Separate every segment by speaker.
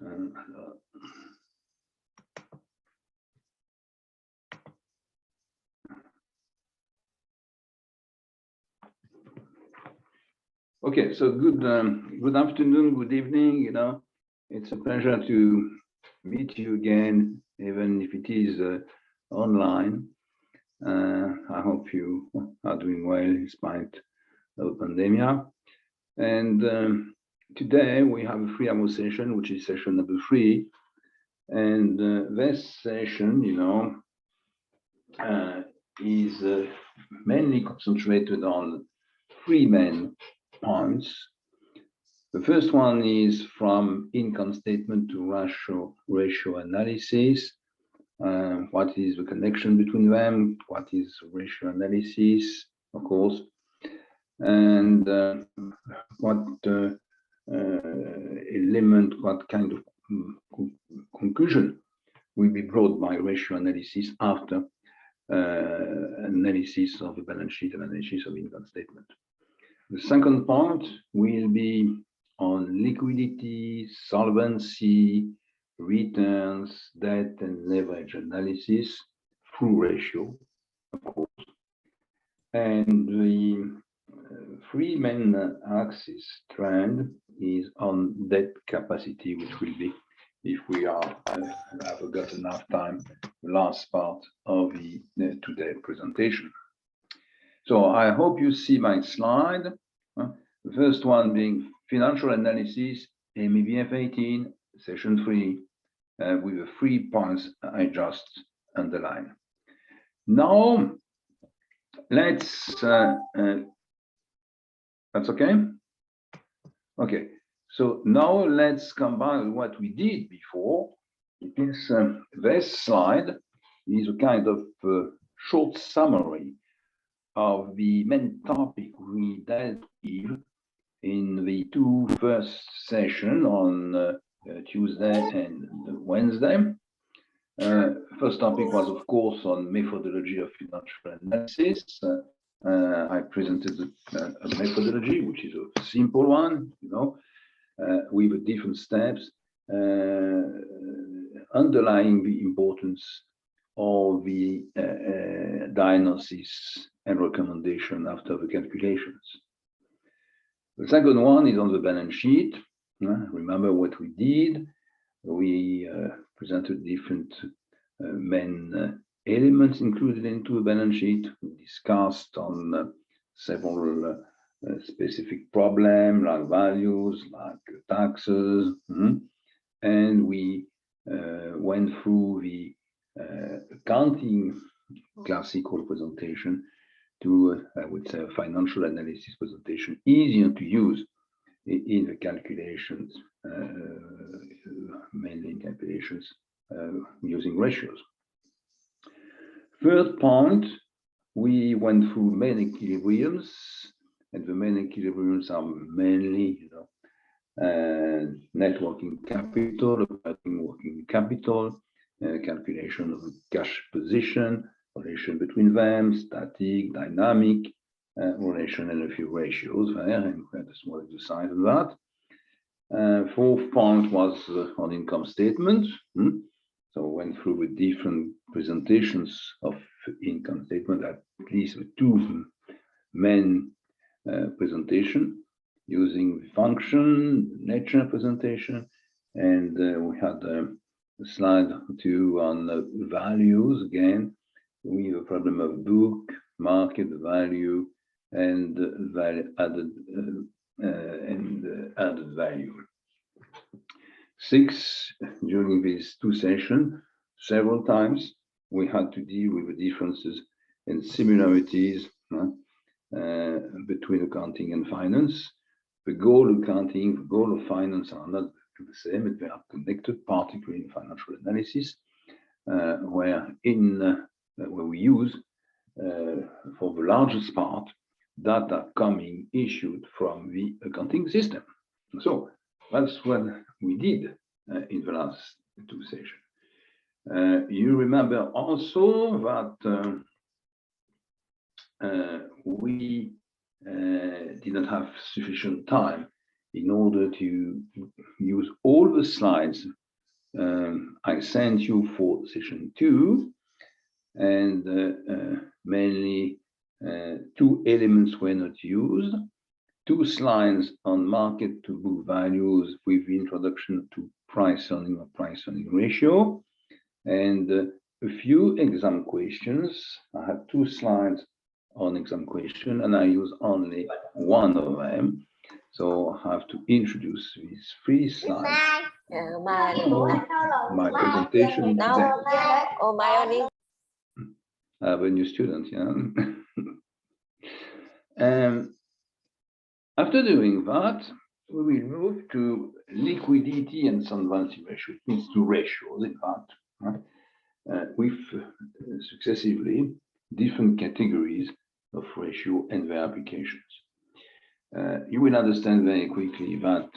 Speaker 1: Okay, so good afternoon, good evening. It's a pleasure to meet you again, even if it is online. I hope you are doing well in spite of the pandemic. And today we have a free AMO session, which is session number 3. And this session, is mainly concentrated on 3 main points. The first one is from income statement to ratio analysis. What is the connection between them? What is ratio analysis, of course, and what element, what kind of conclusion will be brought by ratio analysis after analysis of the balance sheet and analysis of income statement. The second part will be on liquidity, solvency, returns, debt, and leverage analysis through ratio, of course. And the 3 main axis trend is on debt capacity, which will be, if we have got enough time, the last part of the today presentation. So I hope you see my slide. The first one being financial analysis, MEBF 18, session 3, with the 3 points I just underlined. Now, let's, that's okay? Okay, so now let's combine what we did before. It is, this slide is a kind of short summary of the main topic we dealt with in the 2 first sessions on Tuesday and Wednesday. First topic was, of course, on methodology of financial analysis. I presented a methodology, which is a simple one, with different steps, underlying the importance of the diagnosis and recommendation after the calculations. The second one is on the balance sheet. Remember what we did. We presented different main elements included into a balance sheet. We discussed on several specific problems, like values, like taxes, and we went through the accounting classical presentation to, I would say, a financial analysis presentation, easier to use in the calculations, mainly in calculations using ratios. Third point, we went through main equilibriums, and the main equilibriums are mainly, net working capital, operating working capital, calculation of the cash position, relation between them, static, dynamic, relation, and a few ratios there, and we had a small exercise of that. Fourth point was on income statement. So we went through with different presentations of income statement, at least with 2 main presentation using the function, nature presentation, and we had a slide 2 on values again. We have a problem of book, market value, and added value. 6, during these 2 sessions, several times we had to deal with the differences and similarities between accounting and finance. The goal of accounting, the goal of finance are not the same, but they are connected, particularly in financial analysis, where we use, for the largest part, data issued from the accounting system. So that's what we did in the last 2 sessions. You remember also that we did not have sufficient time in order to use all the slides I sent you for session 2, and mainly 2 elements were not used. 2 slides on market to book values with the introduction to price earning or price earning ratio, and a few exam questions. I have 2 slides on exam question, and I use only one of them. So I have to introduce these 3 slides. My presentation today. I have a new student, yeah. After doing that, we will move to liquidity and solvency ratio. It means 2 ratios, in fact, with successively different categories of ratio and their applications. You will understand very quickly that,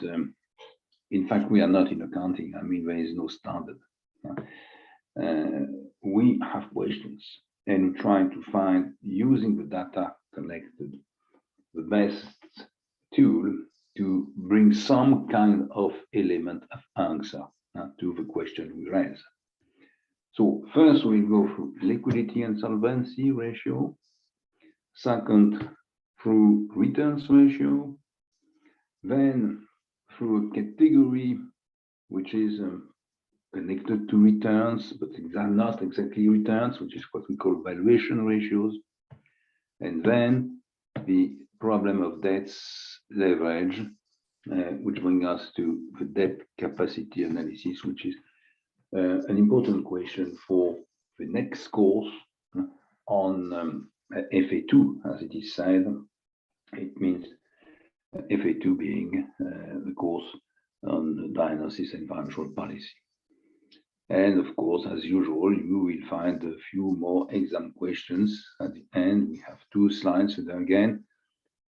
Speaker 1: in fact, we are not in accounting. I mean, there is no standard. We have questions, and we try to find, using the data collected, the best tool to bring some kind of element of answer to the question we raise. So first we go through liquidity and solvency ratio. Second, through returns ratio. Then through a category which is connected to returns, but not exactly returns, which is what we call valuation ratios. And then the problem of debts leverage, which brings us to the debt capacity analysis, which is an important question for the next course on FA2, as it is said. It means FA2 being the course on diagnosis and financial policy. And of course, as usual, you will find a few more exam questions at the end. We have 2 slides again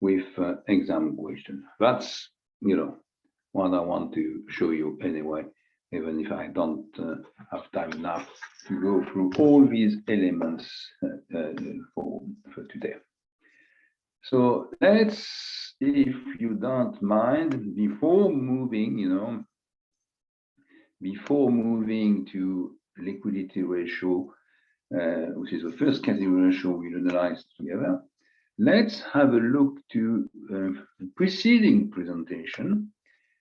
Speaker 1: with exam question. That's, what I want to show you anyway, even if I don't have time enough to go through all these elements for today. So let's, if you don't mind, before moving to liquidity ratio, which is the first category ratio we analyze together, let's have a look to the preceding presentation,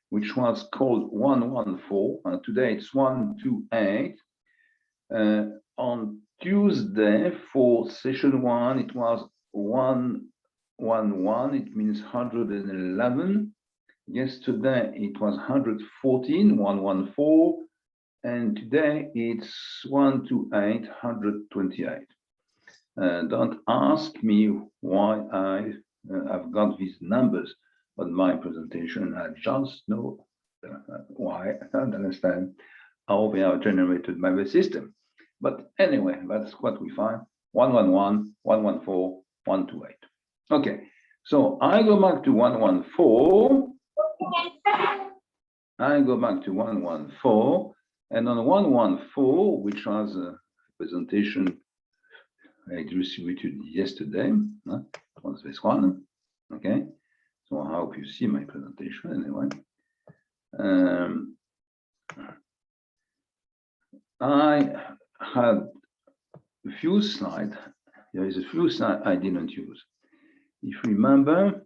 Speaker 1: which was called 114, and today it's 128. On Tuesday for session 1, it was 111, it means 111. Yesterday it was 114, 114, and today it's 128, 128. Don't ask me why I've got these numbers on my presentation. I just know why. I don't understand how they are generated by the system. But anyway, that's what we find. 111, 114, 128. Okay, so I go back to 114. I go back to 114, and on 114, which was a presentation I distributed yesterday, was this one. Okay, so I hope you see my presentation anyway. I had a few slides. There is a few slides I didn't use. If you remember,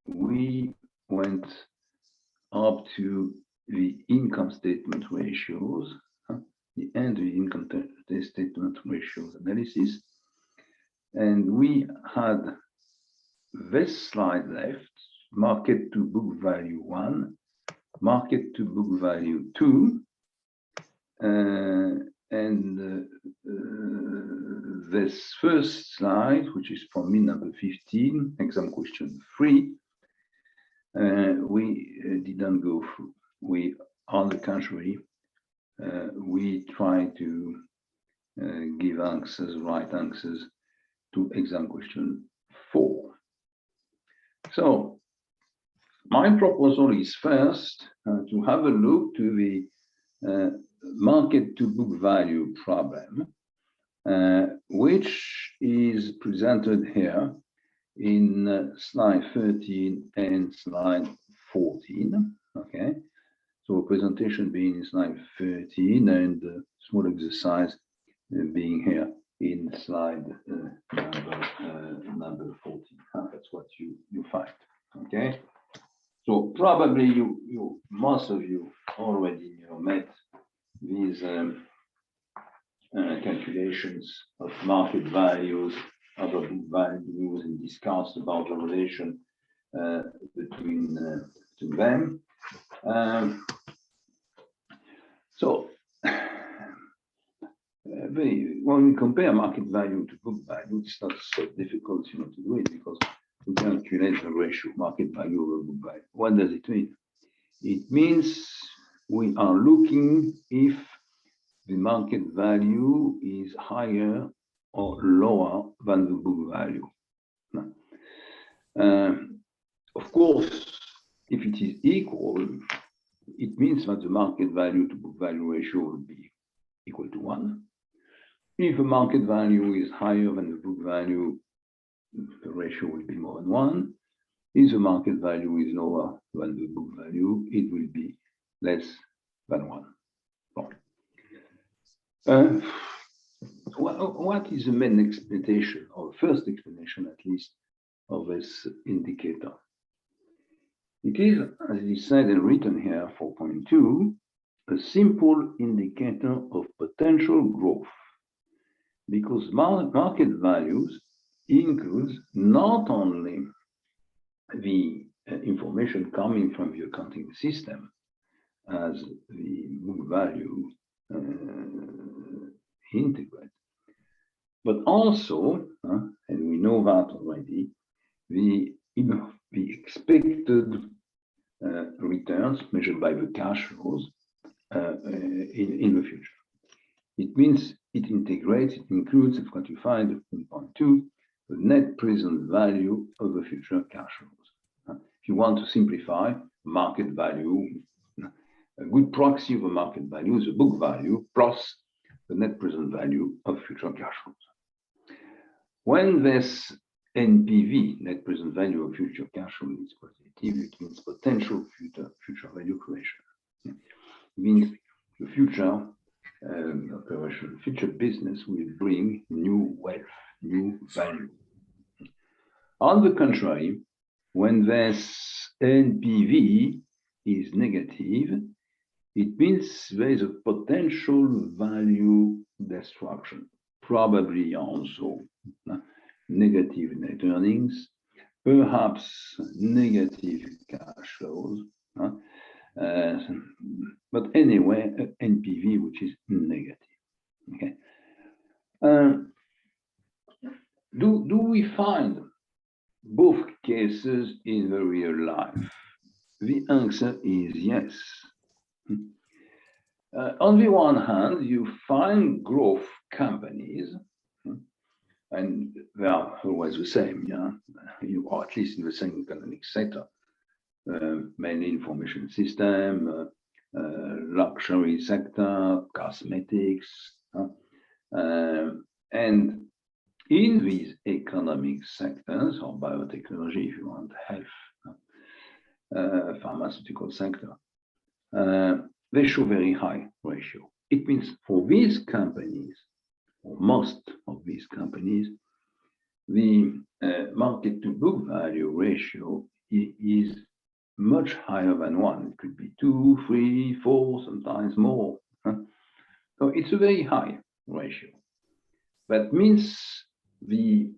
Speaker 1: we went up to the income statement ratios, the end of the income statement ratios analysis, and we had this slide left: market to book value 1, market to book value 2, and this first slide, which is for me number 15, exam question 3, we didn't go through. We, on the contrary, we try to give answers, right answers to exam question 4. So my proposal is first to have a look to the market to book value problem, which is presented here in slide 13 and slide 14. Okay, so presentation being in slide 13 and small exercise being here in slide number 14. That's what you find. Okay, so probably you most of you already met these calculations of market values, other book values, and discussed about the relation between them. So when we compare market value to book value, it's not so difficult, to do it, because we calculate the ratio market value over book value. What does it mean? It means we are looking if the market value is higher or lower than the book value. Of course, if it is equal, it means that the market value to book value ratio will be equal to 1. If the market value is higher than the book value, the ratio will be more than 1. If the market value is lower than the book value, it will be less than 1. What is the main explanation, or first explanation at least, of this indicator? It is, as it is said and written here, 4.2, a simple indicator of potential growth, because market values includes not only the information coming from the accounting system as the book value integrate, but also, and we know that already, the expected returns measured by the cash flows in the future. It means it integrates, it includes, it's quantified in point 2, the net present value of the future cash flows. If you want to simplify, market value, a good proxy of a market value is the book value plus the net present value of future cash flows. When this NPV, net present value of future cash flow, is positive, it means potential future value creation. It means the future operation, future business will bring new wealth, new value. On the contrary, when this NPV is negative, it means there is a potential value destruction, probably also negative net earnings, perhaps negative cash flows, but anyway, NPV which is negative. Okay. Do we find both cases in the real life? The answer is yes. On the one hand, you find growth companies, and they are always the same, you are at least in the same economic sector, mainly information system, luxury sector, cosmetics, and in these economic sectors, or biotechnology, if you want, health, pharmaceutical sector, they show very high ratio. It means for these companies, or most of these companies, the market to book value ratio is much higher than 1. It could be 2, 3, 4, sometimes more. So it's a very high ratio. That means the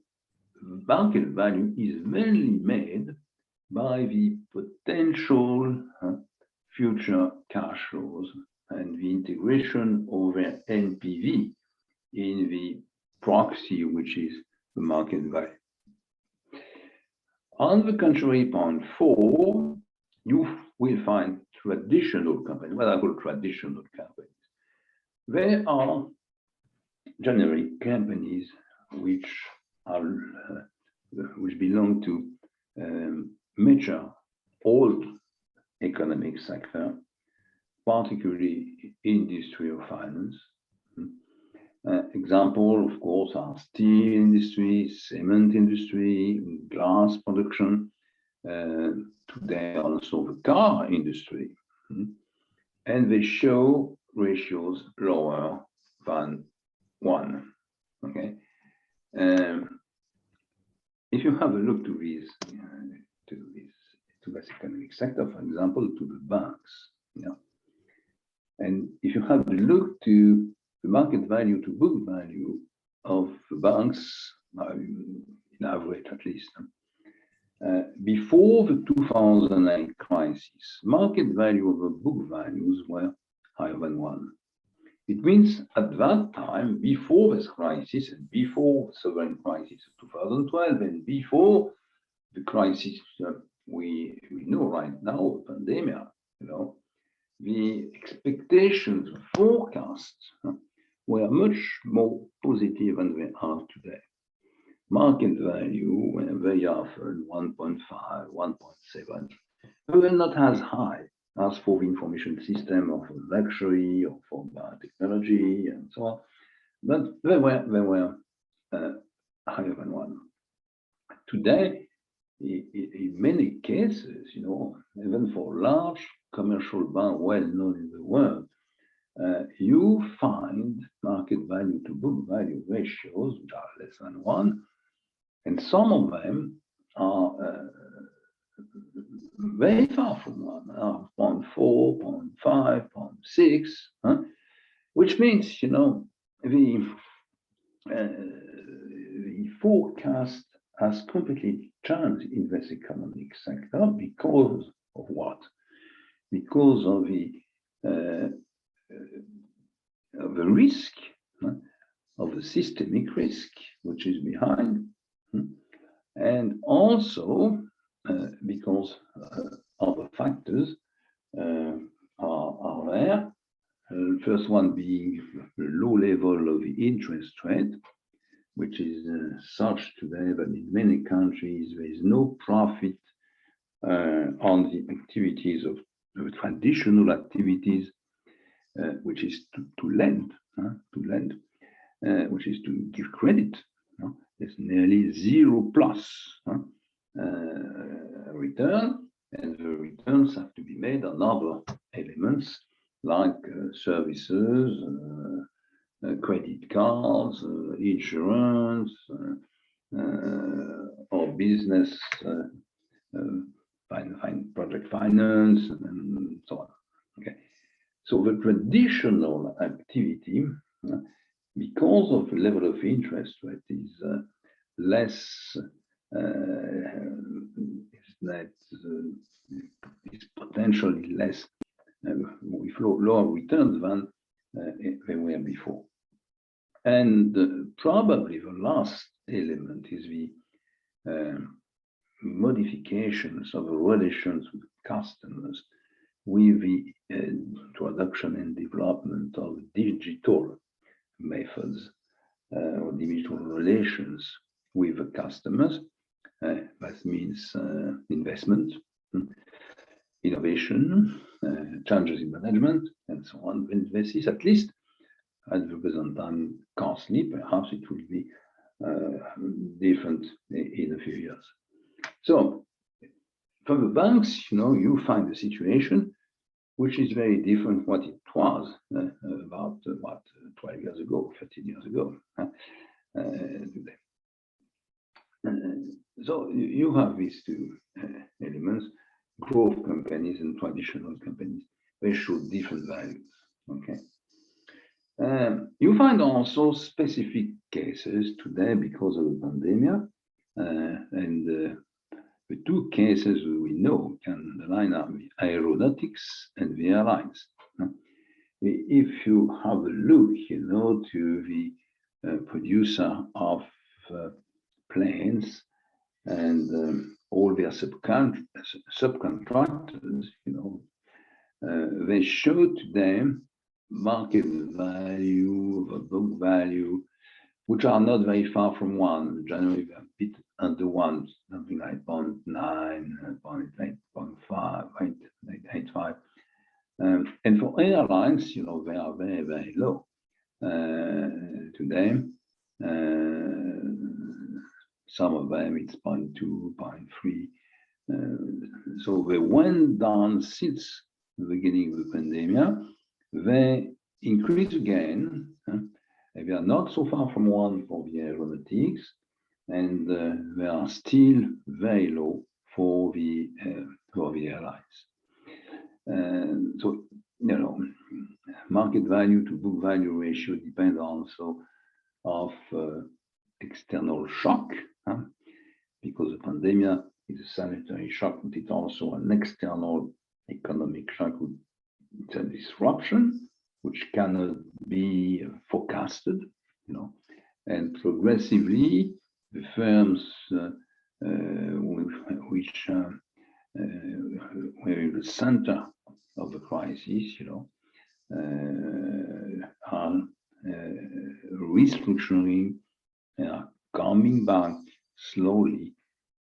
Speaker 1: market value is mainly made by the potential future cash flows and the integration of an NPV in the proxy, which is the market value. On the contrary, point 4, you will find traditional companies, what I call traditional companies. They are generally companies which belong to mature old economic sector, particularly industry or finance, Example, of course, are steel industry, cement industry, glass production, today also the car industry. And they show ratios lower than 1. Okay. If you have a look to this economic sector, for example, to the banks, and if you have a look to the market value to book value of the banks, in average at least, before the 2008 crisis, market value of the book values were higher than 1. It means at that time, before this crisis and before the sovereign crisis of 2012 and before the crisis we know right now, the pandemic, the expectations, the forecasts were much more positive than they are today. Market value, when they offered 1.5, 1.7, they were not as high as for the information system or for luxury or for biotechnology and so on, but they were higher than 1. Today, in many cases, even for large commercial banks well known in the world, you find market value to book value ratios which are less than 1, and some of them are very far from 1, 0.4, 0.5, 0.6, which means, the forecast has completely changed in this economic sector because of what? Because of the risk, of the systemic risk which is behind, and also because other factors are there. First one being the low level of the interest rate, which is such today that in many countries there is no profit on the activities of the traditional activities, which is to lend, which is to give credit. It's nearly 0+ return, and the returns have to be made on other elements like services, credit cards, insurance, or business, project finance, and so on. Okay, so the traditional activity, because of the level of interest rate, is less, is potentially less with lower returns than they were before. And probably the last element is the modifications of the relations with customers with the introduction and development of digital methods or digital relations with the customers. That means investment, innovation, changes in management, and so on. And this is, at least at the present time, costly. Perhaps it will be different in a few years. So for the banks, you find a situation which is very different what it was about 12 years ago, 13 years ago. So you have these two elements: growth companies and traditional companies. They show different values. Okay. You find also specific cases today because of the pandemic, and the two cases we know can underline are the aeronautics and the airlines. If you have a look, to the producer of planes and all their subcontractors, they show to them market value, book value, which are not very far from 1. Generally, a bit under 1, something like 0.9, 0.8, 0.5, 0.85. And for airlines, they are very, very low. today. Some of them it's 0.2, 0.3. So they went down since the beginning of the pandemic. They increase again. And we are not so far from one for the aeronautics, and they are still very low for the airlines. So, you know, market value to book value ratio depends also of external shock, because the pandemic is a sanitary shock, but it's also an external economic shock. It's a disruption which cannot be forecasted, you know, and progressively the firms which were in the center of the crisis, you know, are restructuring and are coming back slowly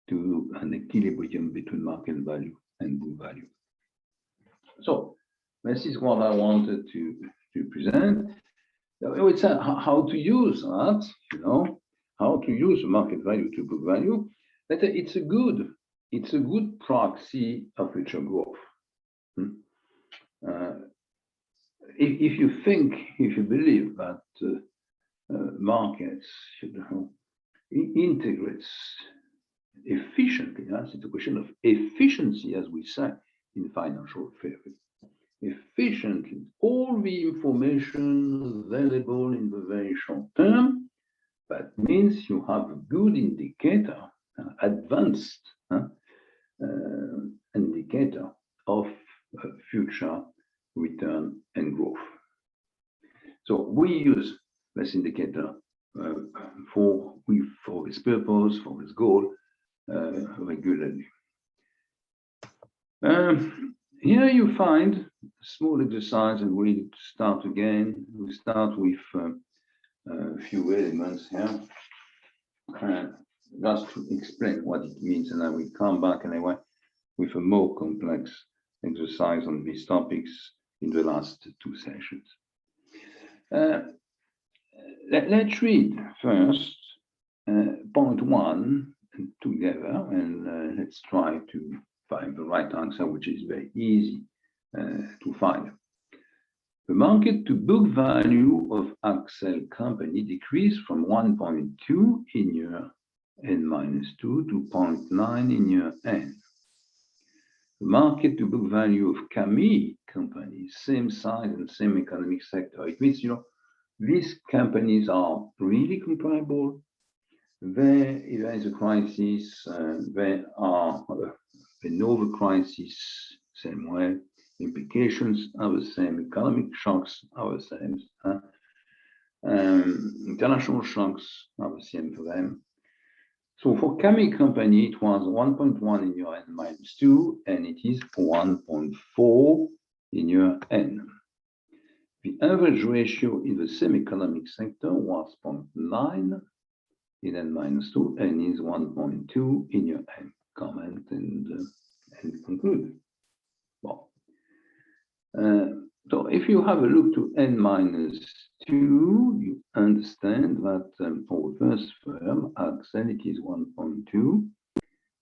Speaker 1: to an equilibrium between market value and book value. So this is what I wanted to present. It's how to use that, you know, how to use market value to book value. It's a good proxy of future growth. If you believe that markets should integrate efficiently, it's a question of efficiency, as we say in financial theory. Efficiently, all the information available in the very short term, that means you have a good indicator, advanced indicator of future return and growth. So we use this indicator for this purpose, for this goal, regularly. Here you find a small exercise, and we start again. We start with a few elements here, just to explain what it means, and then we come back anyway with a more complex exercise on these topics in the last two sessions. Let's read first point one together, and let's try to find the right answer, which is very easy to find. The market to book value of Accel company decreased from 1.2 in year N-2 to 0.9 in year N. The market to book value of Camii company, same size and same economic sector. It means, you know, these companies are really comparable. There is a crisis, they know the crisis same way. Implications are the same. Economic shocks are the same. International shocks are the same for them. So for Camii company, it was 1.1 in year N-2, and it is 1.4 in year N. The average ratio in the same economic sector was 0.9 in N-2 and is 1.2 in year N. Comment and conclude. Well, so if you have a look to N-2, you understand that for the first firm, Accel, it is 1.2.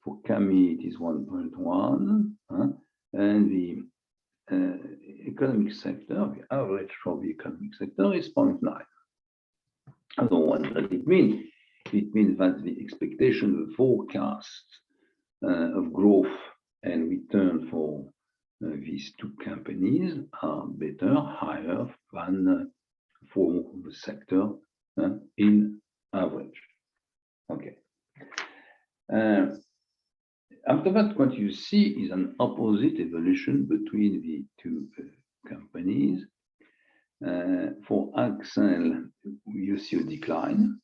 Speaker 1: For Camii, it is 1.1. And the economic sector, the average for the economic sector is 0.9. So what does it mean? It means that the expectation, the forecast of growth and return for these two companies are better, higher than for the sector in average. Okay. After that, what you see is an opposite evolution between the two companies. For Accel, you see a decline.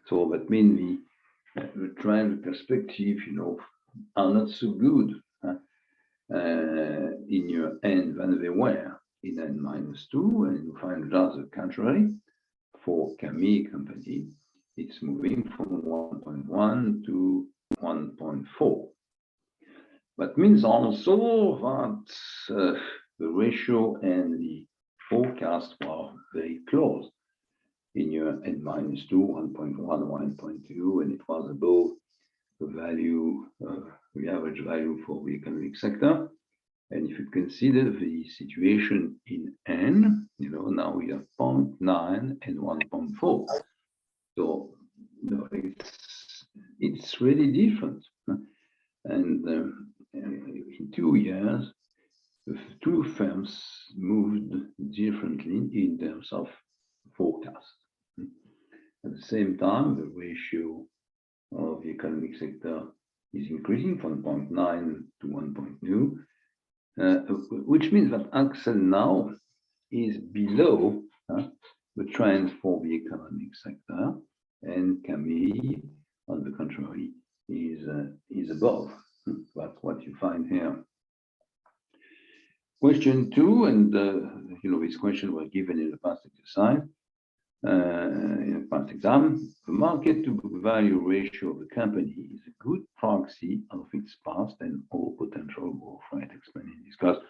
Speaker 1: So that means the trend perspective, you know, are not so good in year N than they were in N-2, and you find just the contrary. For Camii company, it's moving from 1.1 to 1.4. That means also that the ratio and the forecast are very close. in year n-2, 1.1, 1.2, and it was above the value, the average value for the economic sector. And if you consider the situation in N, now we have 0.9 and 1.4. So it's really different. And in 2 years, the two firms moved differently in terms of forecast. At the same time, the ratio of the economic sector is increasing from 0.9 to 1.2, which means that Axel now is below the trend for the economic sector, and Camille, on the contrary, is above. That's what you find here. Question 2, and this question was given in the past exercise, in the past exam. The market to book value ratio of the company is a good proxy of its past and all potential growth rate explained and discussed.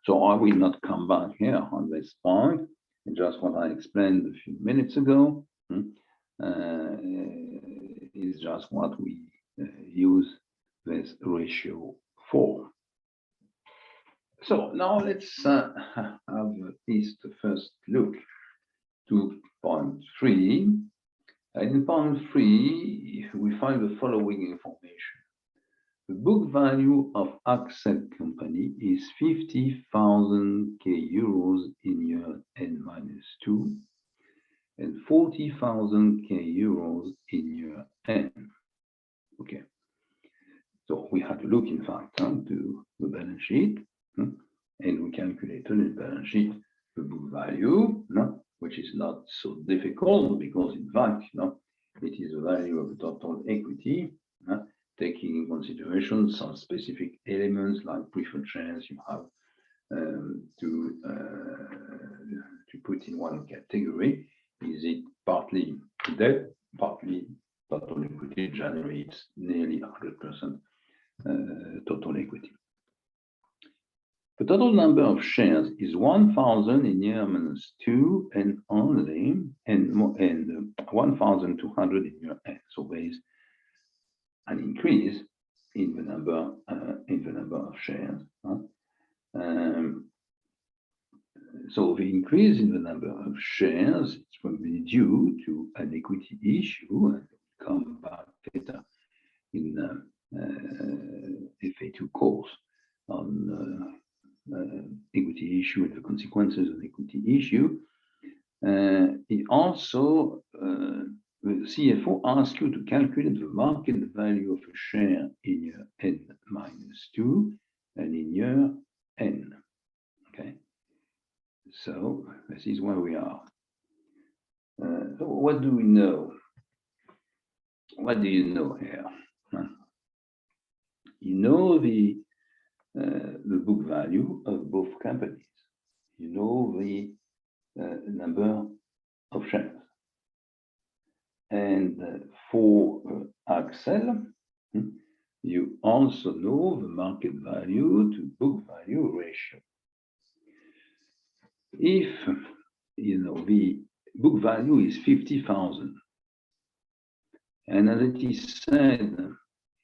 Speaker 1: So I will not come back here on this point. Just what I explained a few minutes ago is just what we use this ratio for. So now let's have at least the first look to point 3. And in point 3, we find the following information. The book value of Axel company is 50,000 euros in year n-2 and 40,000 euros in year n. Okay. So we had to look, in fact, to the balance sheet, and we calculated in the balance sheet the book value, which is not so difficult because, in fact, it is the value of the total equity, taking in consideration some specific elements like preferred shares you have to put in one category. Is it partly debt, partly total equity generates nearly 100% total equity. The total number of shares is 1,000 in year -2 and only and 1,200 in year n. So there is an increase in the number of shares. So the increase in the number of shares is probably due to an equity issue, and we'll come back later in FA2 course on equity issue and the consequences of equity issue. It also, the CFO asks you to calculate the market value of a share in year n-2 and in year n. Okay, so this is where we are. So what do we know? What do you know here? You know the book value of both companies. You know the number of shares. And for Axel, you also know the market value to book value ratio. If the book value is 50,000, and as it is said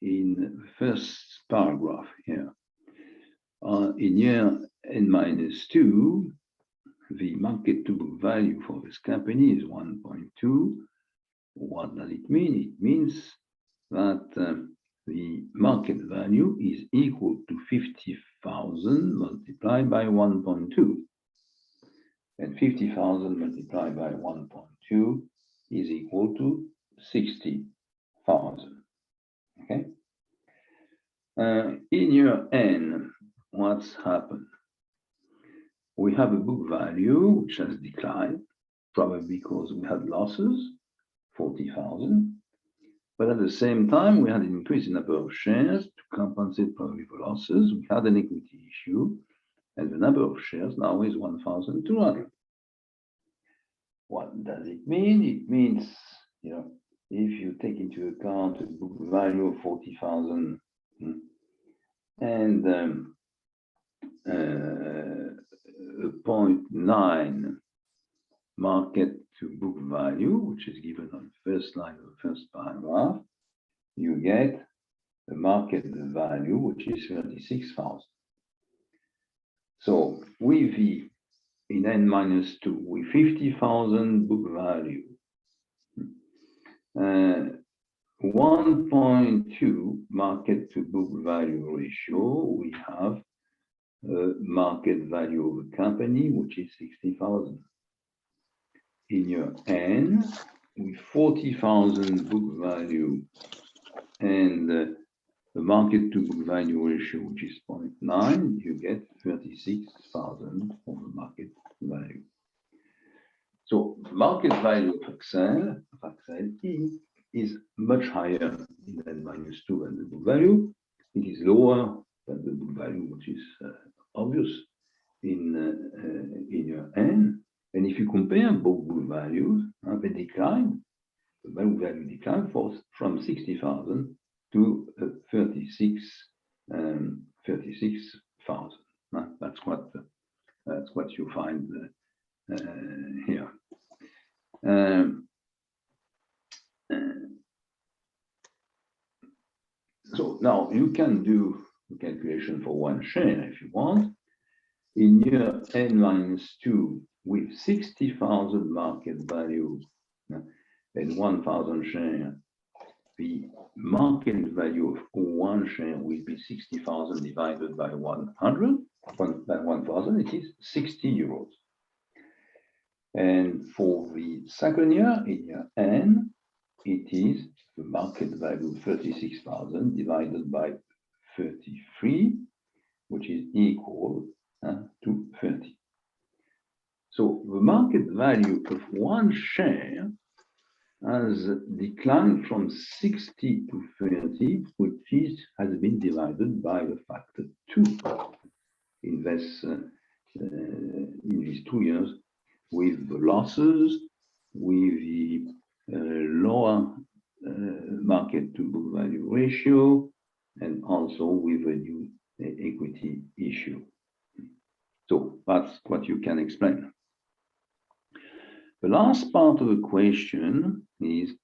Speaker 1: in the first paragraph here, in year n-2, the market to book value for this company is 1.2. What does it mean? It means that the market value is equal to 50,000 multiplied by 1.2. And 50,000 multiplied by 1.2 is equal to 60,000. Okay. In year n, what's happened? We have a book value which has declined, probably because we had losses, 40,000. But at the same time, we had an increase in number of shares to compensate probably for losses. We had an equity issue, and the number of shares now is 1,200. What does it mean? It means, if you take into account a book value of 40,000 and 0.9 market to book value, which is given on the first line of the first paragraph, you get the market value, which is 36,000. So with the in n-2 with 50,000 book value, 1.2 market to book value ratio, we have a market value of the company, which is 60,000. In year N, with 40,000 book value and the market to book value ratio, which is 0.9, you get 36,000 for the market value. So market value of Accel is much higher in n-2 than the book value. It is lower than the book value, which is obvious in year N. And if you compare both book values, they decline. The value declined from 60,000 to 36,000. That's what you find here. So now you can do the calculation for one share if you want. In year n-2 with 60,000 market value and 1,000 share, the market value of one share will be 60,000 divided by 100, by 1,000, it is 60 euros. And for the second year, in year N, it is the market value 36,000 divided by 33, which is equal to 30. So the market value of one share has declined from 60 to 30, which has been divided by the factor 2 in these 2 years, with the losses, with the lower market to book value ratio, and also with a new equity issue. So that's what you can explain. The last part of the question is,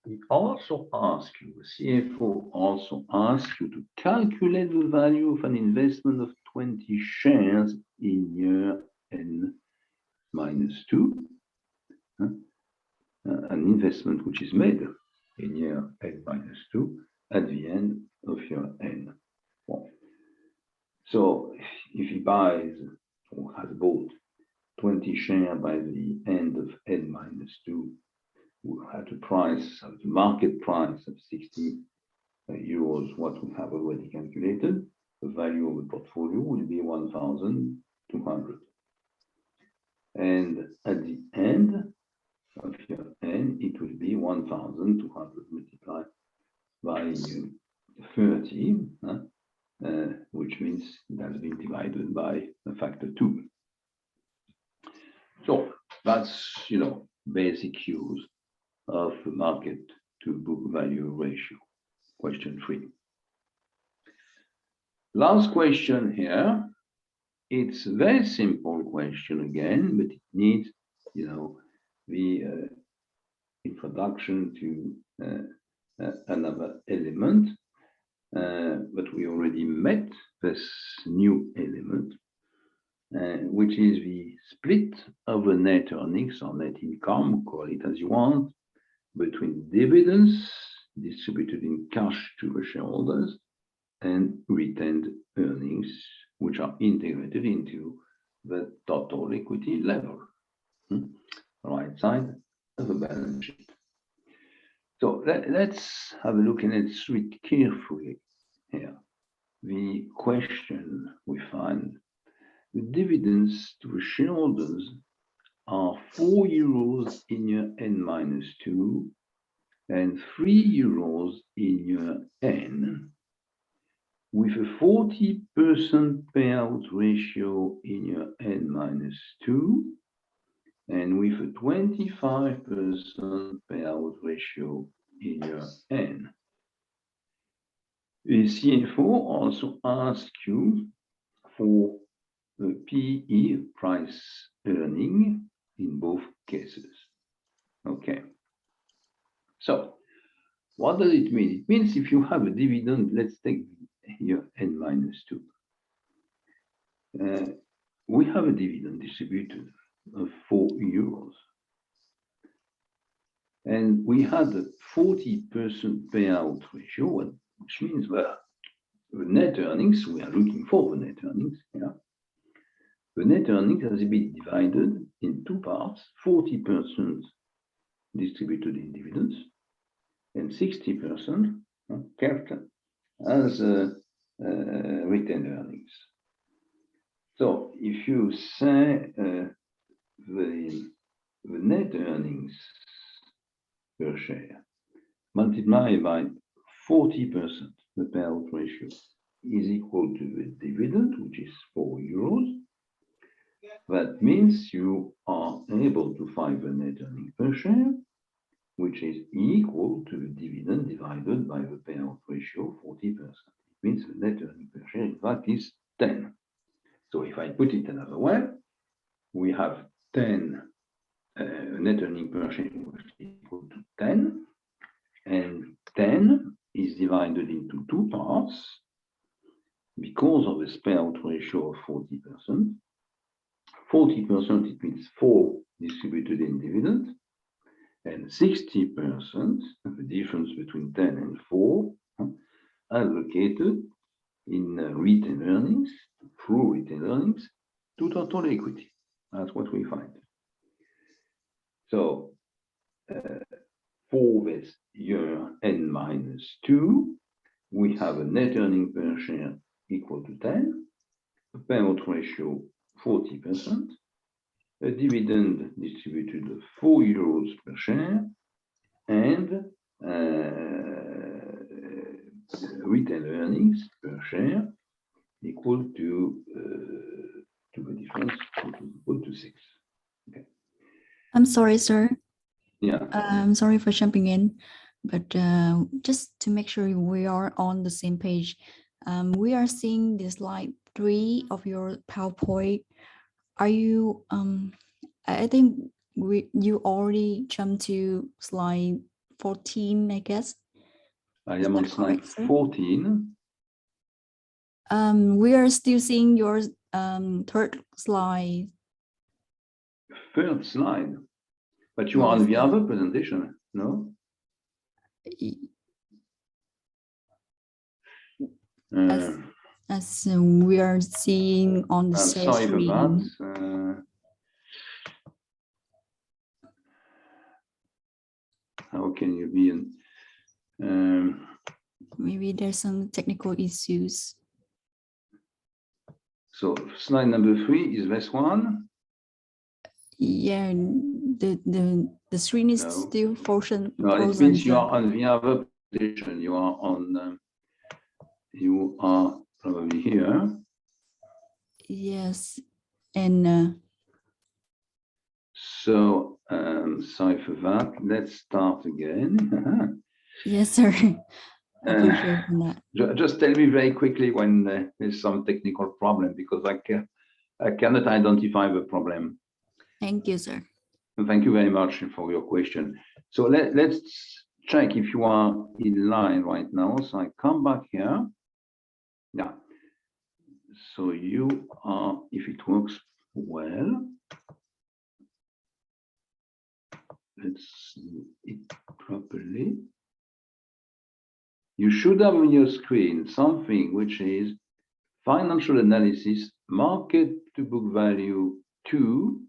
Speaker 1: he also asks you, the CFO also asks you to calculate the value of an investment of 20 shares in year n-2, an investment which is made in year n-2 at the end of year n. Well, so if he buys or has bought 20 shares by the end of n-2, at a price, at the market price of 60 euros, what we have already calculated, the value of the portfolio will be 1,200. And at the end of year n, it will be 1,200 multiplied by 30, which means it has been divided by a factor 2. So that's, basic use of the market to book value ratio. Question 3. Last question here. It's a very simple question again, but it needs, the introduction to another element. But we already met this new element, which is the split of the net earnings or net income, call it as you want, between dividends distributed in cash to the shareholders and retained earnings, which are integrated into the total equity level, right side of the balance sheet. So let's have a look and let's read carefully here. The question we find, the dividends to the shareholders are 4 euros in year n-2 and 3 euros in year n, with a 40% payout ratio in year n-2 and with a 25% payout ratio in year n. The CFO also asks you for the PE, price earning, in both cases. Okay. So what does it mean? It means if you have a dividend, let's take here n-2. We have a dividend distributed of 4 euros. And we had a 40% payout ratio, which means that the net earnings, we are looking for the net earnings, yeah. The net earnings has been divided in two parts, 40% distributed in dividends and 60% kept as retained earnings. So if you say the net earnings per share multiplied by 40%, the payout ratio is equal to the dividend, which is 4 euros. That means you are able to find the net earnings per share, which is equal to the dividend divided by the payout ratio, 40%. It means the net earnings per share, in fact, is 10. So if I put it another way, we have 10 net earnings per share, which is equal to 10, and 10 is divided into two parts because of this payout ratio of 40%. 40%, it means 4 distributed in dividend, and 60%, the difference between 10 and 4, allocated in retained earnings, through retained earnings, to total equity. That's what we find. So for this year n-2, we have a net earning per share equal to 10, a payout ratio 40%, a dividend distributed of 4 euros per share, and retained earnings per share equal to the difference, equal to 6. Okay.
Speaker 2: I'm sorry, sir.
Speaker 1: Yeah.
Speaker 2: I'm sorry for jumping in, but just to make sure we are on the same page, we are seeing the slide 3 of your PowerPoint. Are you? I think you already jumped to slide 14, I guess.
Speaker 1: I am on slide 14.
Speaker 2: We are still seeing your third slide.
Speaker 1: Third slide, but you are on the other presentation, no?
Speaker 2: As we are seeing on the screen.
Speaker 1: Sorry for that. How can you be in?
Speaker 2: Maybe there's some technical issues.
Speaker 1: So slide number 3 is this one.
Speaker 2: Yeah, the screen is still frozen.
Speaker 1: No, it means you are on the other position. You are on. You are probably here.
Speaker 2: Yes, and.
Speaker 1: So sorry for that. Let's start again.
Speaker 2: Yes, sir. I appreciate that.
Speaker 1: Just tell me very quickly when there's some technical problem, because I cannot identify the problem.
Speaker 2: Thank you, sir.
Speaker 1: Thank you very much for your question. So let's check if you are in line right now. So I come back here. Yeah. So you are, if it works well, let's see it properly. You should have on your screen something which is financial analysis, market to book value 2,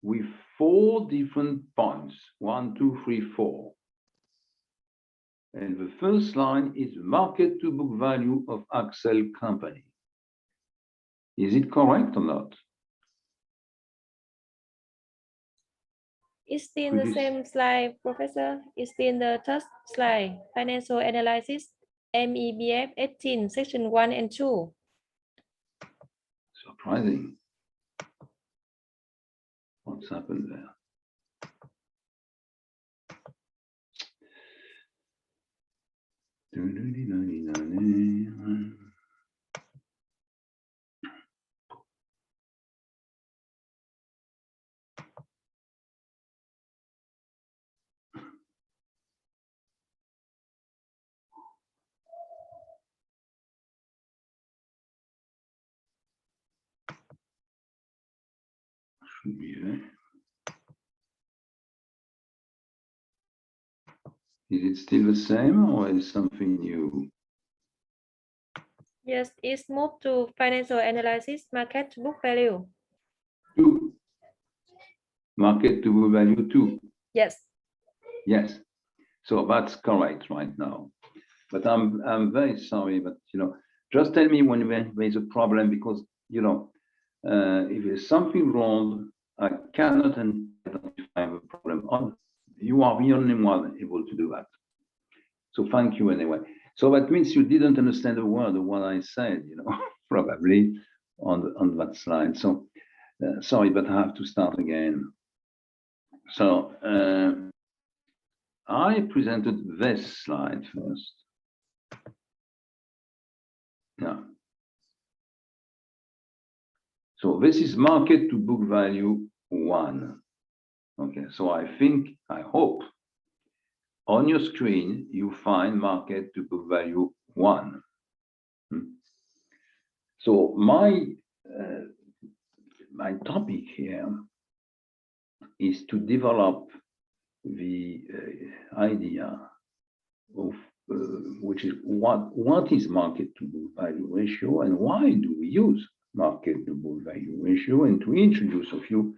Speaker 1: with 4 different points, 1, 2, 3, 4. And the first line is market to book value of Accel company. Is it correct or not?
Speaker 3: It's still the same slide, Professor. It's still the third slide, financial analysis, MEBF 18, section 1 and 2.
Speaker 1: Surprising. What's happened there? should be there. Is it still the same or is something new?
Speaker 3: Yes, it's moved to financial analysis, market to book value.
Speaker 1: Two. Market to book value 2.
Speaker 3: Yes.
Speaker 1: Yes. So that's correct right now. But I'm very sorry, but just tell me when there's a problem, because if there's something wrong, I cannot identify the problem. You are the only one able to do that. So thank you anyway. So that means you didn't understand a word of what I said, probably on that slide. So sorry, but I have to start again. So I presented this slide first. Yeah. So this is market to book value 1. Okay, so I hope on your screen you find market to book value 1. So my topic here is to develop the idea of which is what is market to book value ratio and why do we use market to book value ratio, and to introduce a few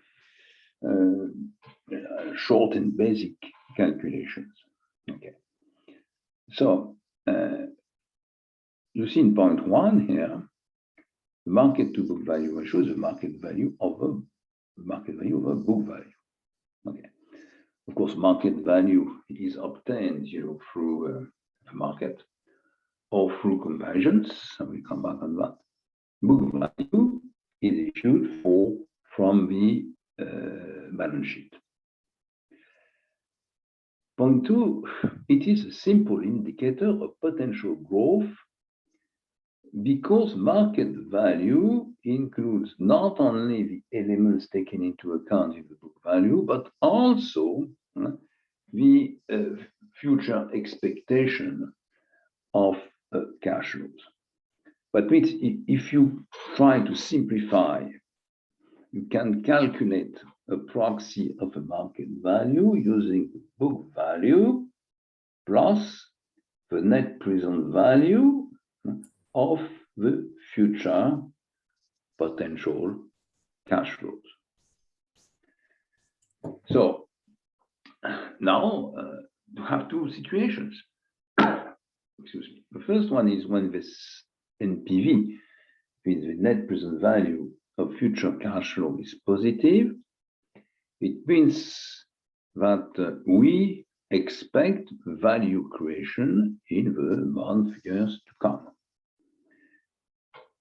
Speaker 1: short and basic calculations. Okay, so you see in point 1 here, the market to book value ratio is the market value of a book value. Okay, of course, market value is obtained through the market or through conversions. So we come back on that. Book value is issued from the balance sheet. Point 2, it is a simple indicator of potential growth because market value includes not only the elements taken into account in the book value, but also the future expectation of cash flows. But if you try to simplify, you can calculate a proxy of a market value using the book value plus the net present value of the future potential cash flows. So now you have two situations. Excuse me. The first one is when this NPV, with the net present value of future cash flow, is positive. It means that we expect value creation in the months, years to come.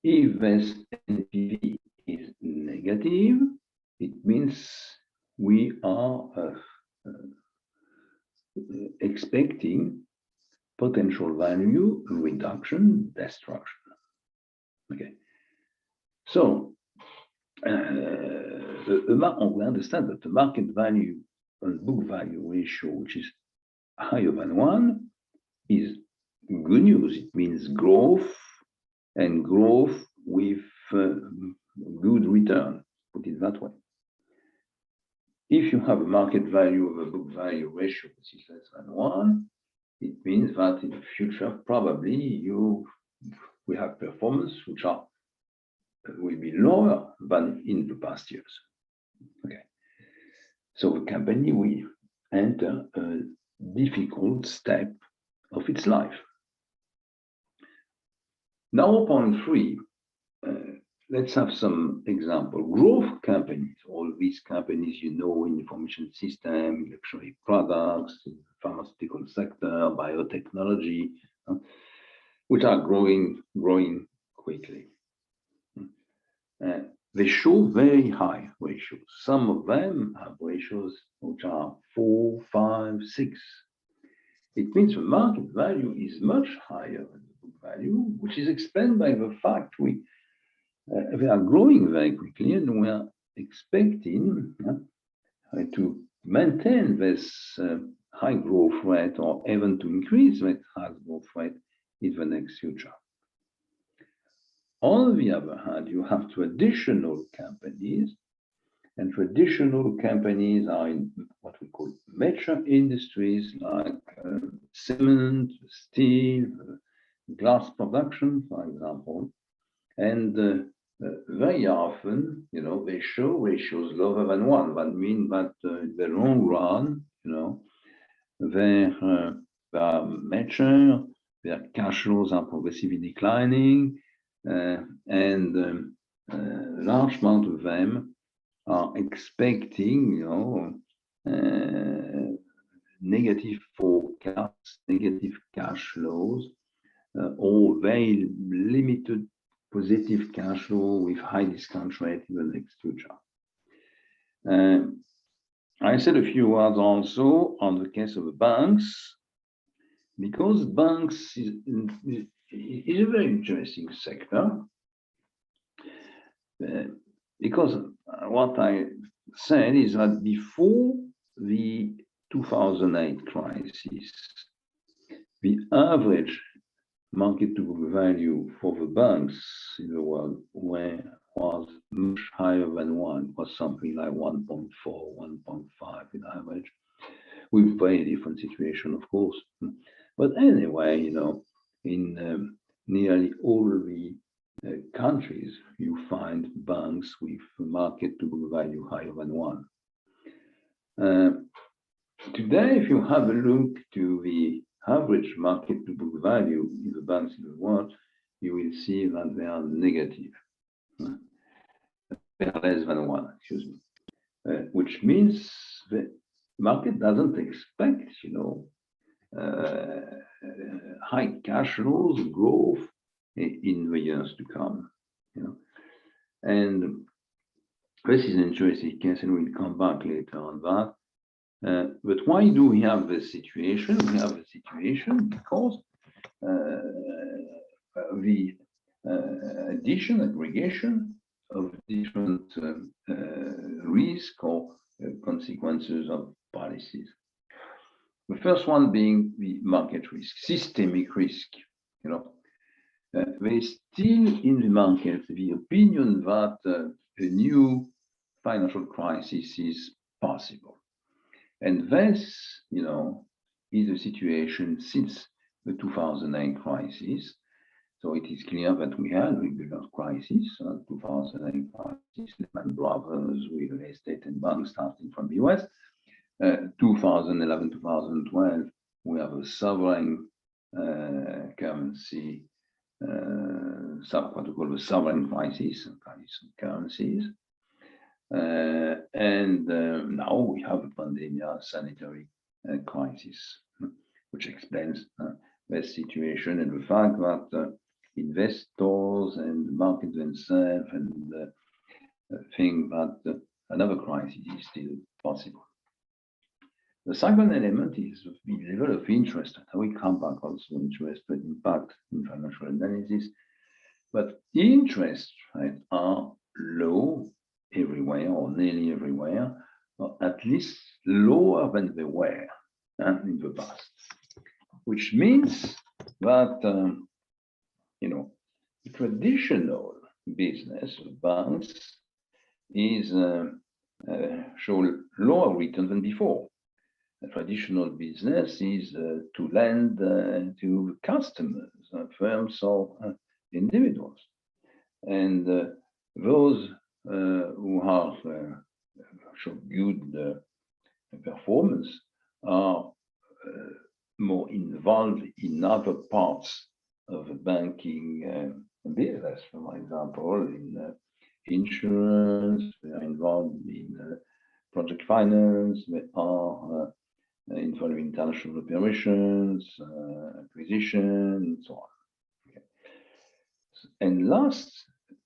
Speaker 1: If this NPV is negative, it means we are expecting potential value reduction, destruction. Okay, so we understand that the market value and book value ratio, which is higher than 1, is good news. It means growth, and growth with good return, put it that way. If you have a market value of a book value ratio which is less than 1, it means that in the future probably we have performance which will be lower than in the past years. Okay, so the company will enter a difficult step of its life. Now, point 3, let's have some example. Growth companies, all these companies, in information system, electronic products, pharmaceutical sector, biotechnology, which are growing quickly. They show very high ratios. Some of them have ratios which are 4, 5, 6. It means the market value is much higher than the book value, which is explained by the fact they are growing very quickly, and we are expecting to maintain this high growth rate, or even to increase that high growth rate in the next future. On the other hand, you have two additional companies, And traditional companies are in what we call mature industries like cement, steel, glass production, for example. And very often, they show ratios lower than one. That means that in the long run, they are mature, their cash flows are progressively declining, and a large amount of them are expecting, negative forecasts, negative cash flows, or very limited positive cash flow with high discount rate in the next future. I said a few words also on the case of the banks, because banks is a very interesting sector. Because what I said is that before the 2008 crisis, the average market to book value for the banks in the world was much higher than one, was something like 1.4, 1.5 in average, with very different situation, of course. But anyway, in nearly all the countries, you find banks with market to book value higher than one. Today, if you have a look to the average market to book value in the banks in the world, you will see that they are negative. They are less than one, excuse me. Which means the market doesn't expect, high cash flows growth in the years to come. And this is an interesting case, and we'll come back later on that. But why do we have this situation? We have a situation because the aggregation of different risk or consequences of policies. The first one being the market risk, systemic risk. There is still in the market the opinion that a new financial crisis is possible. And this, is a situation since the 2008 crisis. So it is clear that we had a regular crisis, 2008 crisis, Lehman Brothers, real estate and banks starting from the US. 2011, 2012, we have a sovereign currency, what we call the sovereign crisis currencies. And now we have a pandemic sanitary crisis, which explains this situation and the fact that investors and the market themselves and think that another crisis is still possible. The second element is the level of interest. We come back also interest rate impact in financial analysis, but interest rates are low everywhere or nearly everywhere, or at least lower than they were in the past, which means that the traditional business of banks is show lower return than before. The traditional business is to lend to customers, firms or individuals, and those who have show good performance are more involved in other parts of the banking business. For example, in insurance, they are involved in project finance, they are involved in international operations, acquisition, and so on. Okay. And last,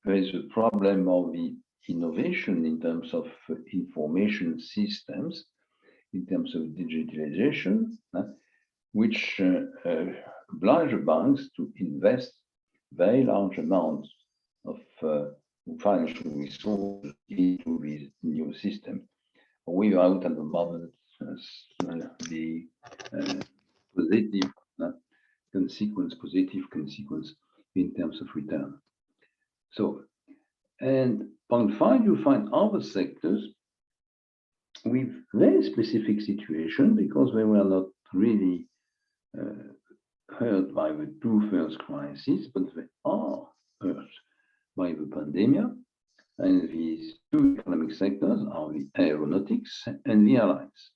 Speaker 1: there is a problem of the innovation in terms of information systems, in terms of digitalization, which oblige banks to invest very large amounts of financial resources into this new system, without at the moment the positive consequence in terms of return. So, and point 5, you find other sectors specific situation because they were not really hurt by the two first crises, but they are hurt by the pandemic. And these two economic sectors are the aeronautics and the airlines.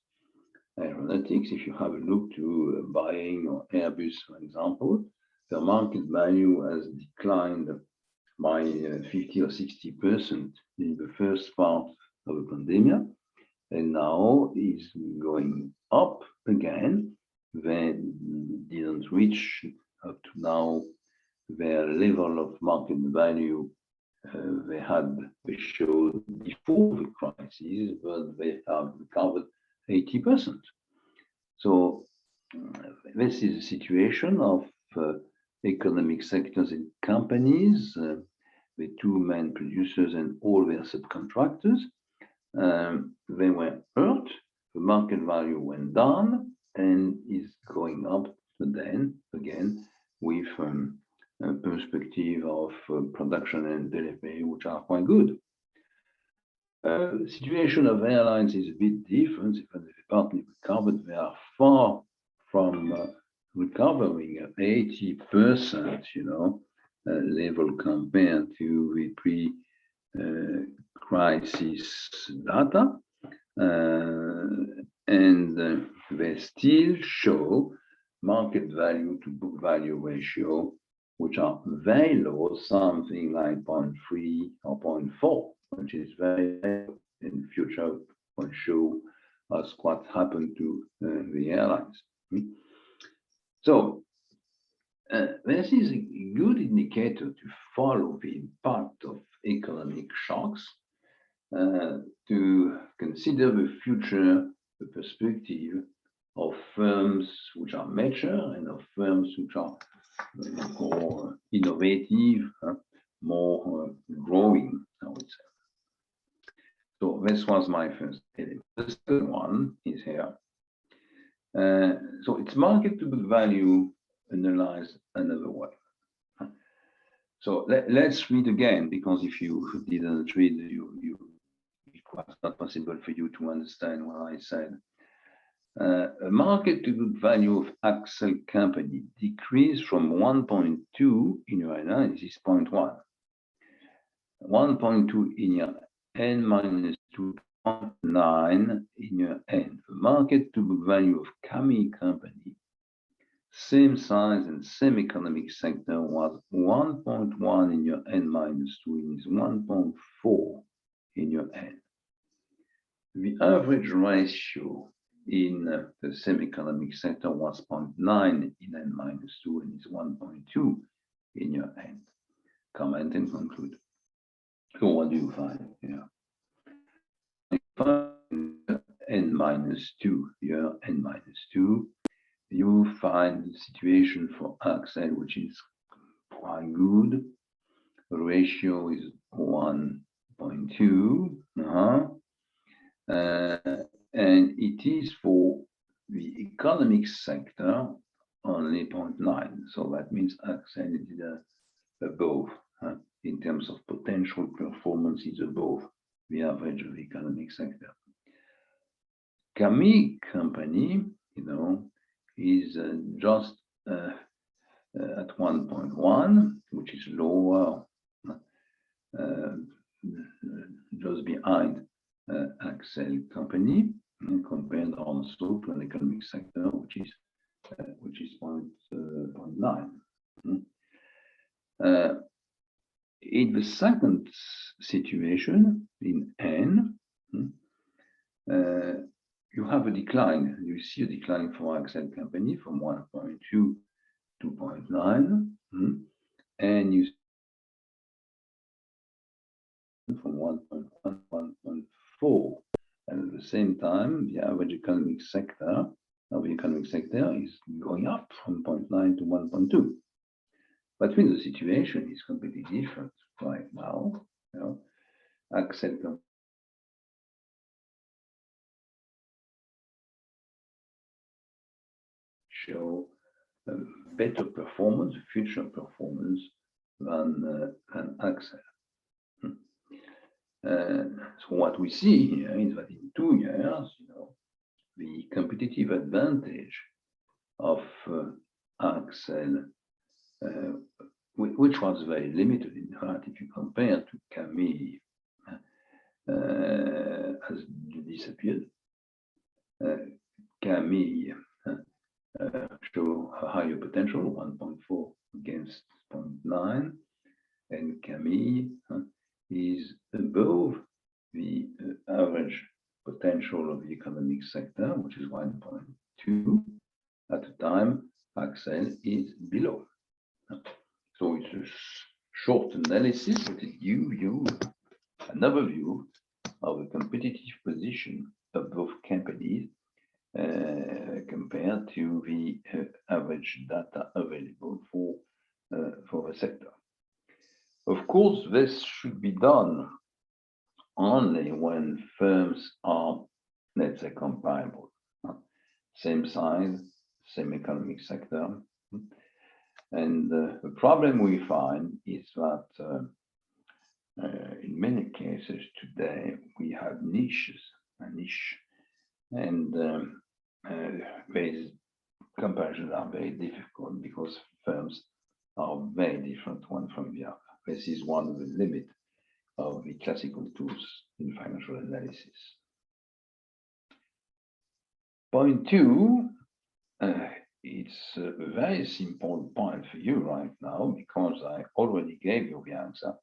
Speaker 1: Aeronautics, if you have a look to Boeing or Airbus, for example, their market value has declined by 50 or 60% in the first part of the pandemic, and now is going up again. They didn't reach up to now their level of market value they showed before the crisis, but they have recovered 80%. So this is a situation of economic sectors and companies, the two main producers and all their subcontractors. They were hurt, the market value went down and is going up then again with a perspective of production and delivery, which are quite good. The situation of airlines is a bit different. Even if they partly recovered, they are far from recovering at 80%, level compared to the pre-crisis data. And they still show market value to book value ratio, which are very low, something like 0.3 or 0.4, which is very low. In the future will show us what happened to the airlines. So this is a good indicator to follow the impact of economic shocks, to consider the future, the perspective of firms which are mature and of firms which are more innovative, more growing, I would say. So this was my first element. The second one is here. So it's market to book value analyzed another way. So let's read again, because if you didn't read, it was not possible for you to understand what I said. A market to book value of Accel company decreased from 1.2 in your analysis, 0.1. 1.2 in your N minus 2.9 in your N. The market to book value of CAMI company, same size and same economic sector, was 1.1 in your N minus 2 and is 1.4 in your N. The average ratio in the same economic sector was 0.9 in N minus 2 and is 1.2 in your N. Comment and conclude. So what do you find here? N minus 2, here N minus 2, you find the situation for Accel, which is quite good. The ratio is 1.2. And it is for the economic sector only 0.9. So that means Accel is above, in terms of potential performance, is above the average of the economic sector. CAMI company, is just at 1.1, which is lower, just behind Accel company, compared also to an economic sector which is 0.9. In the second situation, in N, you have a decline. You see a decline for Accel company from 1.2 to 0.9, and you from 1.1 1.4, and at the same time the average economic sector is going up from 0.9 to 1.2. But when the situation is completely different right now, Accel company show better performance, future performance than Accel. So what we see here is that in 2 years, the competitive advantage of Axel, which was very limited in fact if you compare to Camille, has disappeared. Camille show a higher potential, 1.4 against 0.9, and Camille is above the average potential of the economic sector, which is 1.2. At the time, Axel is below. So it's a short analysis, but it gives you another view of the competitive position of both companies compared to the average data available for the sector. Of course, this should be done only when firms are, let's say, comparable, same size, same economic sector. And the problem we find is that in many cases today, we have niches, and these comparisons are very difficult because firms are very different one from the other. This is one of the limits of the classical tools in financial analysis. Point two, it's a very simple point for you right now because I already gave you the answer.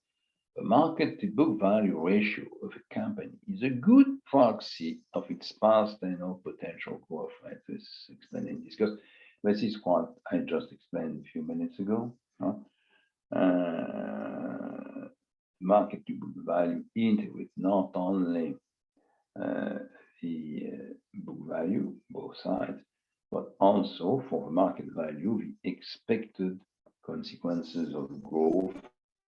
Speaker 1: The market to book value ratio of a company is a good proxy of its past and of potential growth rate. This is explained and discussed. This is what I just explained a few minutes ago. Market to book value integrates not only the book value, both sides, but also for market value, the expected consequences of growth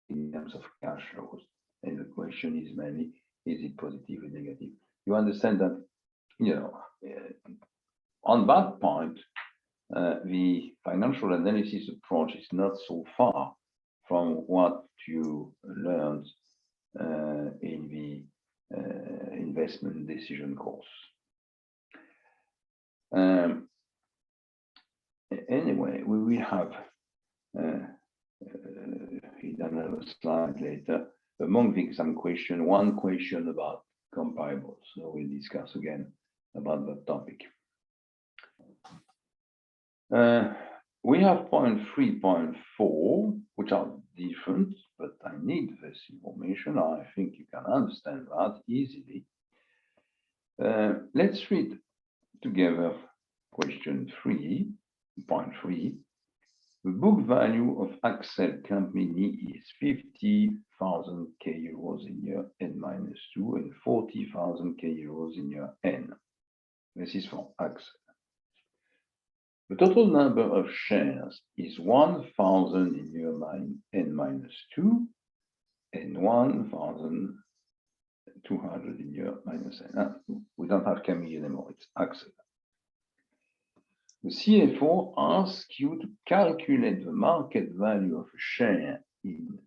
Speaker 1: in terms of cash flows. And the question is mainly, is it positive or negative? You understand that, on that point, the financial analysis approach is not so far from what you learned in the investment decision course. Anyway, we will have in another slide later, among the exam question, one question about comparables. So we'll discuss again about that topic. We have point 3.4, which are different, but I need this information. I think you can understand that easily. Let's read together question 3.3. The book value of Axel company is 50,000 euros in year n-2 and 40,000 euros in year n. This is for Axel. The total number of shares is 1,000 in year n-2 and 1,200 in year -n. We don't have Camille anymore, it's Axel. The CFO asks you to calculate the market value of a share in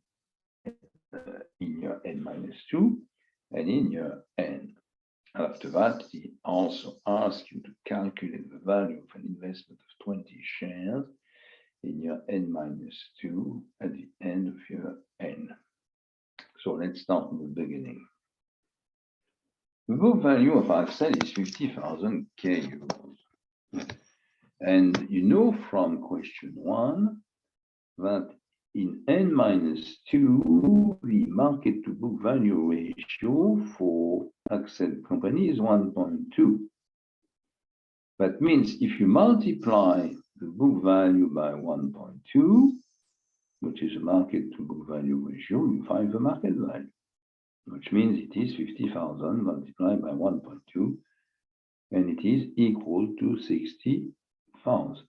Speaker 1: year n-2 and in year n. After that, he also asks you to calculate the value of an investment of 20 shares in year n-2 at the end of year n. So let's start from the beginning. The book value of Axel is 50,000 euros. And you know from question 1 that in n-2, the market to book value ratio for Axel company is 1.2. That means if you multiply the book value by 1.2, which is a market to book value ratio, you find the market value, which means it is 50,000 multiplied by 1.2, and it is equal to 60,000.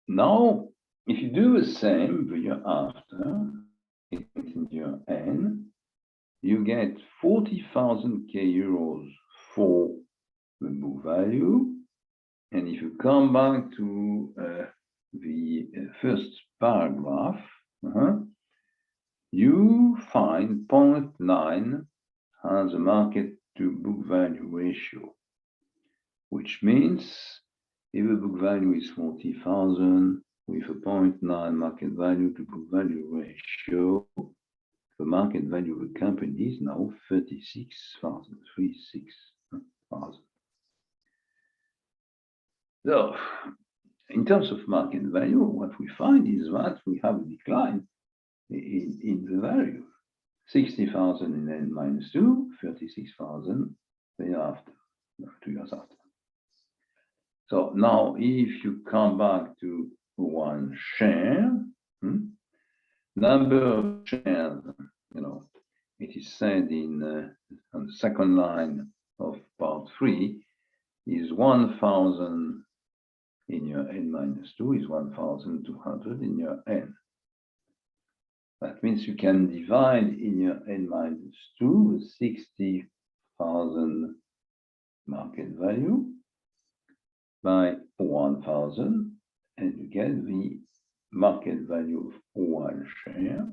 Speaker 1: Now, if you do the same the year after, in year n, you get 40,000 euros for the book value. And if you come back to the first paragraph, you find 0.9 as a market to book value ratio, which means if the book value is 40,000 with a 0.9 market value to book value ratio, the market value of the company is now 36,000, 36,000. So, in terms of market value, what we find is that we have a decline in the value. 60,000 in N-2, 36,000 the year after, 2 years after. So now if you come back to one share, number of shares, it is said on the second line of part 3 is 1,000 in your N-2 is 1,200 in your N. That means you can divide in your N-2 60,000 market value by 1,000 and you get the market value of one share,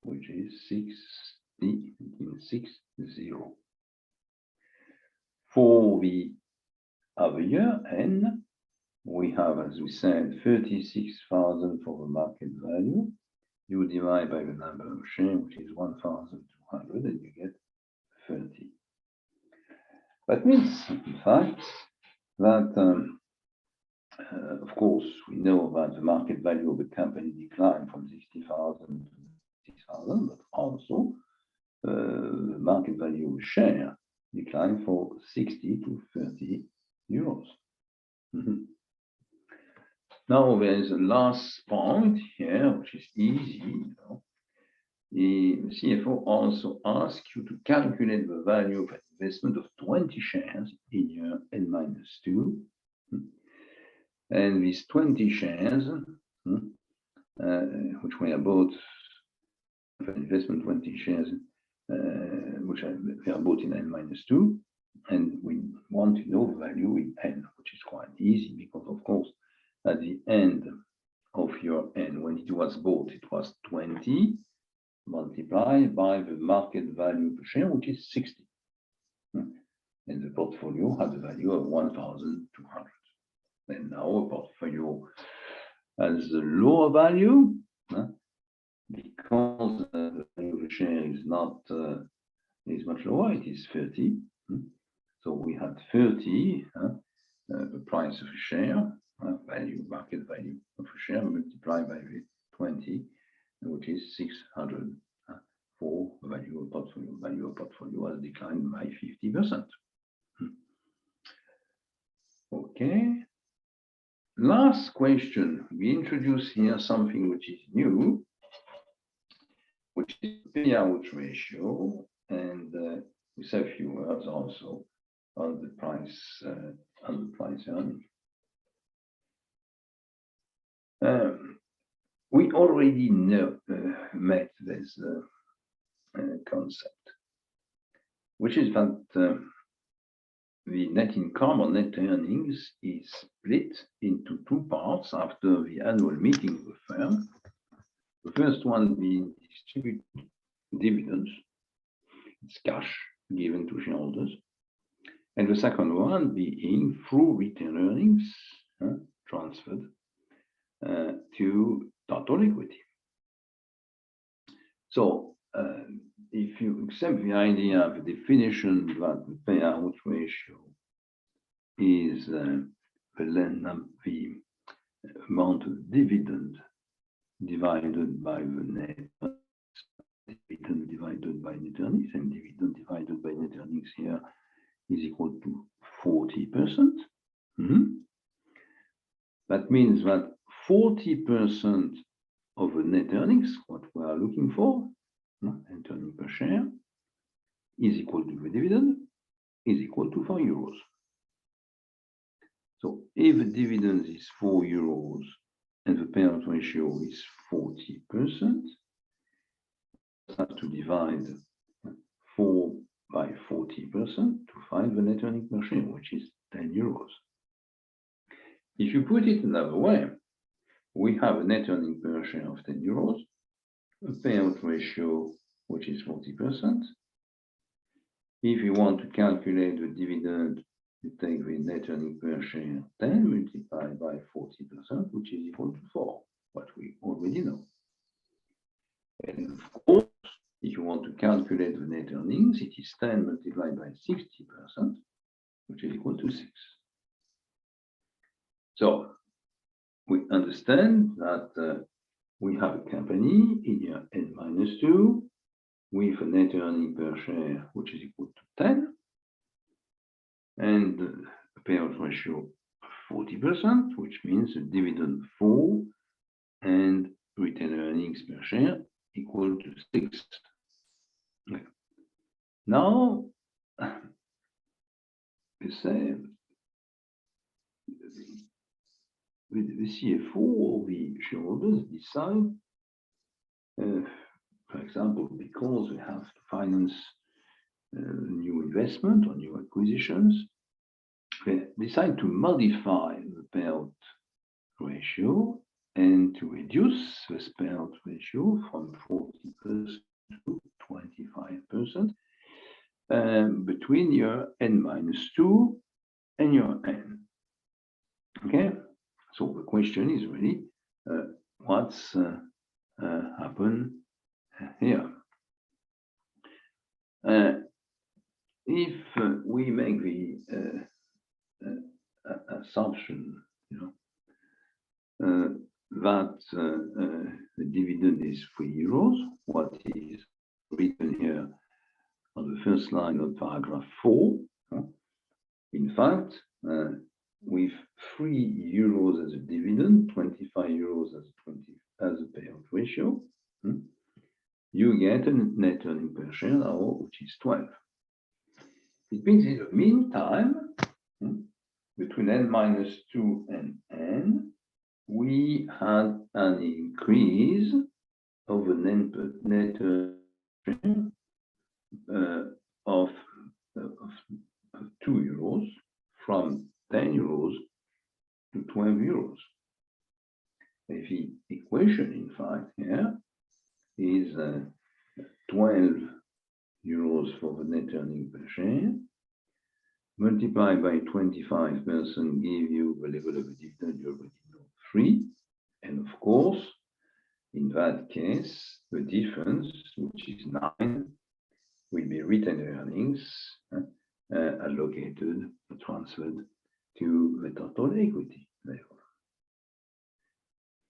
Speaker 1: which is 60. For the other year N, we have, as we said, 36,000 for the market value. You divide by the number of shares, which is 1,200, and you get 30. That means, in fact, that, of course, we know that the market value of the company declined from 60,000 to 6,000, but also the market value of a share declined from 60 to 30 euros. Now there is a last point here, which is easy. The CFO also asks you to calculate the value of an investment of 20 shares in your N-2. And these 20 shares, which were bought, investment 20 shares, which are bought in N-2, and we want to know the value in N, which is quite easy because, of course, at the end of your N, when it was bought, it was 20 multiplied by the market value per share, which is 60. And the portfolio had a value of 1,200. And now a portfolio has a lower value because the value of the share is not is much lower. It is 30. So we had 30, the price of a share, market value of a share multiplied by the 20, which is 600 for the value of portfolio. Value of portfolio has declined by 50%. Okay. Last question. We introduce here something which is new, which is payout ratio, and we say a few words also on the price earning. We already met this concept, which is that the net income or net earnings is split into two parts after the annual meeting of the firm. The first one being distributed dividends, it's cash given to shareholders, and the second one being through retained earnings transferred to total equity. So if you accept the idea of the definition that the payout ratio is the amount of dividend divided by the net dividend divided by net earnings, and dividend divided by net earnings here is equal to 40%. That means that 40% of the net earnings, what we are looking for, net earnings per share, is equal to the dividend, is equal to 4 euros. So if the dividend is 4 euros and the payout ratio is 40%, we have to divide 4 by 40% to find the net earnings per share, which is 10 euros. If you put it another way, we have a net earnings per share of 10 euros, a payout ratio which is 40%. If you want to calculate the dividend, you take the net earning per share 10 multiplied by 40%, which is equal to 4, what we already know. And of course, if you want to calculate the net earnings, it is 10 multiplied by 60%, which is equal to 6. So we understand that we have a company in year n-2 with a net earning per share, which is equal to 10, and a payout ratio of 40%, which means a dividend 4 and retained earnings per share equal to 6. Now, we say the CFO or the shareholders decide, for example, because we have to finance new investment or new acquisitions, they decide to modify the payout ratio and to reduce this payout ratio from 40% to 25% between year n-2 and year n. Okay, so the question is really what's happened here. If we make the assumption, that the dividend is €3, what is written here on the first line of paragraph 4. In fact, with €3 as a dividend, €25 as a payout ratio, you get a net earning per share now, which is 12. It means in the meantime, between n-2 and n, we had an increase of the net earning of €2 from €10 to €12. The equation, in fact, here is €12 for the net earning per share, multiplied by 25% give you the level of the dividend you already know, 3. And of course, in that case, the difference, which is 9, will be retained earnings allocated, transferred to the total equity level.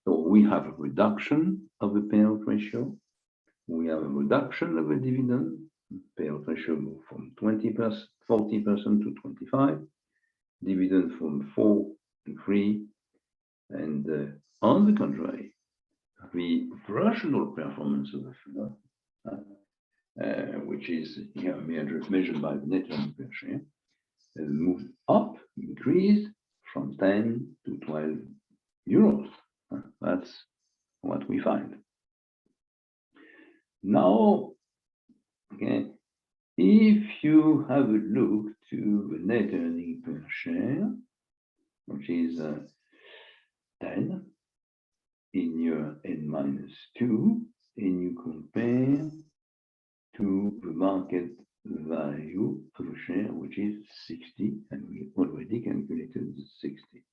Speaker 1: So we have a reduction of the payout ratio. We have a reduction of the dividend. Payout ratio moved from 40% to 25, dividend from 4 to 3, and on the contrary, the operational performance of the firm, which is here measured by the net earning per share, moved up, increased from 10 to €12. That's what we find. Now, okay, if you have a look to the net earning per share, which is 10 in year n-2, and you compare to the market value of a share, which is 60, and we already calculated the 60.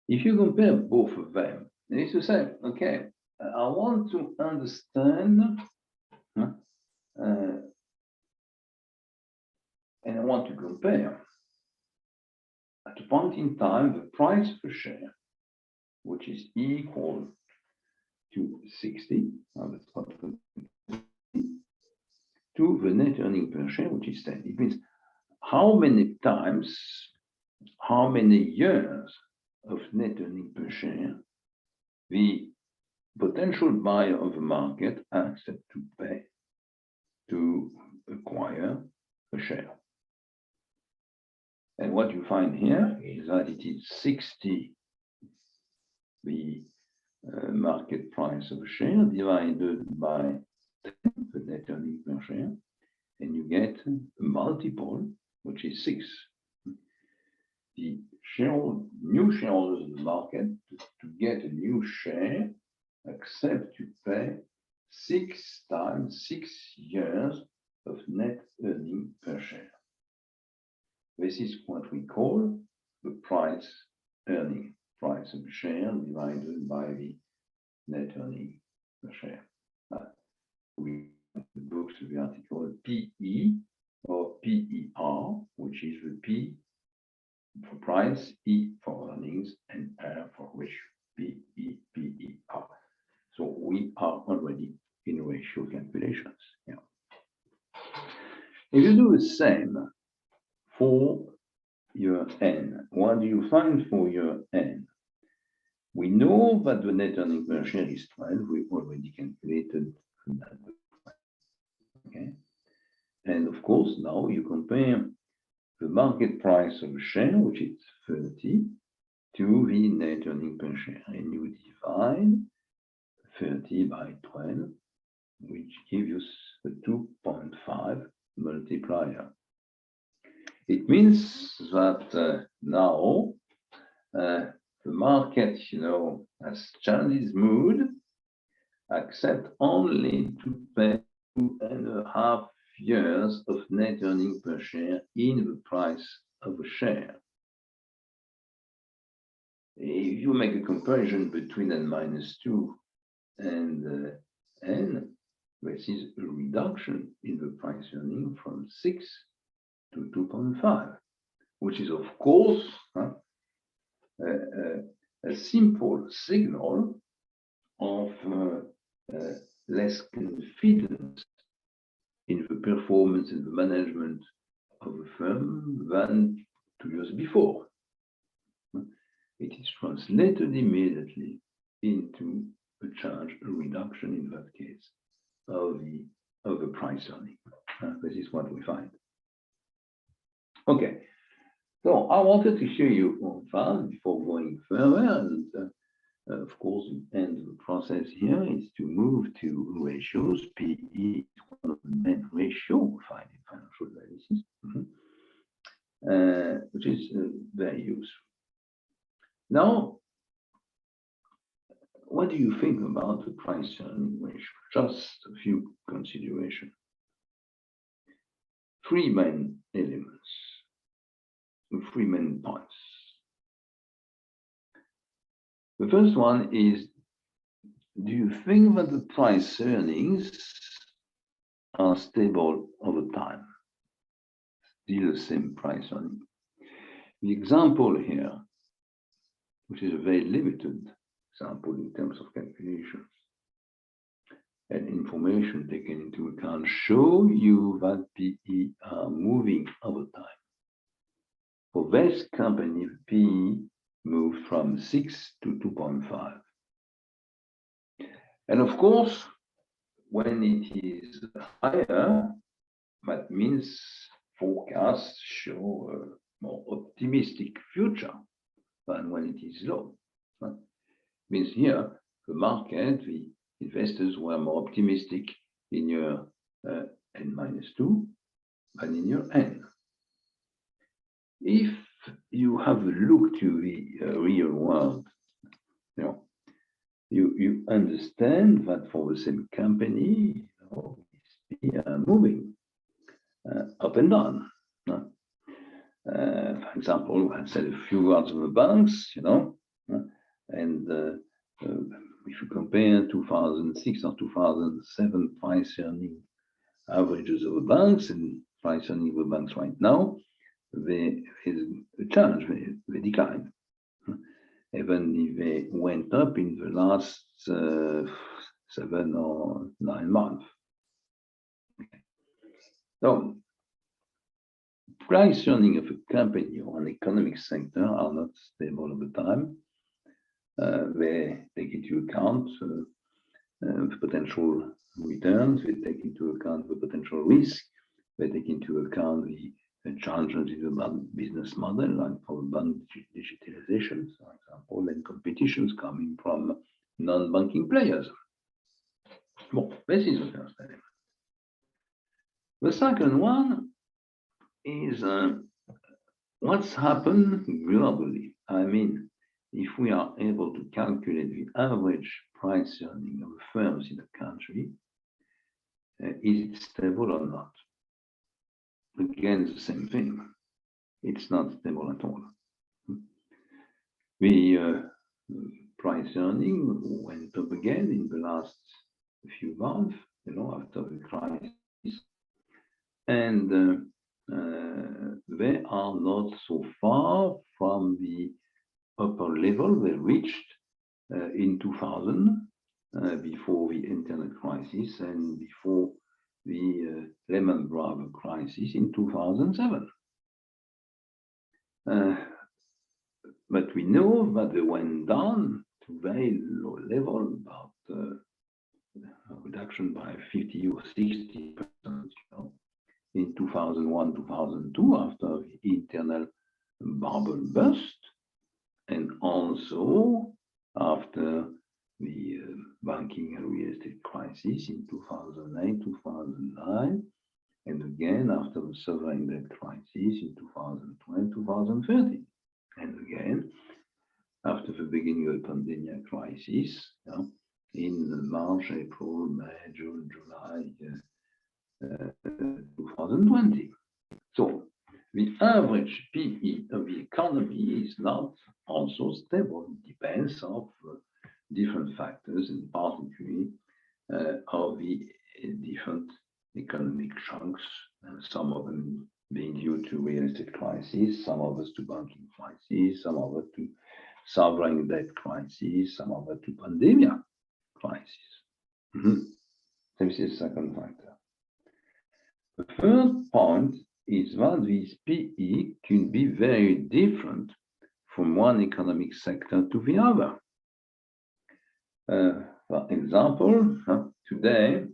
Speaker 1: If you compare both of them, it's to say, okay, I want to understand, and I want to compare at a point in time the price per share, which is equal to 60, to the net earning per share, which is 10. It means how many times, how many years of net earning per share the potential buyer of the market accept to pay to acquire a share. And what you find here is that it is 60, the market price of a share, divided by 10, the net earning per share, and you get a multiple, which is 6. The new shareholders in the market, to get a new share, accept to pay 6 times 6 years of net earning per share. This is what we call the price earning, price of share divided by the net earning per share. We have the books of the article PE or PER, which is the P for price, E for earnings, and R for ratio, PER. So we are already in ratio calculations. Yeah. If you do the same for your N, what do you find for your N? We know that the net earning per share is 12. We already calculated that. Okay. And of course, now you compare the market price of a share, which is 30, to the net earning per share, and you divide 30 by 12, which gives you a 2.5 multiplier. It means that now the market, has changed its mood, accept only to pay 2.5 years of net earning per share in the price of a share. If you make a comparison between N-2 and N, this is a reduction in the price earning from 6 to 2.5, which is, of course, a simple signal of less confidence in the performance and the management of the firm than 2 years before. It is translated immediately into a charge, a reduction in that case of the price earning. This is what we find. Okay, so I wanted to show you one fast before going further, and of course, the end of the process here is to move to ratios. PE is one of the main ratios we find in financial analysis, which is very useful. Now, what do you think about the price earning ratio? Just a few considerations. 3 main elements, 3 main points. The first one is, do you think that the price earnings are stable over time? Still the same price earning. The example here, which is a very limited example in terms of calculations and information taken into account, show you that PE are moving over time. For this company, PE moved from 6 to 2.5. And of course, when it is higher, that means forecasts show a more optimistic future than when it is low. Means here, the market, the investors were more optimistic in your N-2 than in your N. If you have a look to the real world, you understand that for the same company, we are moving up and down. For example, I said a few words of the banks, and if you compare 2006 or 2007 price earning averages of the banks and price earning of the banks right now, there is a change, they decline. Even if they went up in the last 7 or 9 months. Okay. So, price earning of a company or an economic sector are not stable over time. They take into account the potential returns, they take into account the potential risk, they take into account the challenges in the business model, like for bank digitalization, for example, and competitions coming from non-banking players. Well, this is the first element. The second one is what's happened globally. I mean, if we are able to calculate the average price earning of firms in a country, is it stable or not? again, the same thing. It's not stable at all. The price earning went up again in the last few months, after the crisis, and they are not so far from the upper level they reached in 2000, before the internet crisis and before the Lehman Brothers crisis in 2007. But we know that they went down to very low level, about a reduction by 50 or 60%, in 2001, 2002, after the internal bubble burst, and also after the banking and real estate crisis in 2008, 2009, and again after the sovereign debt crisis in 2012, 2013, and again after the beginning of the pandemic crisis, in March, April, May, June, July 2020. So the average PE of the economy is not also stable. It depends on different factors, and particularly of the different economic chunks, some of them being due to real estate crisis, some of us to banking crisis, some of it to sovereign debt crisis, some of it to pandemic crisis. This is the second factor. The third point is that this PE can be very different from one economic sector to the other. For example, today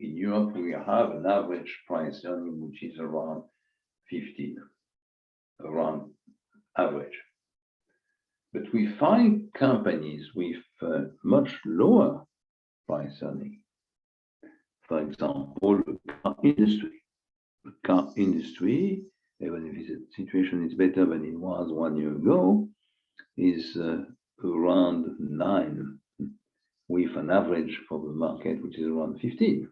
Speaker 1: in Europe, we have an average price earning which is around 15, around average. But we find companies with much lower price earning. For example, the car industry. The car industry, even if the situation is better than it was 1 year ago, is around 9, with an average for the market which is around 15.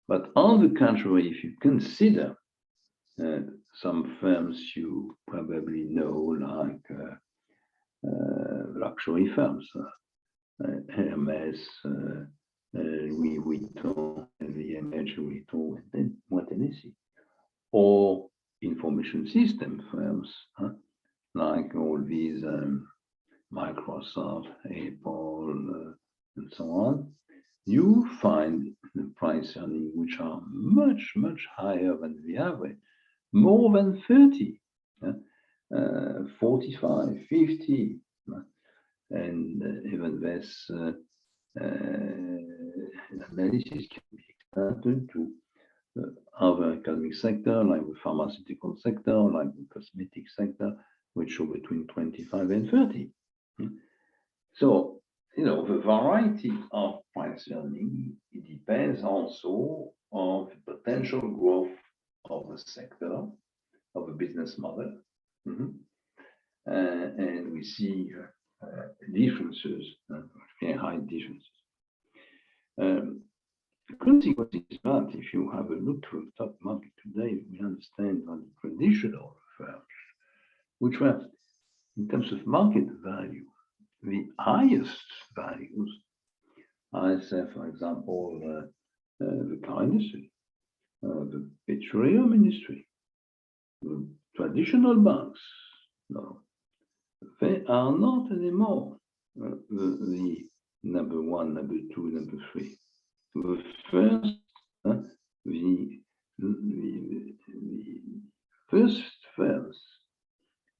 Speaker 1: But on the contrary, if you consider some firms you probably know, like luxury firms, Hermes, Louis Vuitton, LVMH, Vuitton, and Montennesi, or information system firms, like all these Microsoft, Apple, and so on, you find the price earning which are much, much higher than the average, more than 30, 45, 50, and even less analysis can be extended to other economic sector, like the pharmaceutical sector, like the cosmetic sector, which are between 25 and 30. So, the variety of price earning, it depends also on the potential growth of the sector, of the business model. And we see differences, very high differences. The consequence is that if you have a look to the top market today, we understand that the traditional firms, which were, in terms of market value, the highest values, I say, for example, the car industry, the petroleum industry, the traditional banks, no, they are not anymore the number one, number two, number three. The first, the first firms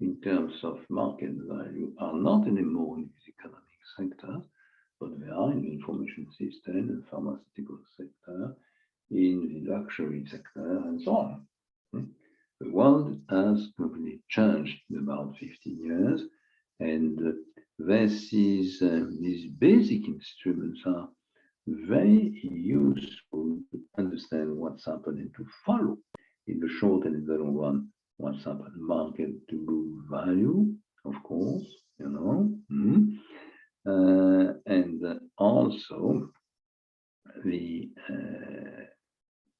Speaker 1: in terms of market value are not anymore in the economic sector, but they are in the information system and pharmaceutical sector, in the luxury sector, and so on. The world has completely changed in about 15 years, and these basic instruments are very useful to understand what's happening, to follow in the short and in the long run what's happening in the market, to move value, of course, and also the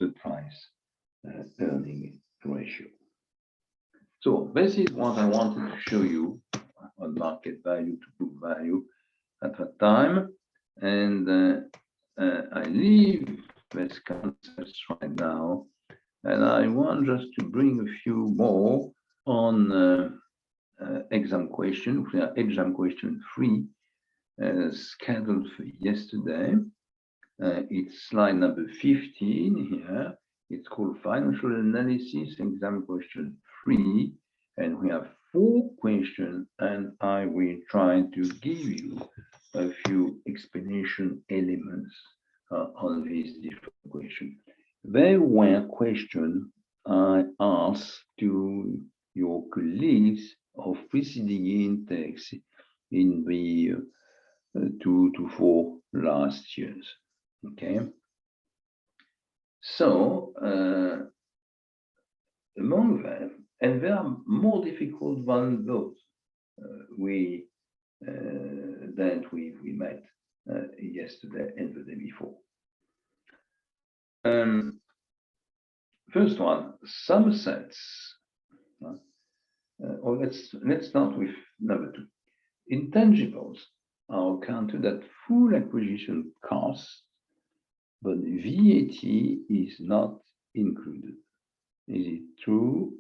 Speaker 1: the price earning ratio. So this is what I wanted to show you on market value to book value at that time. And I leave this concepts right now. And I want just to bring a few more on exam question. We are exam question 3, scheduled for yesterday. It's slide number 15 here. It's called Financial Analysis, exam question 3. And we have 4 questions, and I will try to give you a few explanation elements on these different questions. There were questions I asked to your colleagues of preceding intakes in the 2 to 4 last years. Okay. So among them, and they are more difficult than those that we met yesterday and the day before. First one, some sets. Or let's start with number 2. Intangibles are counted at full acquisition cost, but VAT is not included. Is it true?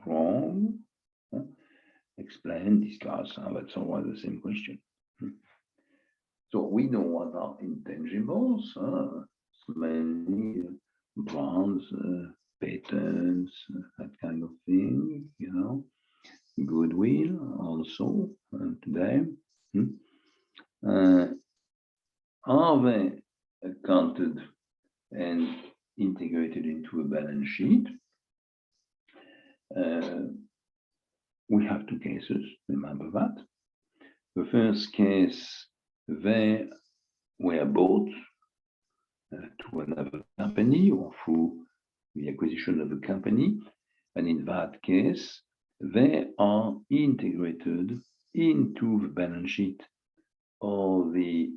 Speaker 1: Wrong? Explain, discuss. That's always the same question. So we know what are intangibles. Many brands, patents, that kind of thing. You know, goodwill also today. Are they accounted and integrated into a balance sheet? We have 2 cases, remember that. The first case, they were bought to another company or through the acquisition of a company. And in that case, they are integrated into the balance sheet of the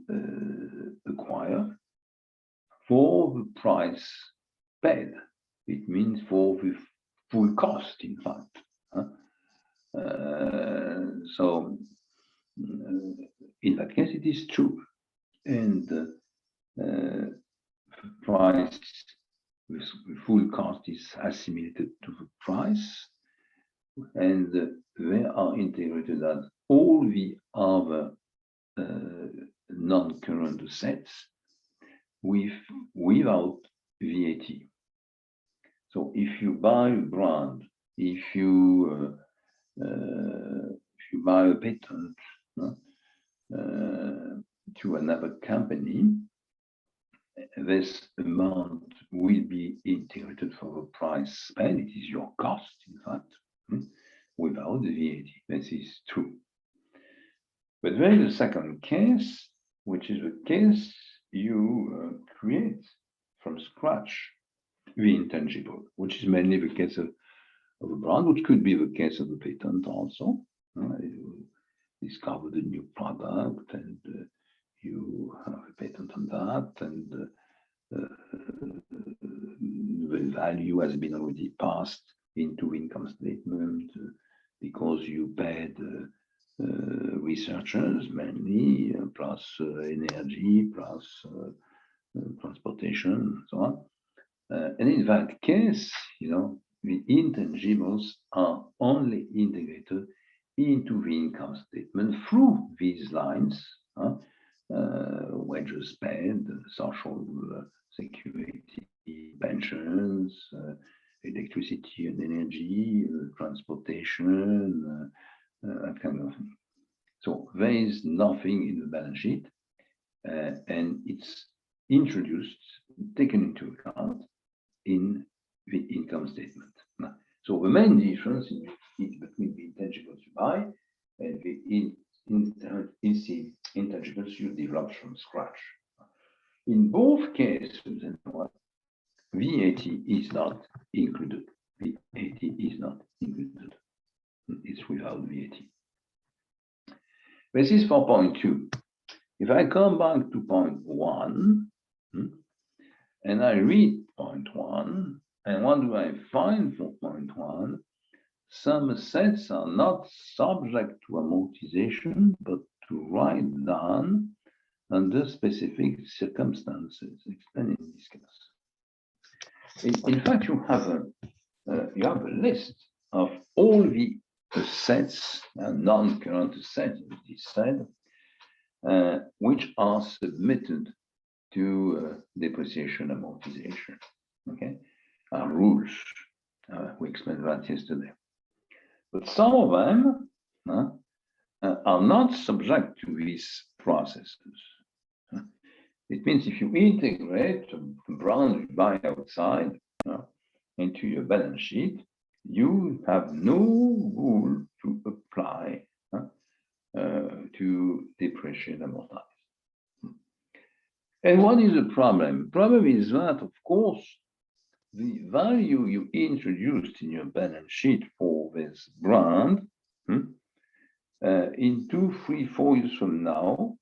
Speaker 1: acquirer for the price paid. It means for the full cost, in fact. So in that case, it is true. And the price, the full cost is assimilated to the price, and they are integrated as all the other non-current assets without VAT. So if you buy a brand, if you buy a patent to another company, this amount will be integrated for the price paid. It is your cost, in fact, without the VAT. This is true. But there is a second case, which is the case you create from scratch the intangible, which is mainly the case of a brand, which could be the case of a patent also. You discovered a new product and you have a patent on that, and the value has been already passed into income statement because you paid researchers mainly, plus energy, plus transportation, and so on. And in that case, you know, the intangibles are only integrated into the income statement through these lines, wages paid, social security, pensions, electricity and energy, transportation, that kind of thing. So there is nothing in the balance sheet, and it's introduced, taken into account in the income statement. So the main difference is between the intangibles you buy and the intangibles you develop from scratch. In both cases, VAT is not included. VAT is not included. It's without VAT. This is for point 2. If I come back to point 1, and I read point one, and what do I find for point one? Some assets are not subject to amortization, but to write down under specific circumstances explained and discussed. In fact, you have a list of all the assets, non-current assets, it is said, which are submitted to depreciation amortization. Okay, rules. We explained that yesterday. But some of them are not subject to these processes. It means if you integrate a brand you buy outside into your balance sheet, you have no rule to apply to depreciate and amortize. And what is the problem? The problem is that, of course, the value you introduced in your balance sheet for this brand in 2, 3, 4 years from now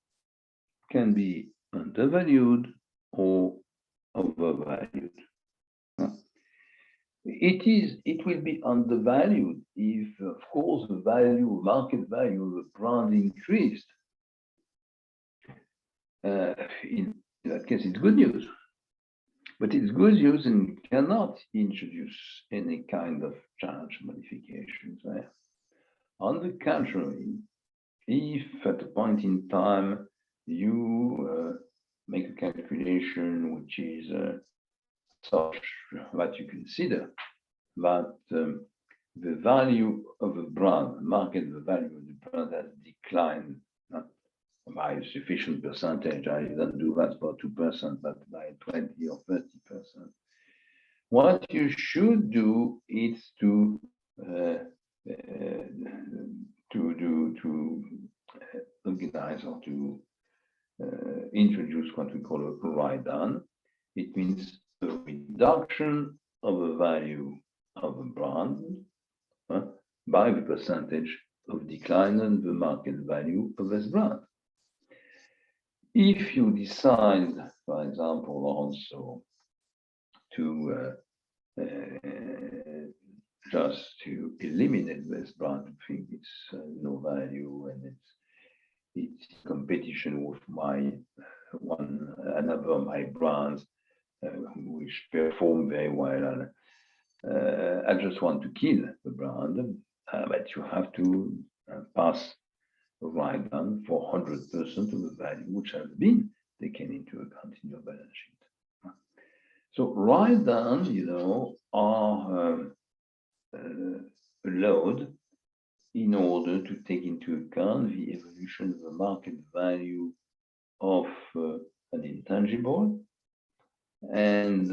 Speaker 1: can be undervalued or overvalued. It will be undervalued if, of course, the market value of the brand increased. In that case, it's good news. But it's good news and you cannot introduce any kind of charge modifications there. On the contrary, if at a point in time you make a calculation which is such that you consider that the value of a brand, the value of the brand has declined by a sufficient percentage. I don't do that for 2%, but by 20 or 30%. What you should do is to organize or to introduce what we call a write-down. It means a reduction of the value of a brand by the percentage of decline in the market value of this brand. If you decide, for example, also to just to eliminate this brand, I think it's no value and it's competition with another of my brands which perform very well. I just want to kill the brand, but you have to pass a write-down for 100% of the value which has been taken into account in your balance sheet. So write-downs, are allowed in order to take into account the evolution of the market value of an intangible. And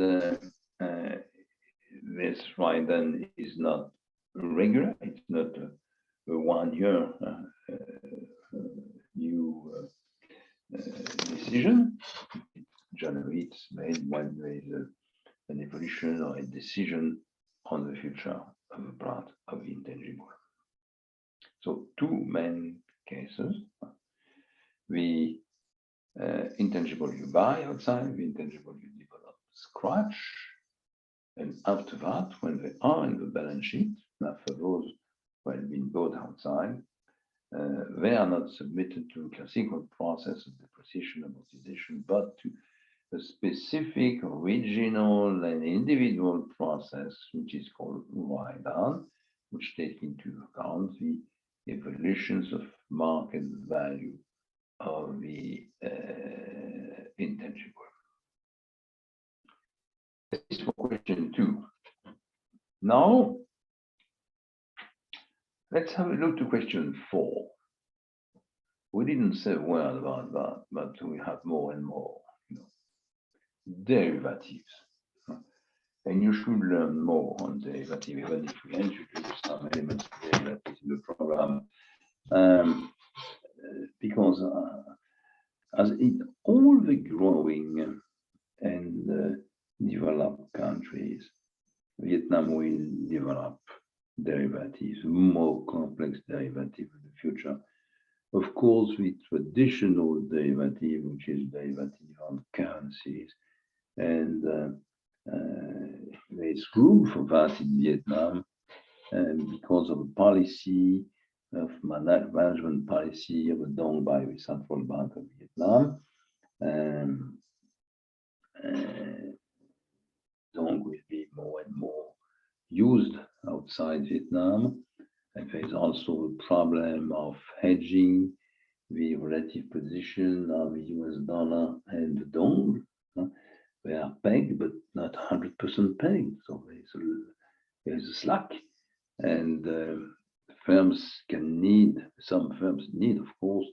Speaker 1: this write-down is not regular, it's not a 1 year new decision. Generally, it's made when there is an evolution or a decision on the future of the brand of the intangible. So 2 main cases: the intangible you buy outside, the intangible you develop scratch, and after that, when they are in the balance sheet, now for those who have been bought outside, they are not submitted to a classical process of depreciation amortization, but to a specific original and individual process, which is called write-down, which takes into account the evolutions of market value of the intangible. This is for question 2. Now, let's have a look to question 4. We didn't say a word about that, but we have more and more, derivatives. And you should learn more on derivatives, even if we introduce some elements of derivatives in the program. Because as in all the growing and developed countries, Vietnam will develop derivatives, more complex derivatives in the future. Of course, the traditional derivative, which is derivative on currencies, And there's room for that in Vietnam, and because of the policy of management policy of the Dong by the Central Bank of Vietnam. Dong will be more and more used outside Vietnam. And there's also a problem of hedging the relative position of the US dollar and the Dong. They are pegged, but not 100% pegged. So there's a slack. And some firms need, of course,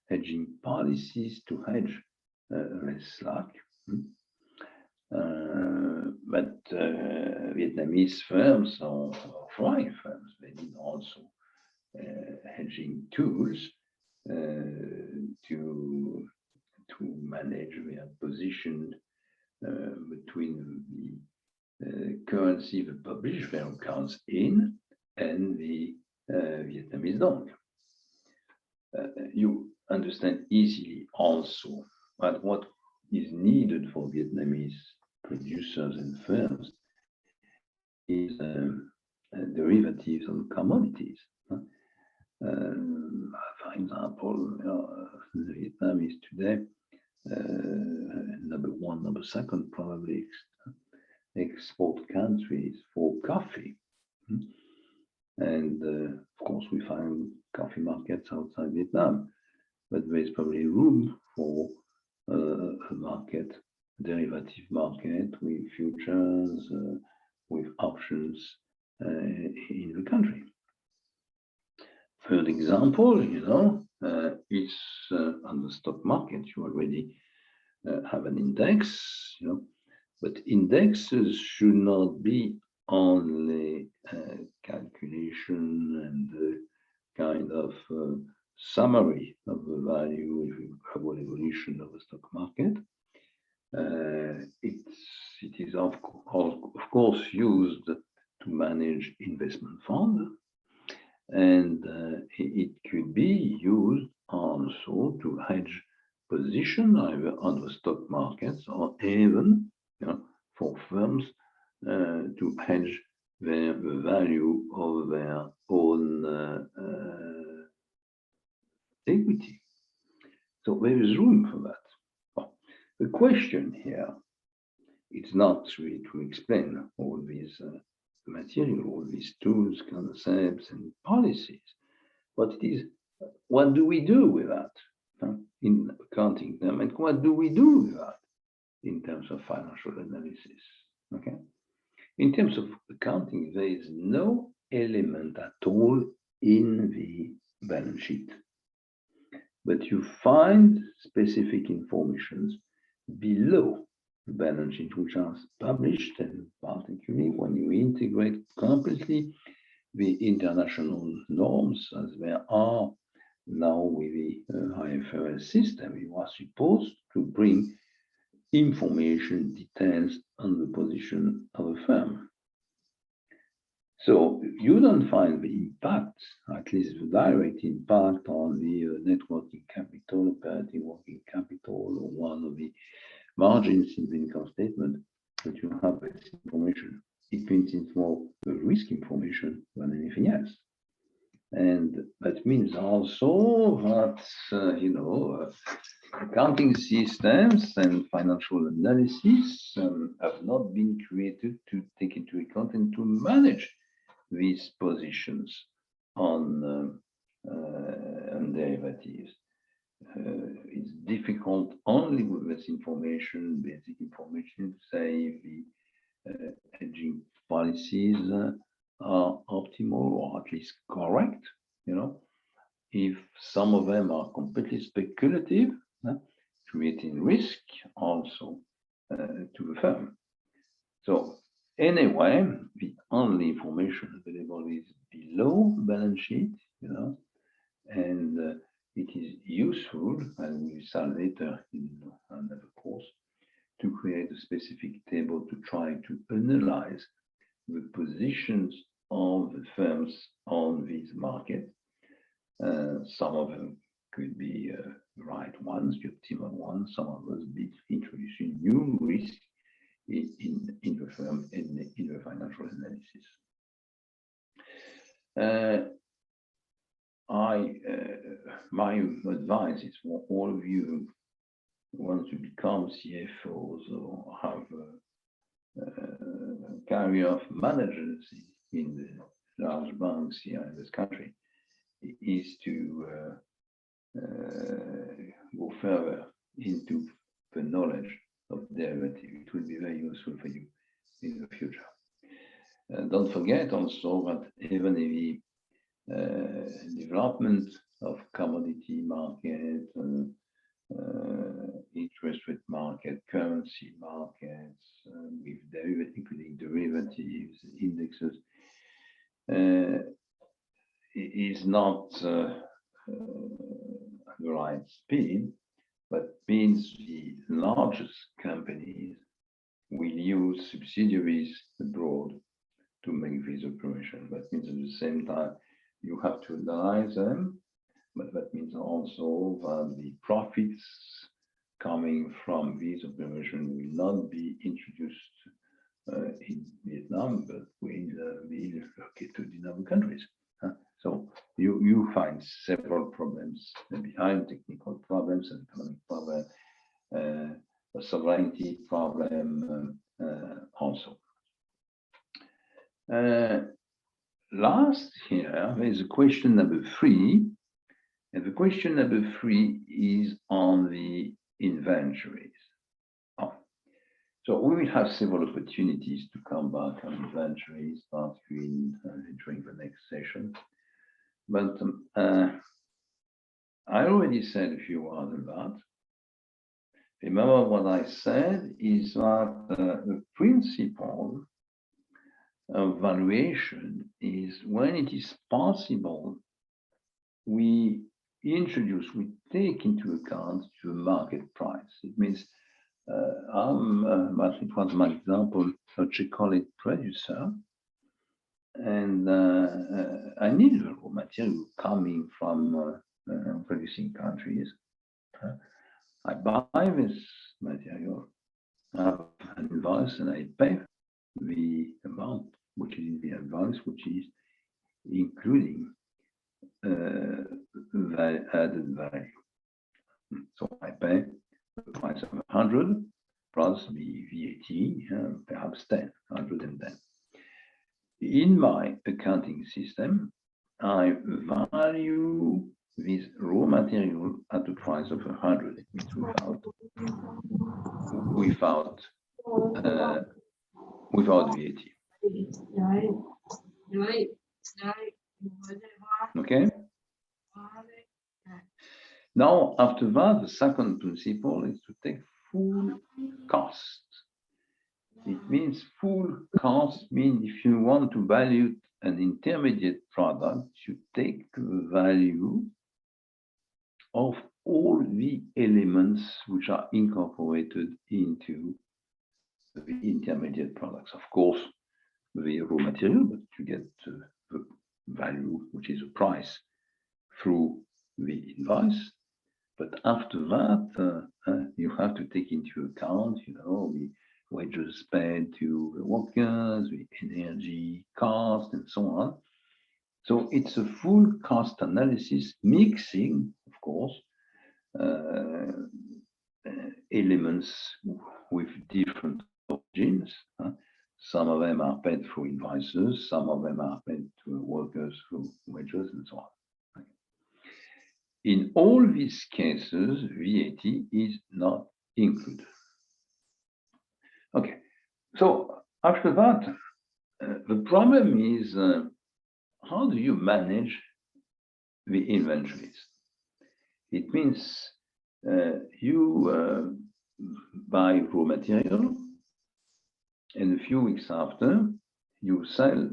Speaker 1: hedging policies to hedge this slack. But Vietnamese firms or foreign firms, they need also hedging tools to manage their position between the currency they publish their accounts in and the Vietnamese dong. You understand easily also that what is needed for Vietnamese producers and firms is derivatives on commodities. For example, Vietnam is today number one, number second, probably export countries for coffee. And of course, we find coffee markets outside Vietnam, but there's probably room for a market, derivative market with futures, with options in the country. Third example, it's on the stock market. You already have an index, but indexes should not be only calculation and kind of summary of the value, global evolution of the stock market. It is of course used to manage investment funds, and it could be used also to hedge position either on the stock markets or even for firms to hedge the value of their own equity. So there is room for that. Well, the question here, it's not really to explain all these material, all these tools, concepts, and policies, but it is what do we do with that in accounting them, and what do we do with that in terms of financial analysis? Okay, in terms of accounting, there is no element at all in the balance sheet, but you find specific informations below the balance sheet which are published, and particularly when you integrate completely the international norms as there are now with the IFRS system. You are supposed to bring information, details on the position of a firm. So you don't find the impact, at least the direct impact on the net working capital, operating working capital, or one of the margins in the income statement, but you have this information. It means it's more risk information than anything else. And that means also that, accounting systems and financial analysis have not been created to take into account and to manage these positions on derivatives. It's difficult only with this information, basic information, to say the hedging policies are optimal or at least correct. If some of them are completely speculative, creating risk also to the firm. So anyway, the only information available is below balance sheet, and it is useful, and we saw later in another course, to create a specific table to try to analyze the positions of the firms on this market. Some of them could be right ones, the optimal ones, some of us be introducing new risk in the firm, in the financial analysis. My advice is for all of you who want to become CFOs or have a career of managers in the large banks here in this country, is to go further into the knowledge of derivative. It will be very useful for you in the future. Don't forget also that even the development of commodity market, interest rate market, currency markets, with including derivatives, indexes, is not at the right speed, but means the largest companies will use subsidiaries abroad to make this operation. That means at the same time, you have to analyze them, but that means also that the profits coming from these operations will not be introduced in Vietnam, but will be located in other countries. So you find several problems behind: technical problems, an economic problem, a sovereignty problem also. Last here, there is a question number 3, and the question number 3 is on the inventories. So we will have several opportunities to come back on inventories, particularly during the next session. But I already said a few words on that. Remember what I said is that the principle of valuation is when it is possible, we take into account the market price. It means it was my example, a chocolate producer, and I need the raw material coming from producing countries. I buy this material, I have an invoice, and I pay the amount which is in the invoice, which is including the added value. So I pay the price of 100 plus the VAT, perhaps 10, 110. In my accounting system, I value this raw material at the price of 100. It means without VAT. Okay. Now, after that, the second principle is to take full cost. It means full cost means if you want to value an intermediate product, you take the value of all the elements which are incorporated into the intermediate products. Of course, the raw material, but you get the value, which is a price, through the invoice. But after that, you have to take into account, the wages paid to the workers, the energy cost, and so on. So it's a full cost analysis, mixing, of course, elements with different origins. Some of them are paid through invoices, some of them are paid to workers through wages, and so on. In all these cases, VAT is not included. Okay, so after that, the problem is how do you manage the inventories? It means you buy raw material, and a few weeks after, you sell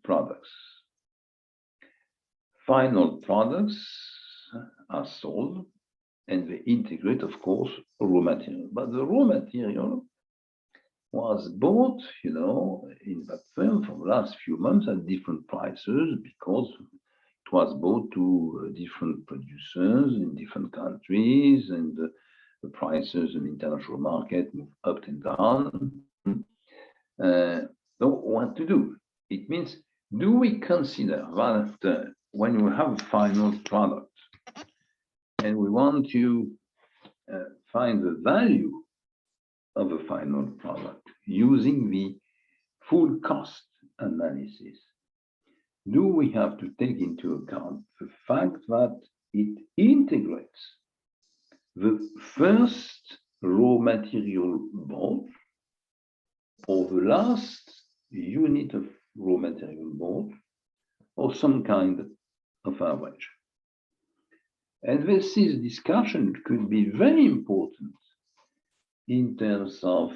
Speaker 1: products. Final products are sold, and they integrate, of course, raw material. But the raw material was bought, in that firm for the last few months at different prices because it was bought to different producers in different countries, and the prices in the international market move up and down. So what to do? It means, do we consider that when we have a final product and we want to find the value of a final product using the full cost analysis, do we have to take into account the fact that it integrates the first raw material bought or the last unit of raw material bought or some kind of average? And this discussion could be very important in terms of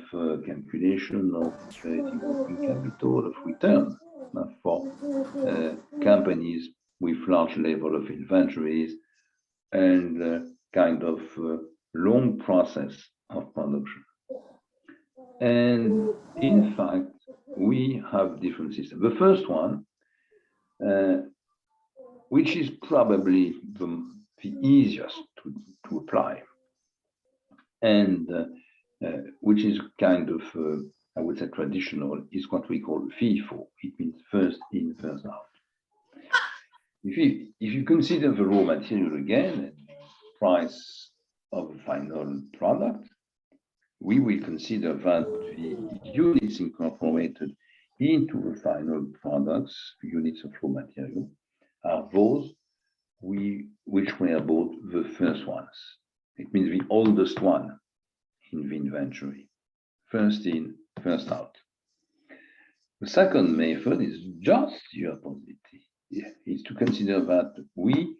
Speaker 1: calculation of working capital, of return for companies with large level of inventories and kind of long process of production. And in fact, we have different systems. The first one, which is probably the easiest to apply, and which is kind of, I would say, traditional, is what we call FIFO. It means first in, first out. If you consider the raw material again, and the price of the final product, we will consider that the units incorporated into the final products, units of raw material, are those which were bought the first ones. It means the oldest one in the inventory. First in, first out. The second method is just the opposite. Is to consider that we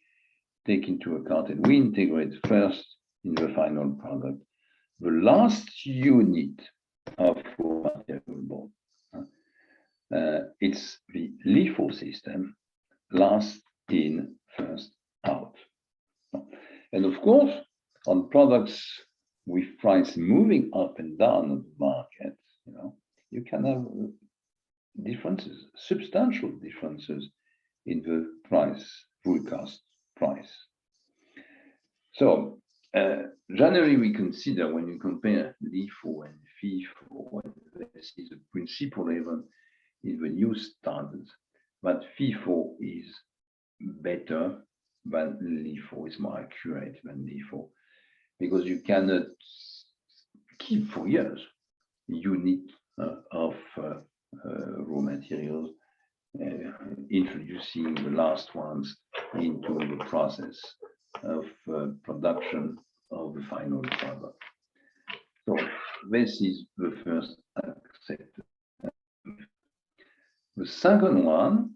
Speaker 1: take into account and we integrate first in the final product the last unit of raw material bought. It's the LIFO system, last in, first out. And of course, on products with price moving up and down on the market, you can have differences, substantial differences in the price, full cost price. So generally, we consider when you compare LIFO and FIFO, this is a principle even in the new standards, that FIFO is better than LIFO, is more accurate than LIFO, because you cannot keep for years unit of raw materials, introducing the last ones into the process of production of the final product. So this is the first accepted. The second one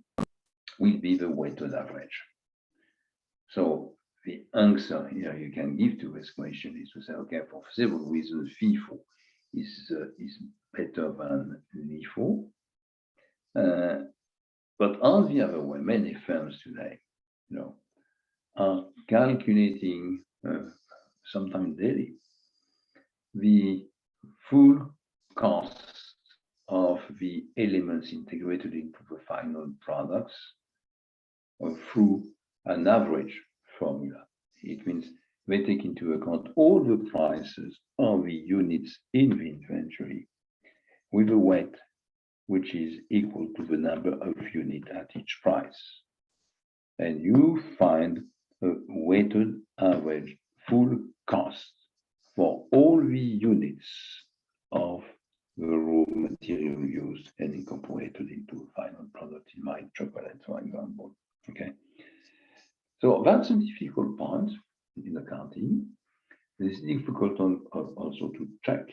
Speaker 1: will be the weighted average. So the answer here you can give to this question is to say, okay, for several reasons, FIFO is better than LIFO. But on the other way, many firms today, are calculating sometimes daily the full cost of the elements integrated into the final products through an average formula. It means they take into account all the prices of the units in the inventory with a weight which is equal to the number of units at each price. And you find a weighted average full cost for all the units of the raw material used and incorporated into the final product, in my chocolate, for example. Okay. So that's a difficult point in accounting. It's difficult also to check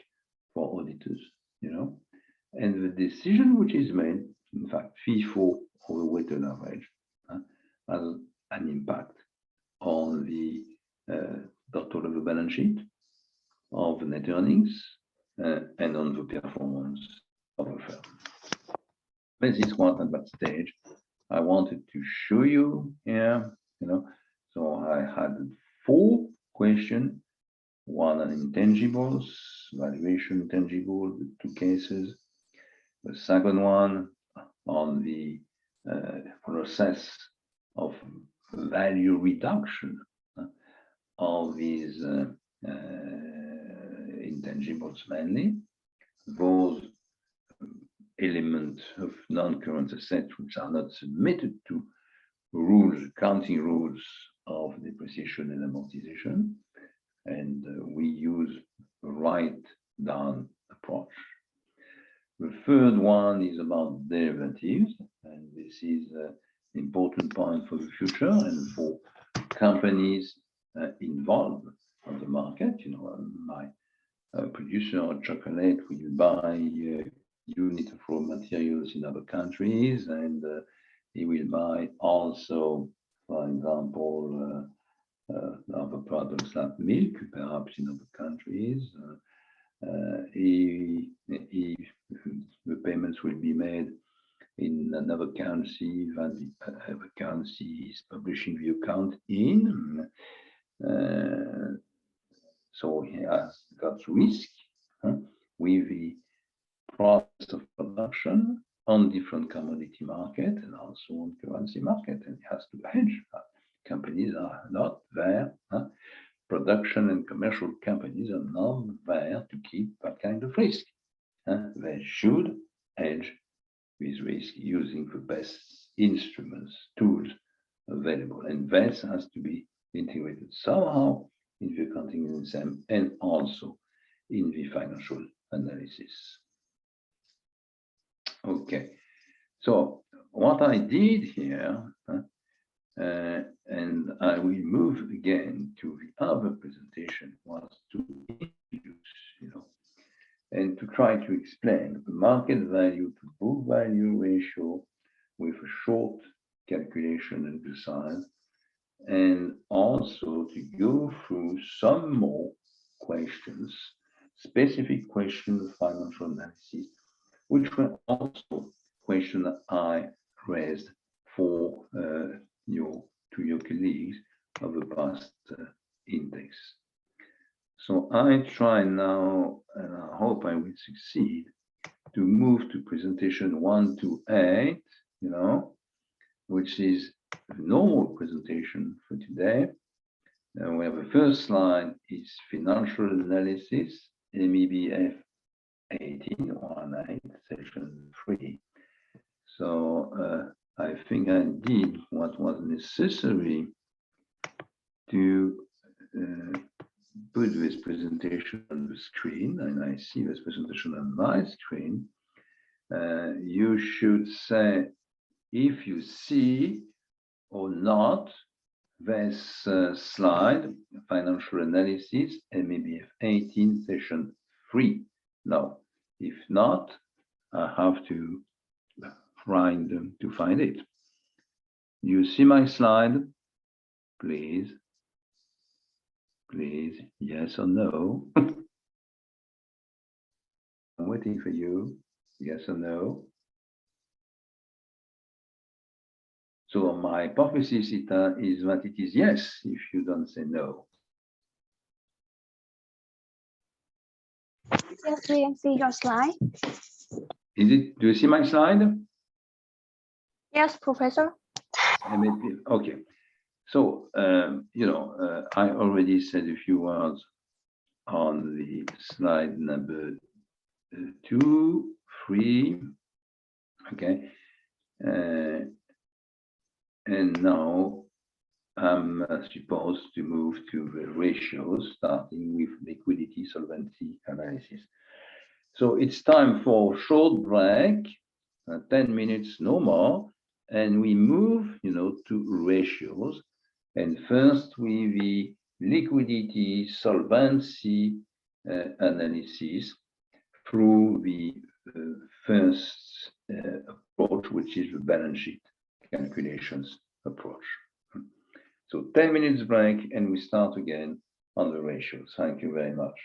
Speaker 1: for auditors, and the decision which is made, in fact, FIFO or the weighted average, has an impact on the total of the balance sheet, of the net earnings, and on the performance of a firm. This is what at that stage I wanted to show you here, So I had 4 questions, one on intangibles, valuation intangible, the 2 cases. The second one on the process of value reduction of these intangibles mainly. Those element of non-current assets which are not submitted to rules, accounting rules of depreciation and amortization. And we use a write-down approach. The third one is about derivatives, and this is an important point for the future and for companies involved on the market. You know, my producer of chocolate will buy unit of raw materials in other countries, and he will buy also, for example, other products like milk, perhaps in other countries. The payments will be made in another currency than the other currency is publishing the account in. So he has got risk with the process of production on different commodity market and also on currency market, and he has to hedge. Companies are not there. Production and commercial companies are not there to keep that kind of risk. They should hedge this risk using the best instruments, tools available, and this has to be integrated somehow in the accounting exam and also in the financial analysis. Okay, so what I did here, and I will move again to the other presentation, was to introduce, and to try to explain the market value to book value ratio with a short calculation exercise, and also to go through some more questions, specific questions of financial analysis, which were also questions that I raised for to your colleagues of the past index. So I try now, and I hope I will succeed, to move to presentation 128, which is a normal presentation for today, where the first slide is financial analysis, MEBF 18, section 3. So I think I did what was necessary to put this presentation on the screen, and I see this presentation on my screen. You should say if you see or not this slide, financial analysis, MEBF 18, session 3. Now, if not, I have to find it. You see my slide? Please, yes or no? I'm waiting for you. Yes or no? So my hypothesis is that it is yes if you don't say no.
Speaker 4: Yes, we can see your slide.
Speaker 1: Do you see my slide?
Speaker 4: Yes, Professor.
Speaker 1: Okay. So, I already said a few words on the slide number 2, 3. Okay. And now I'm supposed to move to the ratios, starting with liquidity solvency analysis. So it's time for a short break, 10 minutes, no more, and we move, to ratios. And first with the liquidity solvency analysis through the first approach, which is the balance sheet calculations approach. So 10 minutes break, and we start again on the ratios. Thank you very much.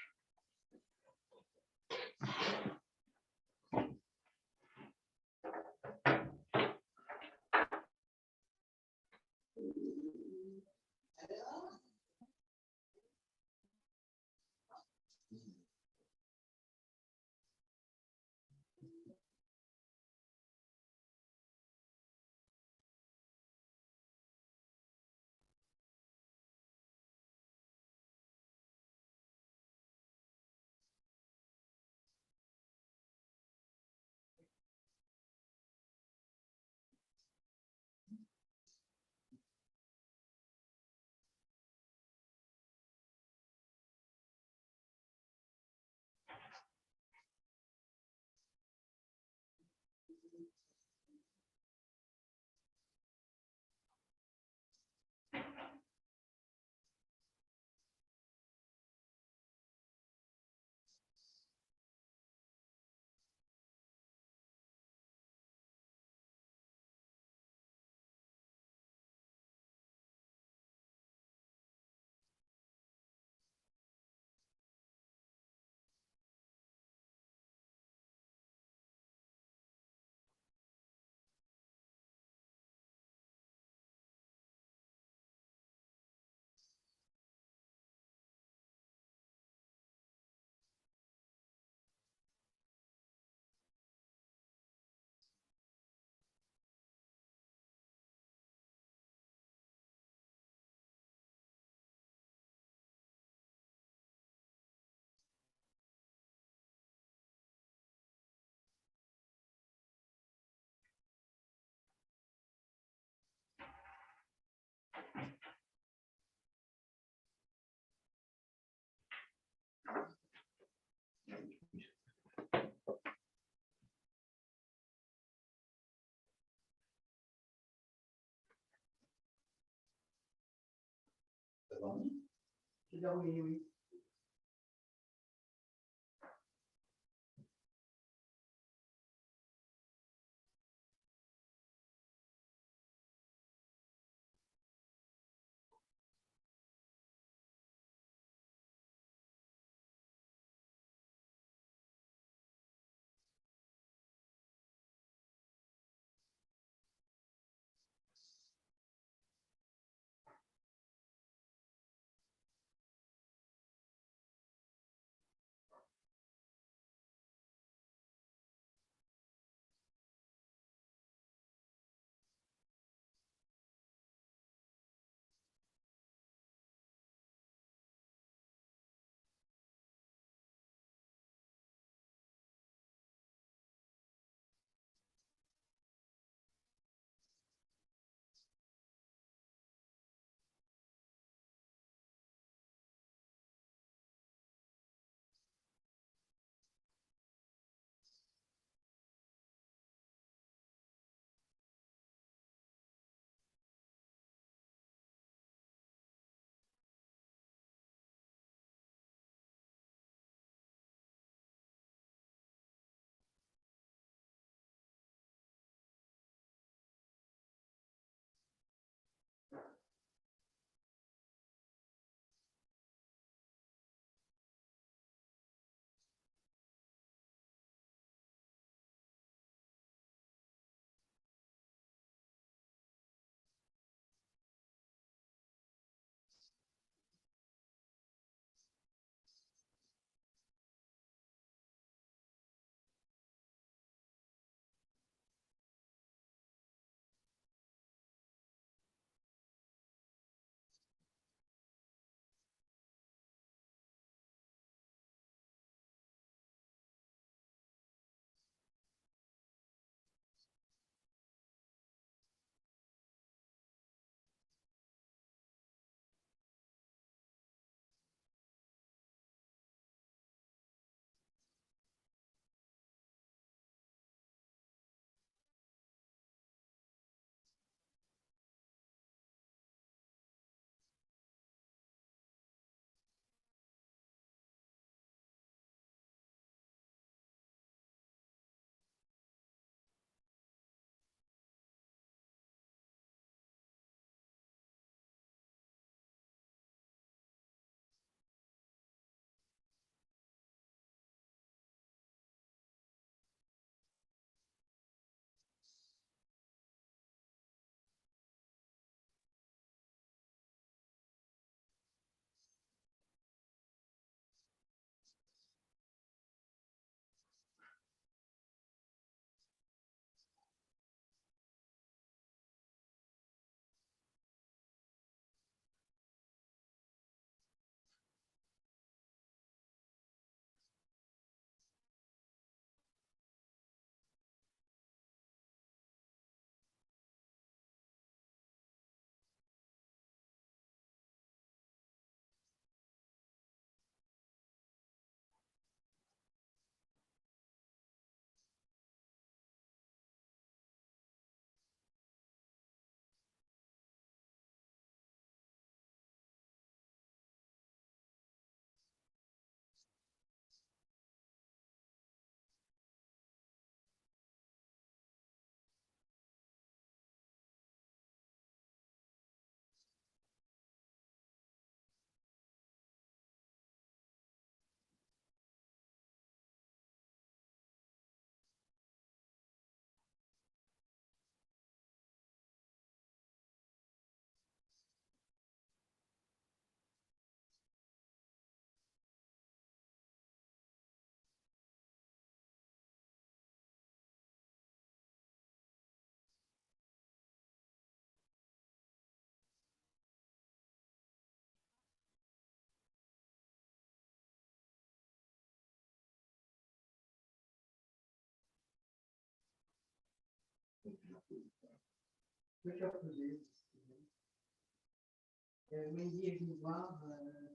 Speaker 5: Wendy est venue voir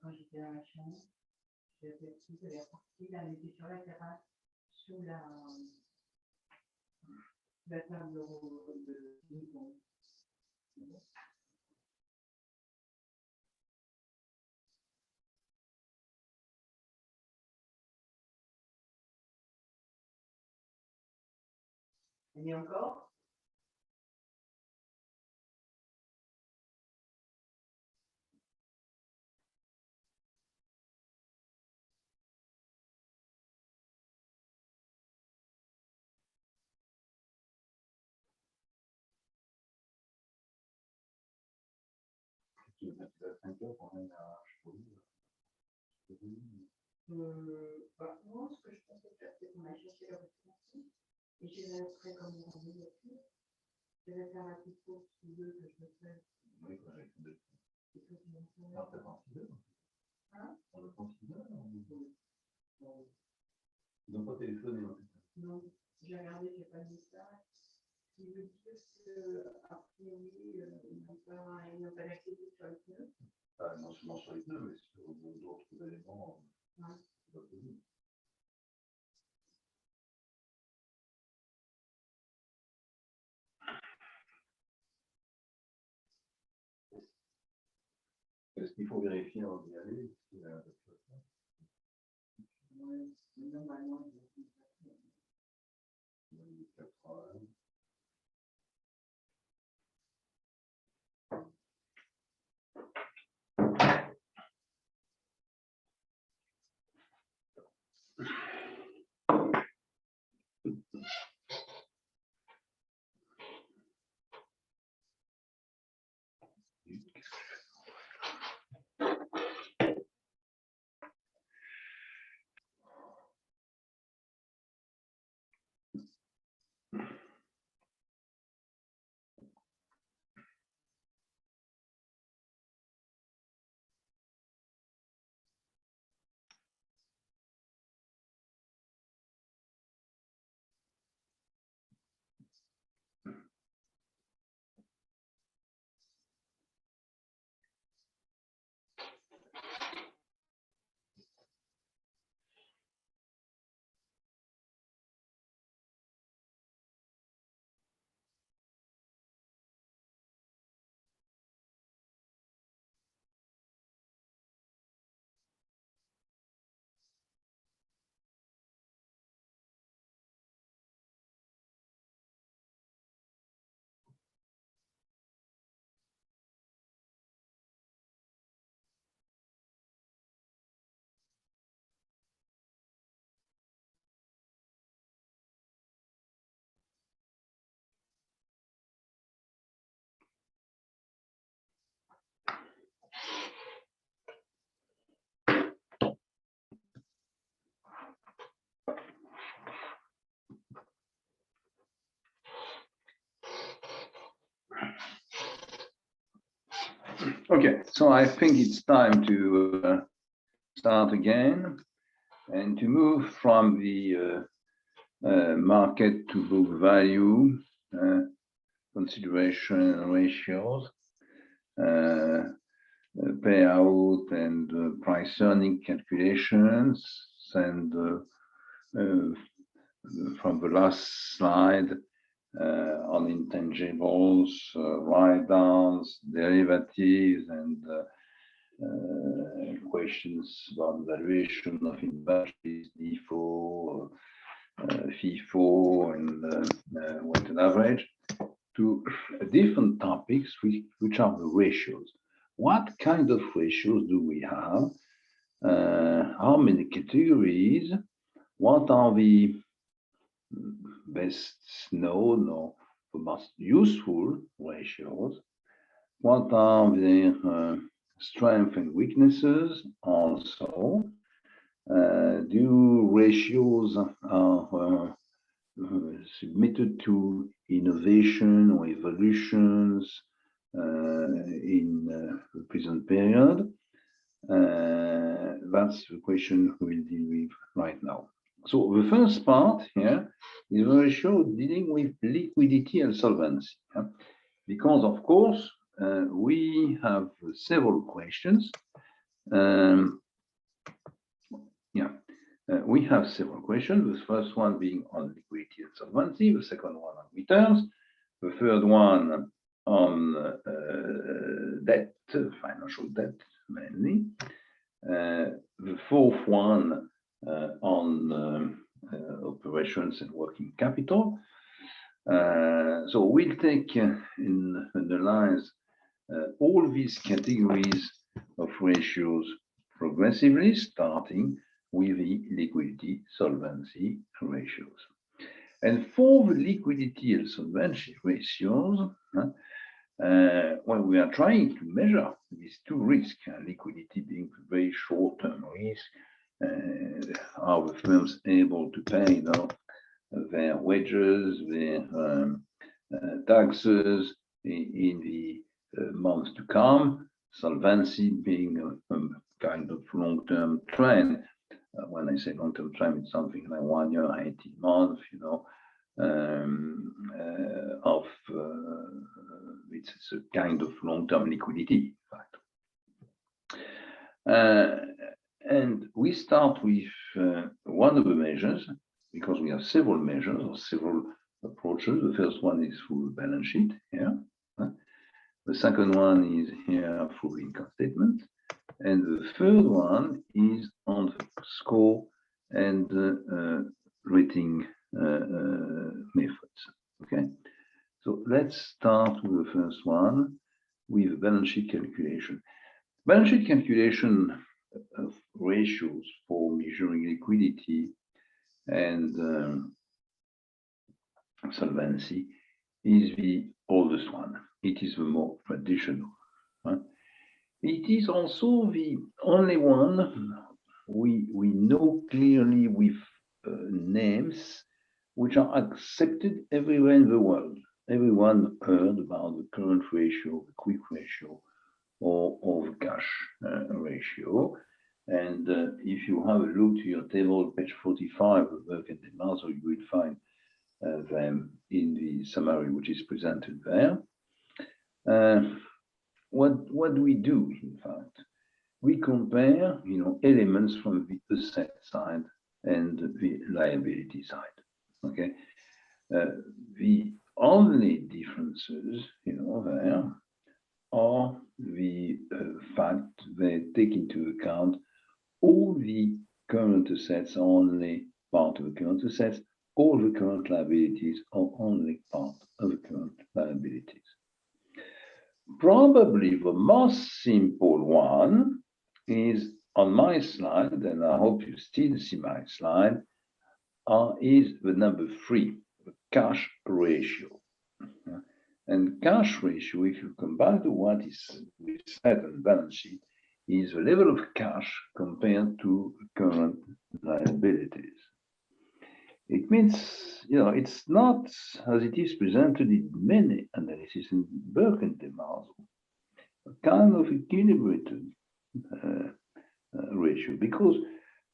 Speaker 5: quand j'étais à la chambre. J'ai aperçu qu'elle est partie, elle était sur la terrasse, sous la table de ping-pong. Any encore? Bah, moi, ce que je pensais faire, c'est qu'on a cherché la réponse et je les laisserai comme on dit là-dessus. Je vais faire la petite pause sous deux que je vais faire.
Speaker 1: Oui, quand j'ai fait deux.
Speaker 5: Et que je vais faire.
Speaker 1: Alors, t'as pas considéré?
Speaker 5: Hein?
Speaker 1: On le considère?
Speaker 5: Bon,
Speaker 1: Ils n'ont pas téléphoné.
Speaker 5: non, j'ai regardé, j'ai pas dit ça. Ce qui veut dire qu'a priori, ils n'ont pas d'activité sur le pneu.
Speaker 1: Non seulement sur les pneus, mais sur d'autres éléments.
Speaker 5: Ouais.
Speaker 1: C'est pas possible. Est-ce qu'il faut vérifier avant d'y aller?
Speaker 5: Ouais, normalement, ils ont fait ça.
Speaker 1: Okay, so I think it's time to start again and to move from the market to book value consideration and ratios, payout and price earning calculations, and from the last slide on intangibles, write-downs, derivatives, and questions about valuation of inventories, DFO, FIFO, and weighted average, to different topics which are the ratios. What kind of ratios do we have? How many categories? What are the best known or the most useful ratios? What are their strengths and weaknesses also? Do ratios are submitted to innovation or evolutions in the present period? That's the question we'll deal with right now. So the first part here is a ratio dealing with liquidity and solvency, because of course we have several questions. We have several questions. The first one being on liquidity and solvency, the second one on returns, the third one on debt, financial debt mainly, the fourth one on operations and working capital, So we'll take in analyze all these categories of ratios progressively, starting with the liquidity solvency ratios. And for the liquidity and solvency ratios, when we are trying to measure these two risks, liquidity being very short-term risk, are the firms able to pay their wages, their taxes in the months to come, solvency being a kind of long-term trend. When I say long-term trend, it's something like 1 year, 18 months, it's a kind of long-term liquidity, in fact. And we start with one of the measures, because we have several measures or several approaches. The first one is through the balance sheet here. The second one is here through the income statement. And the third one is on the score and rating methods. Okay, so let's start with the first one, with balance sheet calculation. Balance sheet calculation of ratios for measuring liquidity and solvency is the oldest one. It is the more traditional. Right? It is also the only one we know clearly with names which are accepted everywhere in the world. Everyone heard about the current ratio, the quick ratio, or the cash ratio. And if you have a look to your table, page 45 of Burke & DeMazo, you will find them in the summary which is presented there. What do we do, in fact? We compare, elements from the asset side and the liability side. Okay, the only differences, there are the fact they take into account all the current assets are only part of the current assets, all the current liabilities are only part of the current liabilities. Probably the most simple one is on my slide, and I hope you still see my slide, is the number 3, the cash ratio. And cash ratio, if you compare to what is said on the balance sheet, is the level of cash compared to current liabilities. It means, it's not as it is presented in many analyses in Burke & DeMazo, a kind of equilibrated ratio, because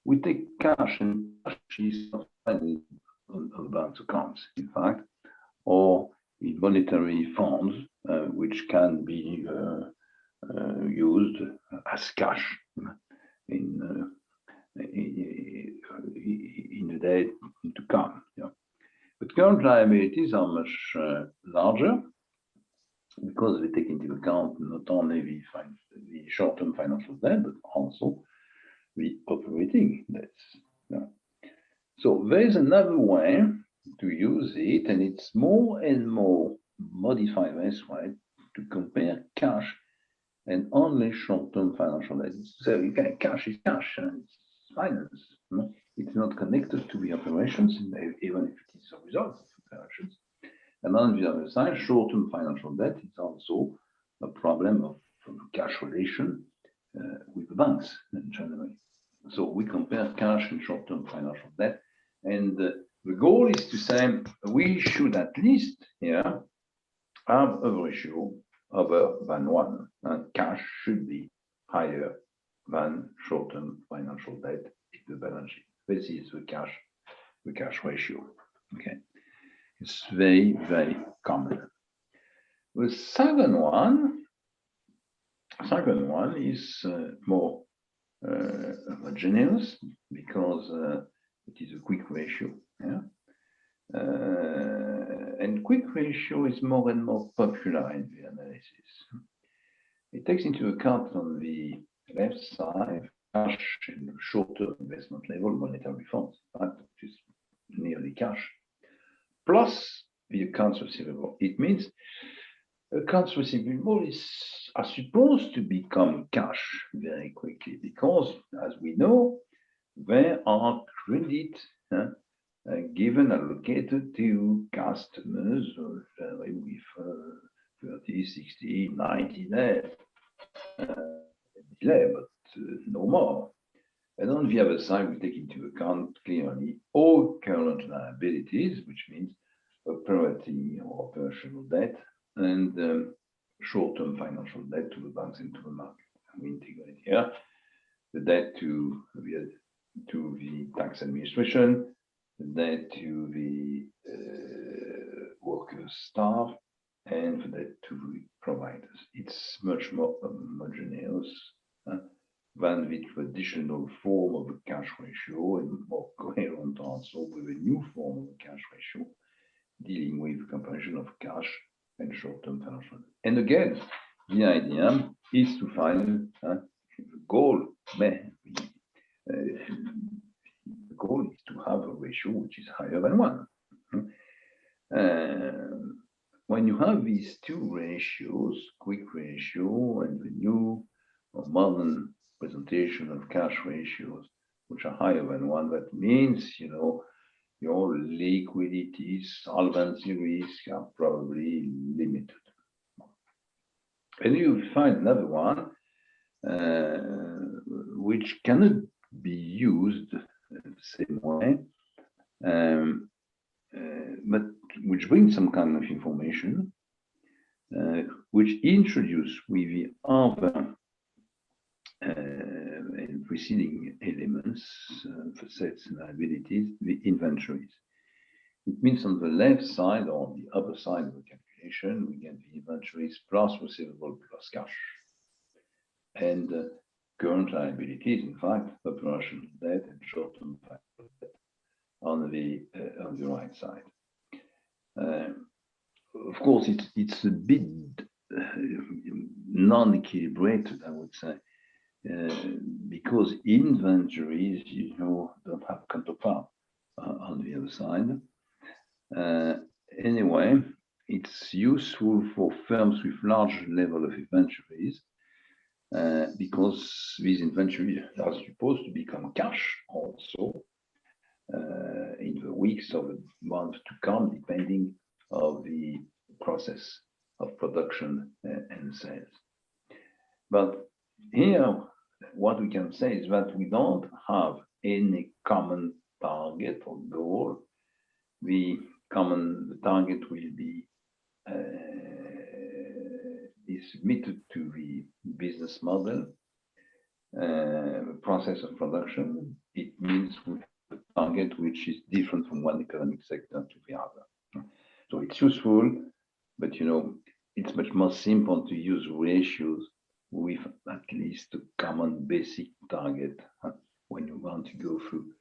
Speaker 1: we take cash, and cash is not on the bank's accounts, in fact, or in monetary funds, which can be used as cash in the day to come. But current liabilities are much larger, because they take into account not only the short-term financial debt, but also the operating debts. So there's another way to use it, and it's more and more modified this way to compare cash and only short-term financial debt. So cash is cash, and it's finance. It's not connected to the operations, even if it is a result of operations. And on the other side, short-term financial debt is also a problem of cash relation with the banks generally. So we compare cash and short-term financial debt, and the goal is to say we should at least here have a ratio other than 1, and cash should be higher than short-term financial debt in the balance sheet. This is the cash ratio. Okay, it's very, very common. The second one is more homogeneous, because it is a quick ratio. And quick ratio is more and more popular in the analysis. It takes into account on the left side cash and short-term investment level monetary funds, which is nearly cash, plus the accounts receivable. It means accounts receivable are supposed to become cash very quickly because, as we know, there are credit given allocated to customers with 30, 60, 90 days delay, but no more. And on the other side, we take into account clearly all current liabilities, which means operating or operational debt and short-term financial debt to the banks and to the market. And we integrate here the debt to the tax administration, the debt to the workers' staff, and the debt to the providers. It's much more homogeneous than the traditional form of a cash ratio, and more coherent also with a new form of a cash ratio, dealing with the comparison of cash and short-term financial debt. And again, the idea is to find the goal. The goal is to have a ratio which is higher than 1. When you have these two ratios, quick ratio and the new or modern presentation of cash ratios, which are higher than 1, that means, your liquidity, solvency risk are probably limited. And you find another one which cannot be used the same way, but which brings some kind of information, which introduce with the other and preceding elements, assets and liabilities, the inventories. It means on the left side or on the upper side of the calculation, we get the inventories plus receivable plus cash. And current liabilities, in fact, operational debt and short-term financial debt on the right side. Of course, it's a bit non-equilibrated, I would say, because inventories, don't have counterpart on the other side. Anyway, it's useful for firms with large level of inventories because these inventories are supposed to become cash also in the weeks or the months to come, depending on the process of production and sales. But here, what we can say is that we don't have any common target or goal. The target will be submitted to the business model, process of production. It means we have a target which is different from one economic sector to the other. So it's useful, but it's much more simple to use ratios with at least a common basic target when you want to go through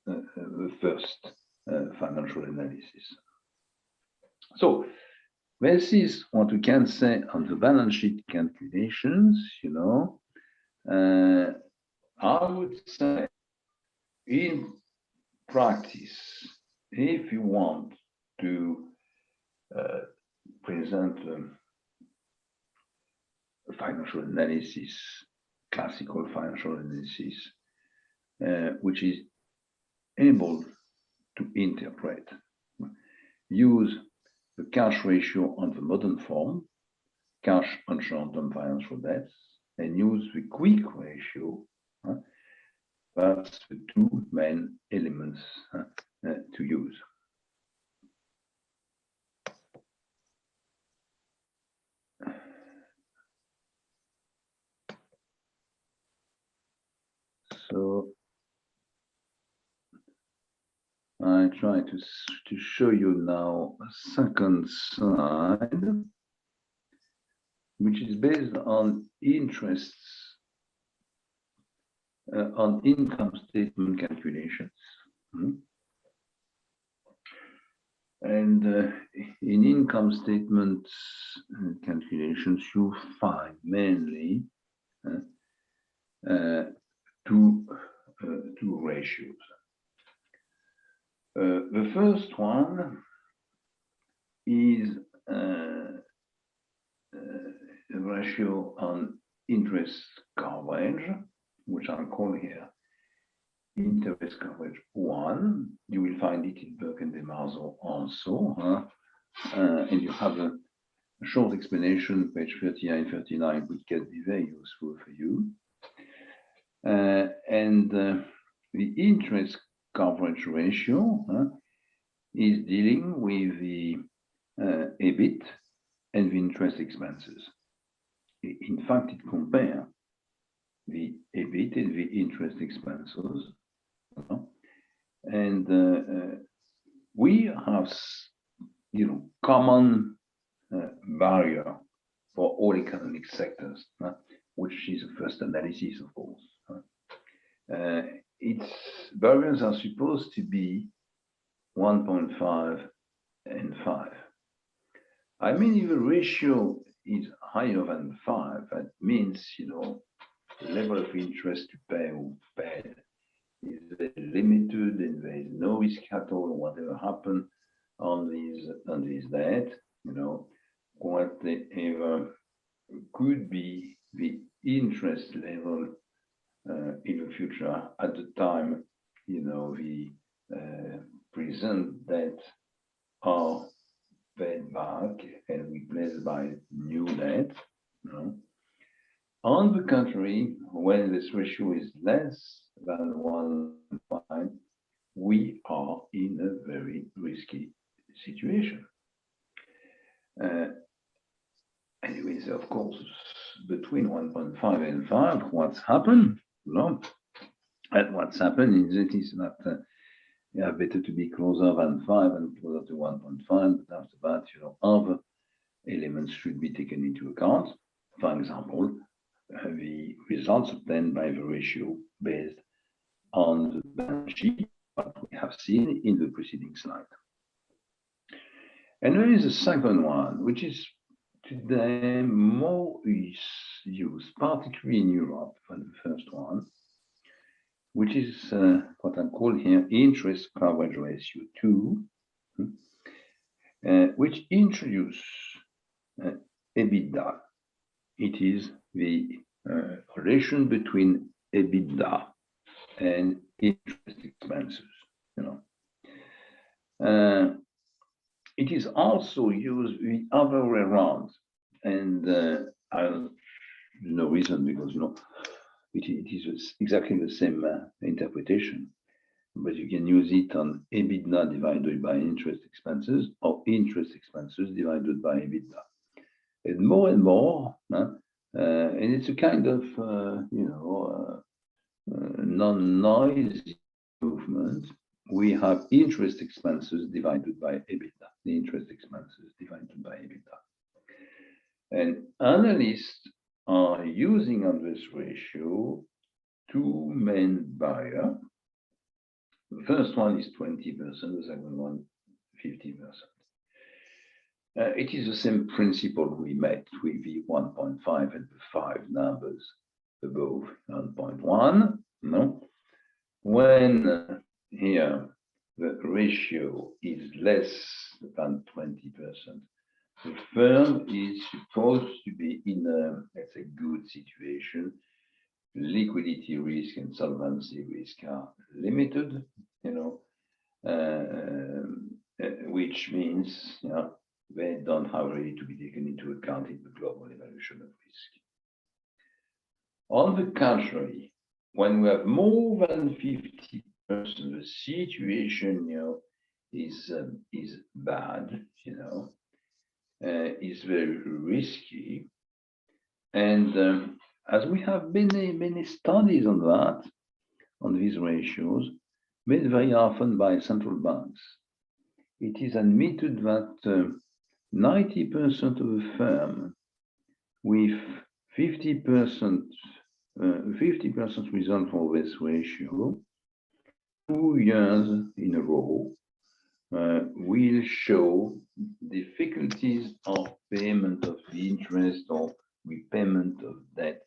Speaker 1: the first financial analysis. So this is what we can say on the balance sheet calculations. I would say in practice, if you want to present a financial analysis, classical financial analysis, which is able to interpret, use the cash ratio on the modern form, cash on short-term financial debts, and use the quick ratio. That's the two main elements to use. So I try to show you now a second slide, which is based on interests, on income statement calculations. And in income statement calculations, you find mainly two ratios. The first one is a ratio on interest coverage, which I'll call here interest coverage 1. You will find it in Burke and DeMarzo also, and you have a short explanation, page 39, 39, which can be very useful for you. The interest coverage ratio is dealing with the EBIT and the interest expenses. In fact, it compares the EBIT and the interest expenses. And we have, common barrier for all economic sectors, which is the first analysis, of course. Its barriers are supposed to be 1.5 and 5. I mean, if the ratio is higher than 5, that means, the level of interest to pay or paid is very limited and there is no risk at all, whatever happens on these debt, whatever could be the interest level in the future at the time, the present debt are paid back and replaced by new debt. On the contrary, when this ratio is less than 1.5, we are in a very risky situation. Anyways, of course, between 1.5 and 5, what's happened? And what's happened is that better to be closer than 5 and closer to 1.5, but after that, other elements should be taken into account. For example, the results obtained by the ratio based on the balance sheet, what we have seen in the preceding slide. And there is a second one, which is today more used, particularly in Europe, than the first one, which is what I'm calling here interest coverage ratio 2, which introduces EBITDA. It is the relation between EBITDA and interest expenses. It is also used the other way around, and no reason, because it is exactly the same interpretation, but you can use it on EBITDA divided by interest expenses or interest expenses divided by EBITDA. And more, and it's a kind of, non-noisy movement. We have interest expenses divided by EBITDA, the interest expenses divided by EBITDA. And analysts are using on this ratio two main barriers. The first one is 20%, the second one 50%. It is the same principle we met with the 1.5 and the 5 numbers above 1.1. When here the ratio is less than 20%, the firm is supposed to be in a, let's say, good situation. Liquidity risk and solvency risk are limited, which means they don't have really to be taken into account in the global evaluation of risk. On the contrary, when we have more than 50%, the situation is bad, is very risky, and as we have many studies on that, on these ratios, made very often by central banks, it is admitted that 90% of the firm with 50% result for this ratio, 2 years in a row, will show difficulties of payment of the interest or repayment of debt,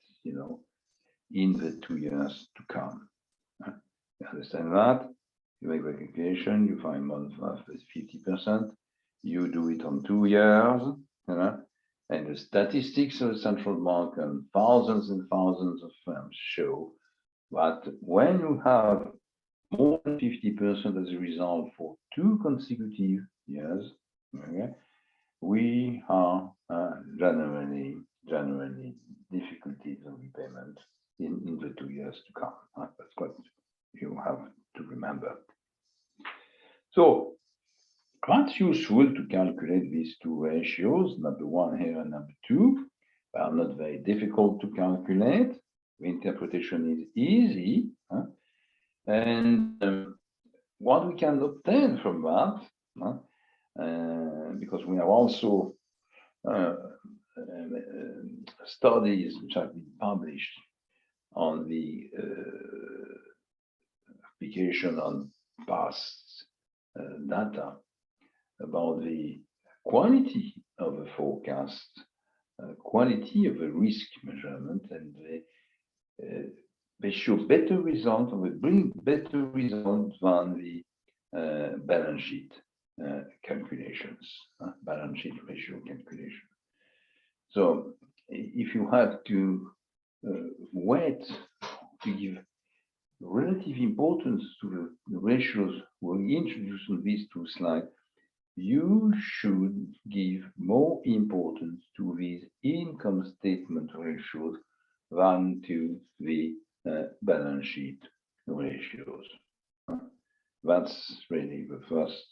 Speaker 1: in the 2 years to come. You understand that? You make the application, you find more than 50%. You do it on 2 years, and the statistics of the central bank and thousands and thousands of firms show that when you have more than 50% as a result for 2 consecutive years, okay, we are generally difficulties of repayment in the 2 years to come. That's what you have to remember. So that's useful to calculate these 2 ratios, number 1 here and number 2. They are not very difficult to calculate. The interpretation is easy. And what we can obtain from that, because we have also studies which have been published on the application on past data about the quality of a forecast, quality of a risk measurement, and they show better results, or they bring better results than the balance sheet calculations, balance sheet ratio calculation. So if you have to wait to give relative importance to the ratios we introduced in these 2 slides, you should give more importance to these income statement ratios than to the balance sheet ratios. That's really the first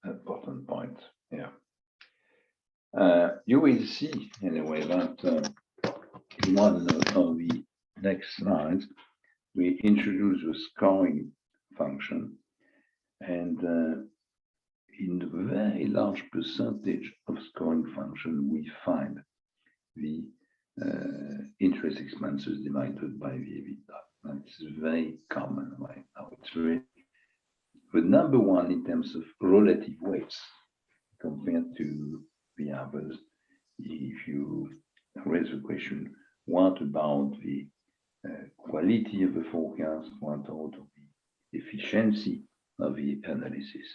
Speaker 1: important point here. You will see anyway that one of the next slides, we introduce the scoring function, and in a very large percentage of scoring function, we find the interest expenses divided by the EBITDA. That's very common right now. It's really the number 1 in terms of relative weights compared to the others. If you raise the question, what about the quality of the forecast? What about the efficiency of the analysis?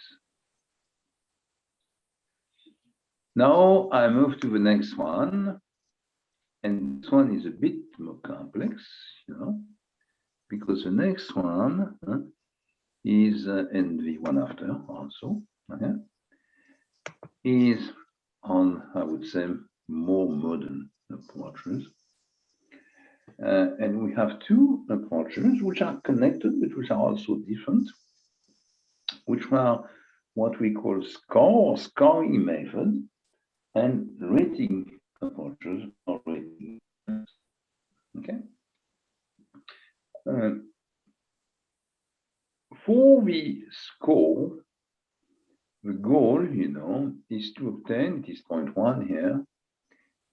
Speaker 1: Now I move to the next one. And this one is a bit more complex, because the next one is, and the one after also, is on, I would say, more modern approaches. And we have 2 approaches which are connected, but which are also different, which are what we call scoring method and rating approaches or rating. Okay. For the score, the goal, is to obtain, it is point 1 here,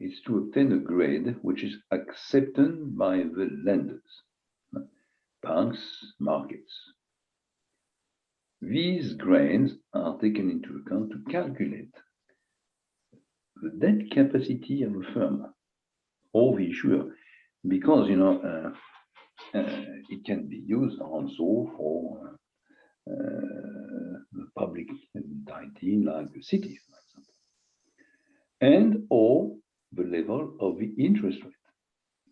Speaker 1: is to obtain a grade which is accepted by the lenders, banks, markets. These grades are taken into account to calculate the debt capacity of a firm or the issuer, because it can be used also for the public entity like the city, for example, and or the level of the interest rate.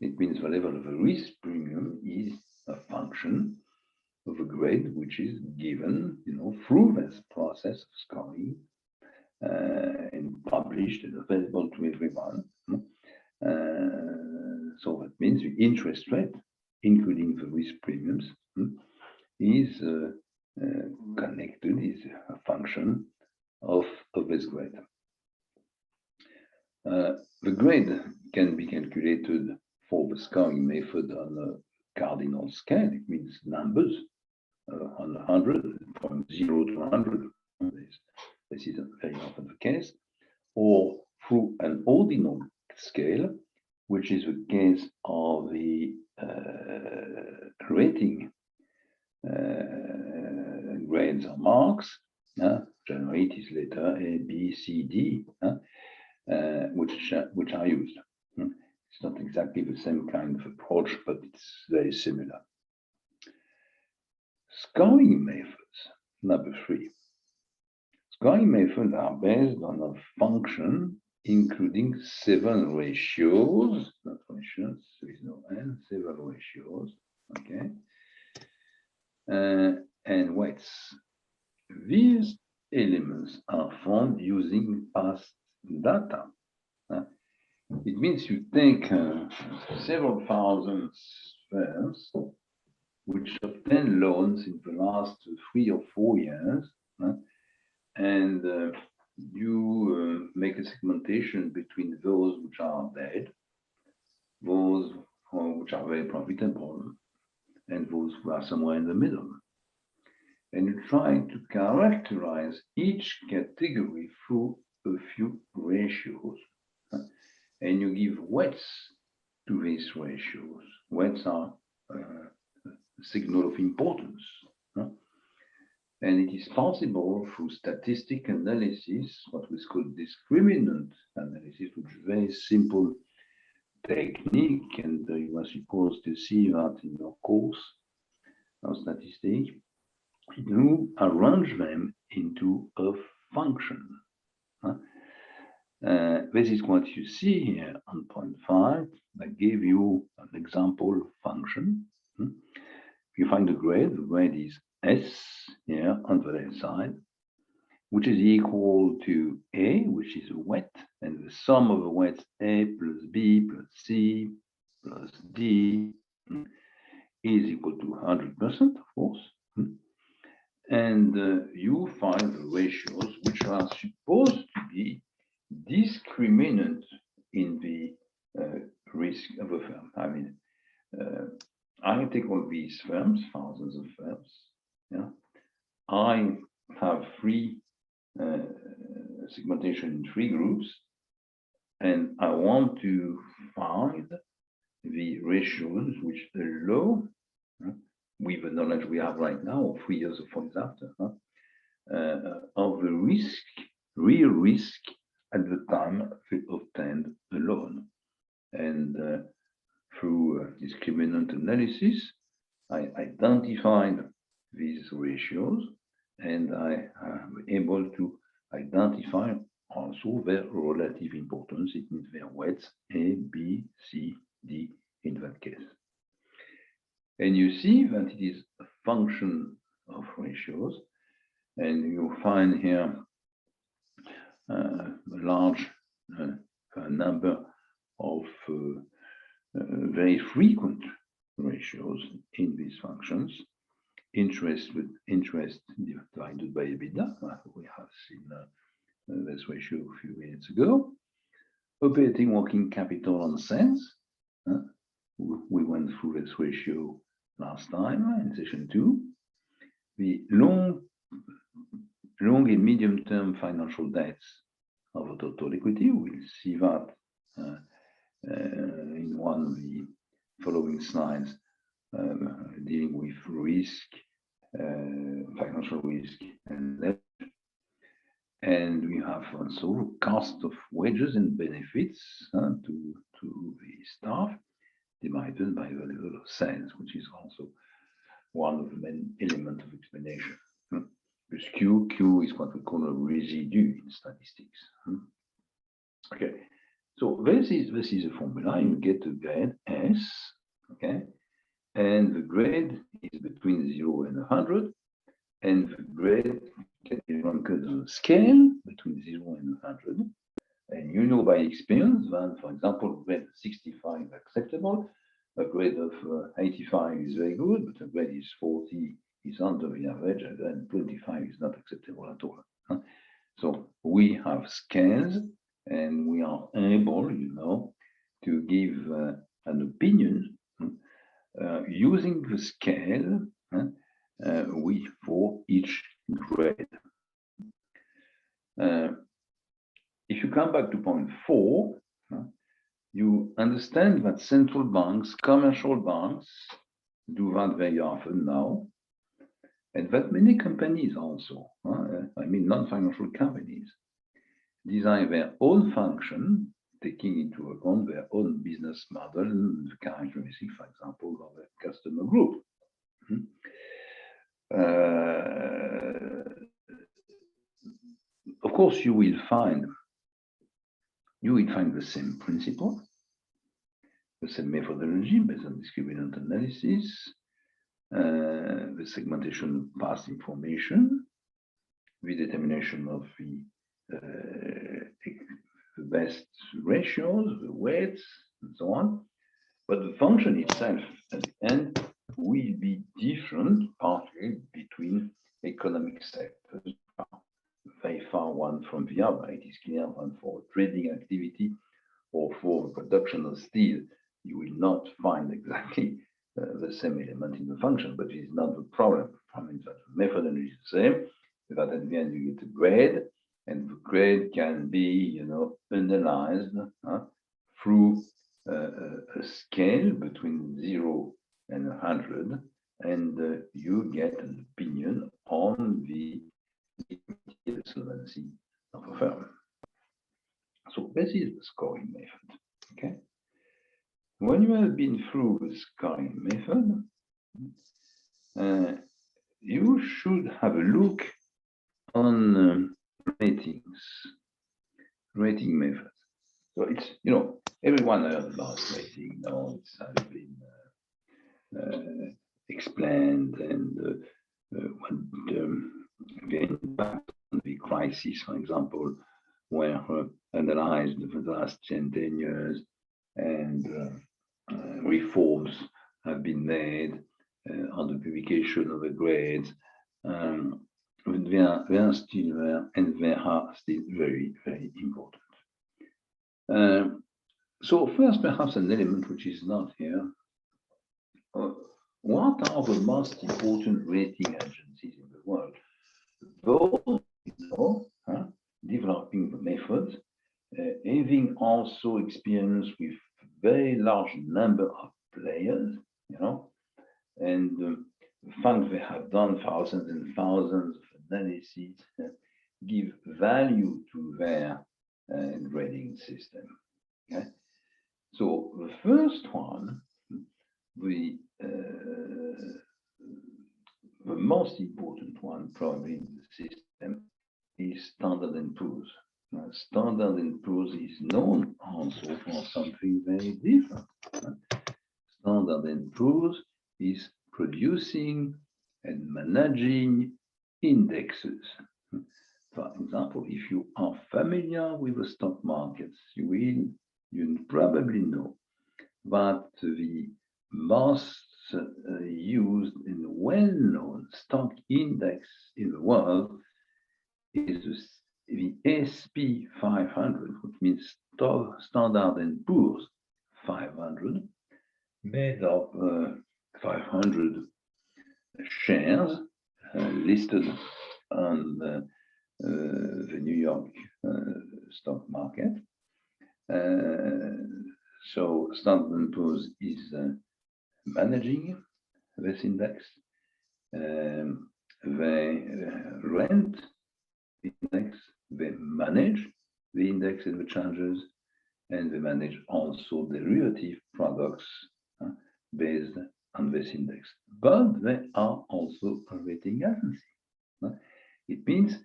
Speaker 1: It means the level of the risk premium is a function of a grade which is given, through this process of scoring and published and available to everyone. So that means the interest rate, including the risk premiums, is connected, is a function of this grade. The grade can be calculated for the scoring method on a cardinal scale. It means numbers on 100, from 0 to 100. This is very often the case, or through an ordinal scale, which is the case of the rating grades or marks. Generally, it is letter A, B, C, D, which are used. It's not exactly the same kind of approach, but it's very similar. Scoring methods Number 3. Scoring methods are based on a function including 7 ratios, not functions, there is no n, 7 ratios, okay, and weights. These elements are found using past data. It means you take several thousand firms which obtain loans in the last 3 or 4 years, and you make a segmentation between those which are dead, those which are very profitable, and those who are somewhere in the middle. And you try to characterize each category through a few ratios. And you give weights to these ratios. Weights are a signal of importance. And it is possible through statistic analysis, what we call discriminant analysis, which is a very simple technique, and you are supposed to see that in your course of statistics. You arrange them into a function. This is what you see here on point 5. I gave you an example function. You find the grade is S here on the left side, which is equal to A, which is a weight, and the sum of the weights A plus B plus C plus D is equal to 100%, of course. And you find the ratios which are supposed to be discriminant in the risk of a firm. I mean, I take all these firms, thousands of firms. Yeah, I have 3 segmentation in 3 groups, and I want to find the ratios which allow, with the knowledge we have right now, or 3 years or 4 years after, of the risk, real risk at the time we obtained the loan. And through discriminant analysis, I identified these ratios, and I am able to identify also their relative importance. It means their weights A, B, C, D in that case. And you see that it is a function of ratios, and you find here a large number of very frequent ratios in these functions. Interest with interest divided by EBITDA. We have seen this ratio a few minutes ago. Operating working capital on sales. We went through this ratio last time in session 2. The long and medium-term financial debts of a total equity. We'll see that in one of the following slides, dealing with risk, financial risk, and debt. And we have also cost of wages and benefits to the staff divided by the level of sales, which is also one of the main elements of explanation. Because Q is what we call a residue in statistics. Okay, so this is a formula. You get a grade S, okay, and the grade is between 0 and 100, and the grade can be ranked on a scale between 0 and 100. And you know by experience that, for example, grade 65 is acceptable, a grade of 85 is very good, but a grade is 40 is under the average, and 25 is not acceptable at all. So we have scales, and we are able, to give an opinion using the scale for each grade. If you come back to point 4, you understand that central banks, commercial banks, do that very often now, and that many companies also, I mean non-financial companies, design their own function, taking into account their own business model and the characteristics, for example, of a customer group. Of course, you will find the same principle, the same methodology based on discriminant analysis, the segmentation of past information, the determination of the best ratios, the weights, and so on. But the function itself at the end will be different, partly between economic sectors, very far one from the other. It is clear that for trading activity or for production of steel, you will not find exactly the same element in the function, but it is not the problem. The problem is that the methodology is the same, that at the end you get a grade, and the grade can be, analyzed through a scale between 0 and 100, and you get an opinion on the solvency of a firm. So this is the scoring method. Okay. When you have been through the scoring method, you should have a look on rating methods. So it's, everyone heard about rating now. It's been explained, and what the impact on the crisis, for example, were analyzed for the last 10 years, and reforms have been made on the publication of the grades. They are still there, and they are still very, very important. So first, perhaps an element which is not here. What are the most important rating agencies in the world? Those, developing the methods, having also experience with very large number of players, and the fact they have done thousands and thousands of analyses give value to their grading system. Okay, so the first one, the most important one probably in the system is Standard & Poor's. Standard & Poor's is known also for something very different. Standard & Poor's is producing and managing indexes. For example, if you are familiar with the stock markets, you probably know that the most used and well-known stock index in the world is the SP 500, which means Standard & Poor's 500, made of 500 shares listed on the New York stock market. So Standard & Poor's is managing this index. They rent the index, they manage the index and the charges, and they manage also derivative products based on this index. But they are also a rating agency. It means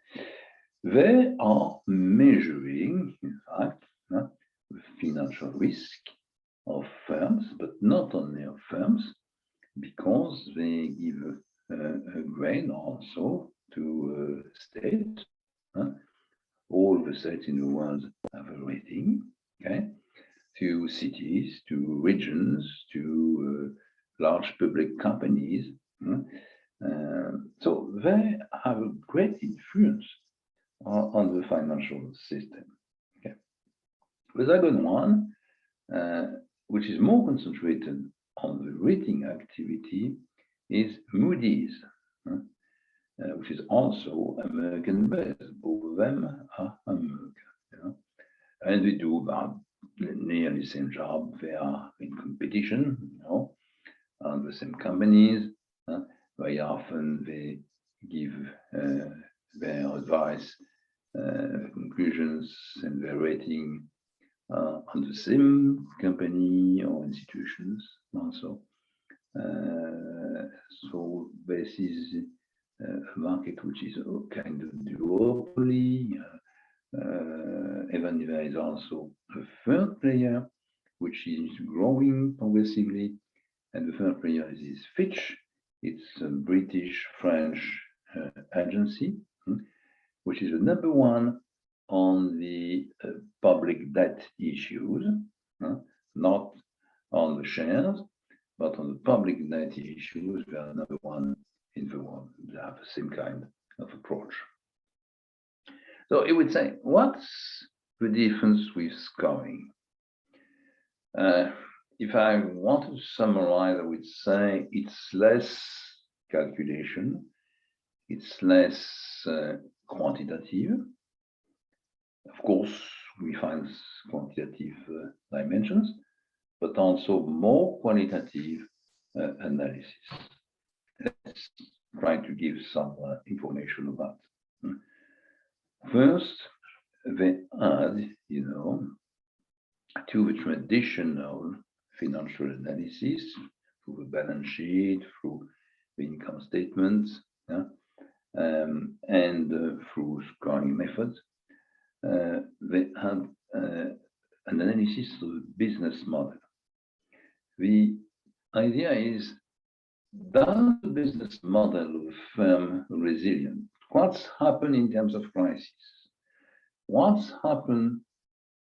Speaker 1: they are measuring, in fact, the financial risk of firms, but not only of firms, because they give a grade also to states. All the states in the world have a rating, okay? To cities, to regions, to large public companies. So they have a great influence on the financial system. Okay. The second one, which is more concentrated on the rating activity, is Moody's, which is also American-based. Both of them are American, and they do about nearly the same job. They are in competition, on the same companies. Very often they give their advice, conclusions, and their rating on the same company or institutions also. So this is a market which is a kind of duopoly, even if there is also a third player which is growing progressively, and the third player is Fitch. It's a British-French agency, which is the number one on the public debt issues, not on the shares, but on the public debt issues. They are number one in the world. They have the same kind of approach. So it would say, what's the difference with scoring? If I want to summarize, I would say it's less calculation, it's less quantitative. Of course, we find quantitative dimensions, but also more qualitative analysis. Let's try to give some information about. First, they add, to the traditional financial analysis through the balance sheet, through the income statements, and through scoring methods. They have an analysis of the business model. The idea is, does the business model of a firm resilient? What's happened in terms of crisis? What's happened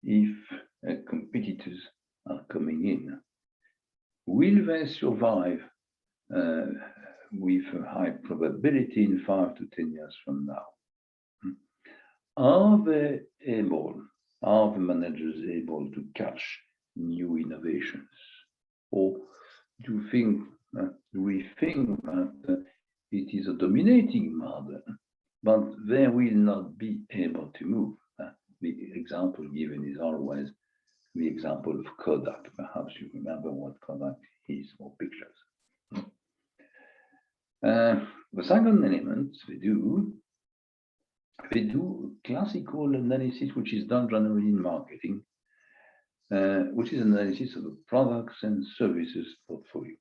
Speaker 1: if competitors are coming in? Will they survive with a high probability in 5 to 10 years from now? Are the managers able to catch new innovations? Or do we think that it is a dominating model, but they will not be able to move? The example given is always the example of Kodak. Perhaps you remember what Kodak is for pictures. The second element they do classical analysis, which is done generally in marketing, which is analysis of the products and services portfolio.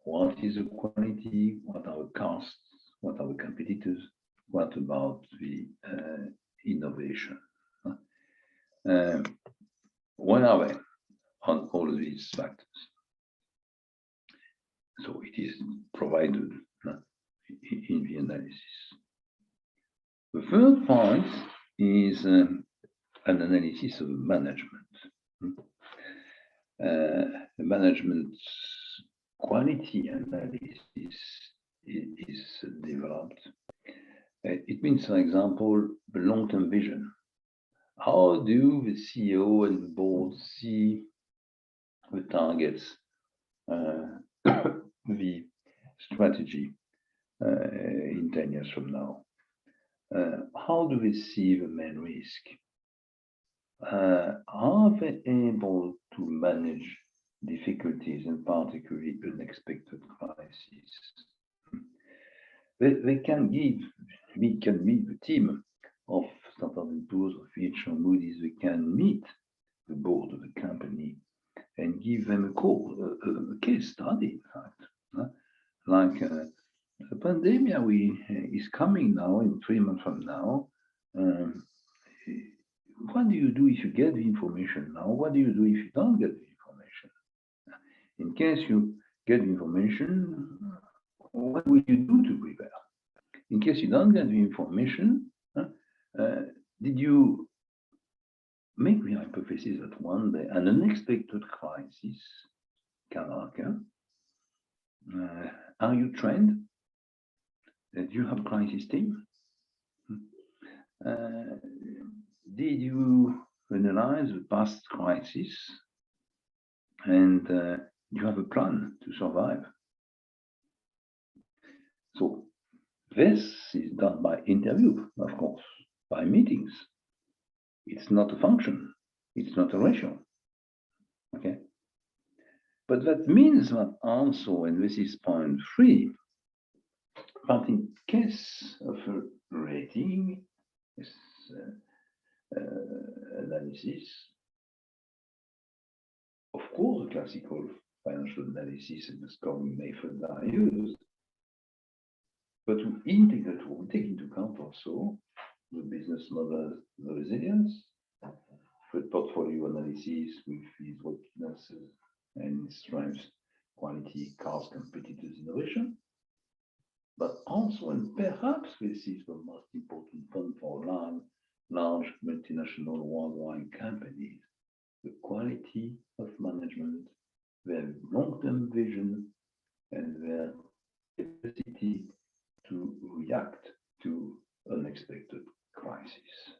Speaker 1: What is the quality? What are the costs? What are the competitors? What about the innovation? Where are they on all of these factors? So it is provided in the analysis. The third point is an analysis of management. The management quality analysis is developed. It means, for example, the long-term vision. How do the CEO and the board see the targets, the strategy in 10 years from now? How do they see the main risk? Are they able to manage difficulties, and particularly unexpected crises? We can meet the team of Standard & Poor's, of Fitch or Moody's. We can meet the board of the company and give them a call, a case study, in fact. Like the pandemic is coming now in 3 months from now. What do you do if you get the information now? What do you do if you don't get the information? In case you get the information, what will you do to prepare? In case you don't get the information, did you make the hypothesis that one day an unexpected crisis can occur? Are you trained? Do you have a crisis team? Did you analyze the past crisis and you have a plan to survive? So this is done by interview, of course, by meetings. It's not a function. It's not a ratio. Okay. But that means that also, and this is point 3, but in case of a rating analysis, of course, the classical financial analysis and the scoring method are used. But we take into account also the business model, the resilience, the portfolio analysis with its weaknesses and strengths, quality, cost, competitors, innovation. But also, and perhaps this is the most important point for large multinational worldwide companies, the quality of management, their long-term vision, and their capacity to react to unexpected crises.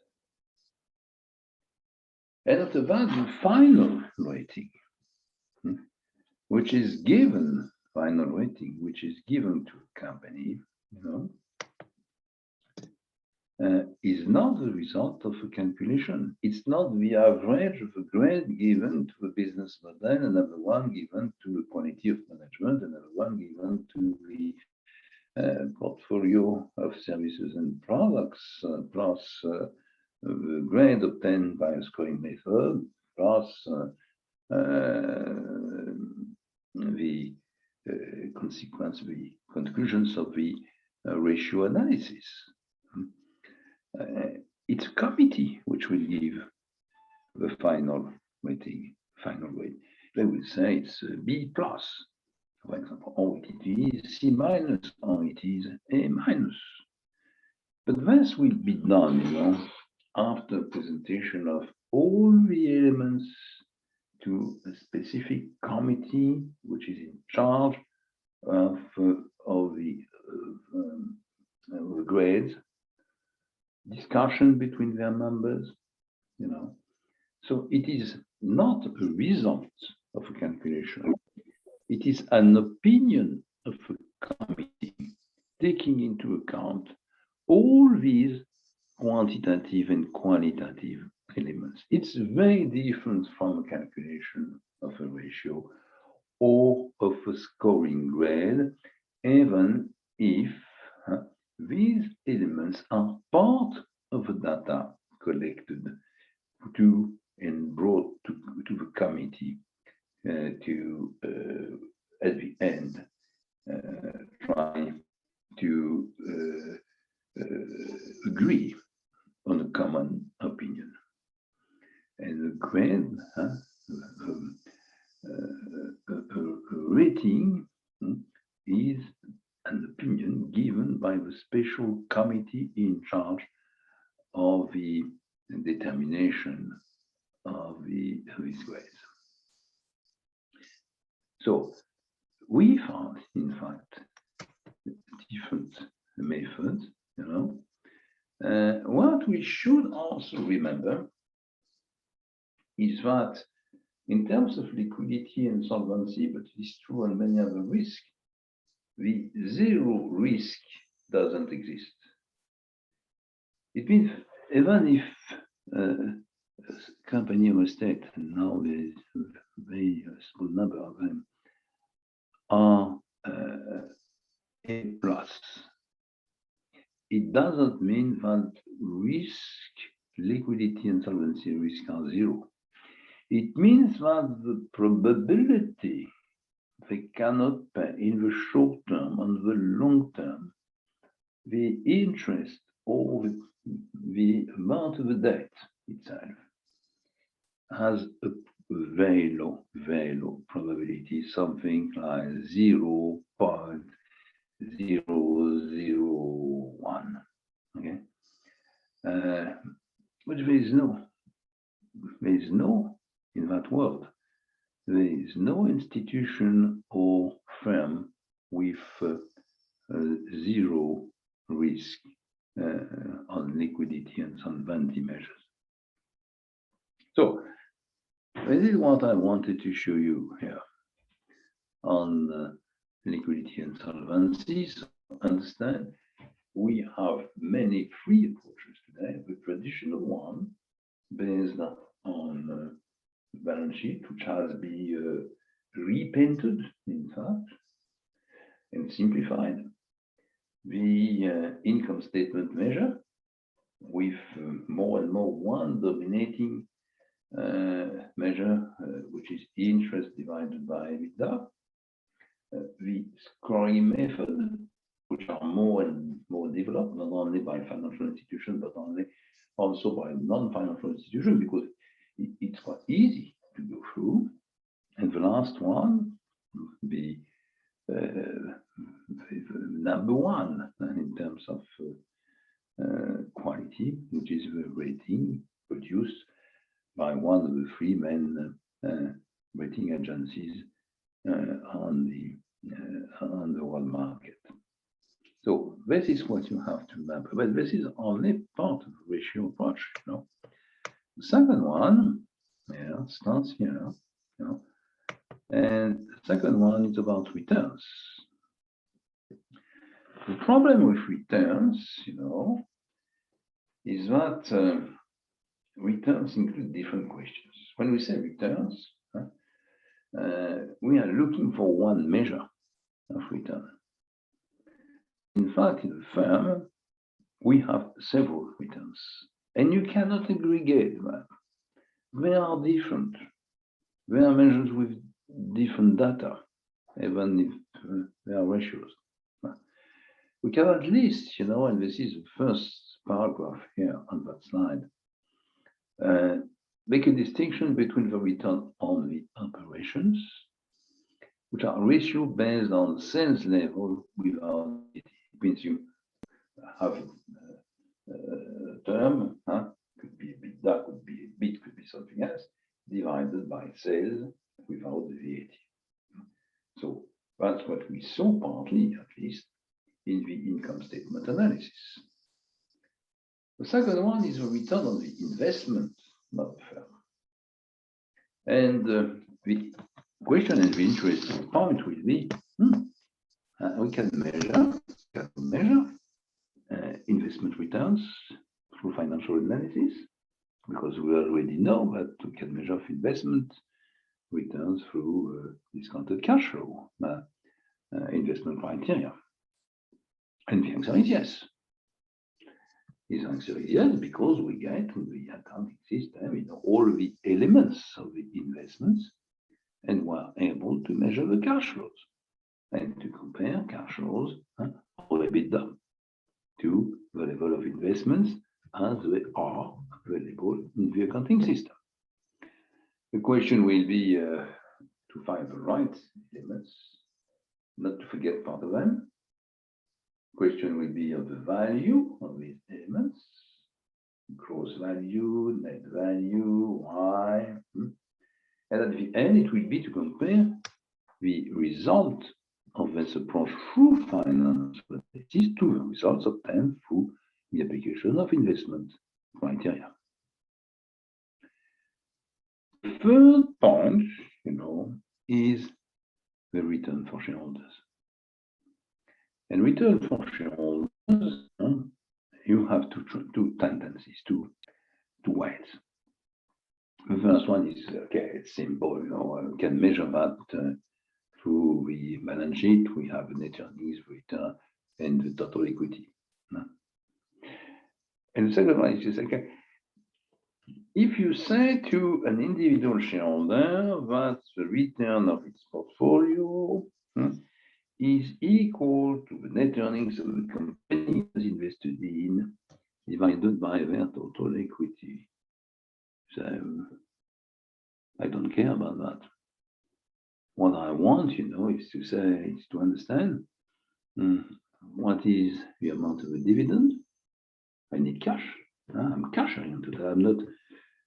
Speaker 1: And after that, the final rating, which is given, final rating, which is given to a company, is not the result of a calculation. It's not the average of a grade given to the business model, another one given to the quality of management, another one given to the portfolio of services and products, plus the grade obtained by a scoring method, plus the consequence, the conclusions of the ratio analysis. It's a committee which will give the final rating, final weight. They will say it's B plus, for example, or it is C minus, or it is A minus. But this will be done, after presentation of all the elements to a specific committee which is in charge of the grades, discussion between their members, So it is not a result of a calculation. It is an opinion of a committee taking into account all these quantitative and qualitative elements. It's very different from a calculation of a ratio or of a scoring grade, even if these elements are part of the data collected and brought to the committee to, at the end, try to agree on a common opinion. And the grade, rating is an opinion given by the special committee in charge of the determination of these grades. So we found, in fact, different methods, What we should also remember is that in terms of liquidity and solvency, but it's true on many other risks, the zero risk doesn't exist. It means even if a company or a state, and now there is a very small number of them, are A plus, it doesn't mean that risk, liquidity and solvency risk are zero. It means that the probability they cannot pay in the short term, on the long term, the interest or the amount of the debt itself has a very low probability, something like 0.001. Okay, but there is no in that world. There is no institution or firm with zero risk on liquidity and solvency measures. So this is what I wanted to show you here on liquidity and solvency. So understand, we have many free approaches today. The traditional one based on balance sheet, which has been repainted, in fact, and simplified. The income statement measure with more and more one dominating measure, which is interest divided by EBITDA. The scoring method, which are more and more developed, not only by financial institutions, but also by non-financial institutions, because it's quite easy to go through. And the last one, the number one in terms of quality, which is the rating produced by one of the three main rating agencies on the world market. So this is what you have to remember, but this is only part of the ratio approach. The second one, starts here, and the second one is about returns. The problem with returns, is that returns include different questions. When we say returns, we are looking for one measure of return. In fact, in the firm, we have several returns, and you cannot aggregate them. They are different. They are measures with different data, even if they are ratios. We can at least, and this is the first paragraph here on that slide, make a distinction between the return on the operations, which are ratio based on sales level without it. It means you have a term, could be EBITDA, could be EBIT, could be something else, divided by sales without the VAT. So that's what we saw partly, at least, in the income statement analysis. The second one is a return on the investment of the firm. And the question and the interesting point will be, we can measure investment returns through financial analysis, because we already know that we can measure investment returns through discounted cash flow investment criteria. And the answer is yes. The answer is yes, because we get in the accounting system all the elements of the investments, and we're able to measure the cash flows and to compare cash flows or EBITDA to the level of investments as they are available in the accounting system. The question will be to find the right elements, not to forget part of them. Question will be of the value of these elements, gross value, net value, why. And at the end, it will be to compare the result of this approach through financial analysis to the results obtained through the application of investment criteria. The third point, is the return for shareholders. And return for shareholders, you have two tendencies, two ways. The first one is, it's simple, we can measure that through the balance sheet. We have a net earnings return and the total equity. And the second one is, if you say to an individual shareholder that the return of its portfolio is equal to the net earnings of the company as invested in, divided by their total equity. So I don't care about that. What I want, is to understand what is the amount of a dividend. I need cash. I'm cash oriented. I'm not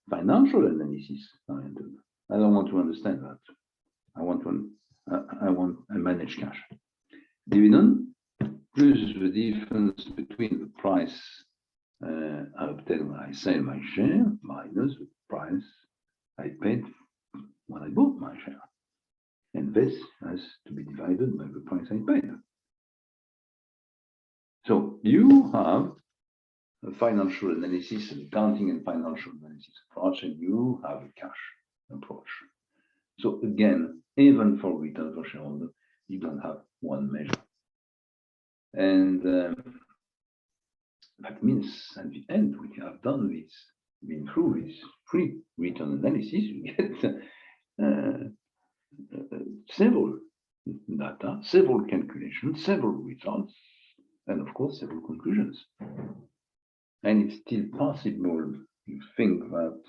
Speaker 1: financial analysis oriented. I don't want to understand that. I manage cash. Dividend plus the difference between the price I obtain when I sell my share minus the price I paid when I bought my share. And this has to be divided by the price I paid. So you have a financial analysis, an accounting and financial analysis approach, and you have a cash approach. So again, even for return for shareholder, you don't have one measure. And that means at the end, we have done this, been through this pre-return analysis, you get several data, several calculations, several results, and of course several conclusions. And it's still possible to think that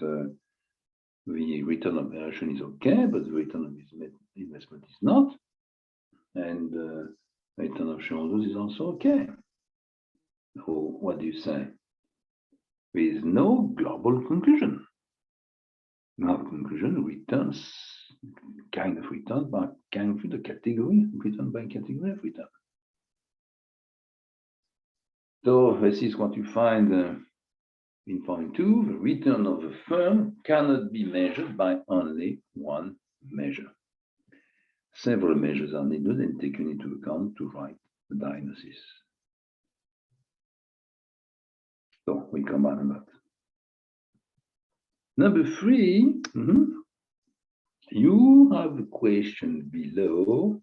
Speaker 1: the return of variation is okay, but the return of investment is not, and return of shareholders is also okay. So what do you say? There is no global conclusion. You have a conclusion, returns, kind of return by kind of the category, return by category of return. So this is what you find in point 2. The return of a firm cannot be measured by only one measure. Several measures are needed and taken into account to write the diagnosis. So we come back on that. Number 3, you have a question below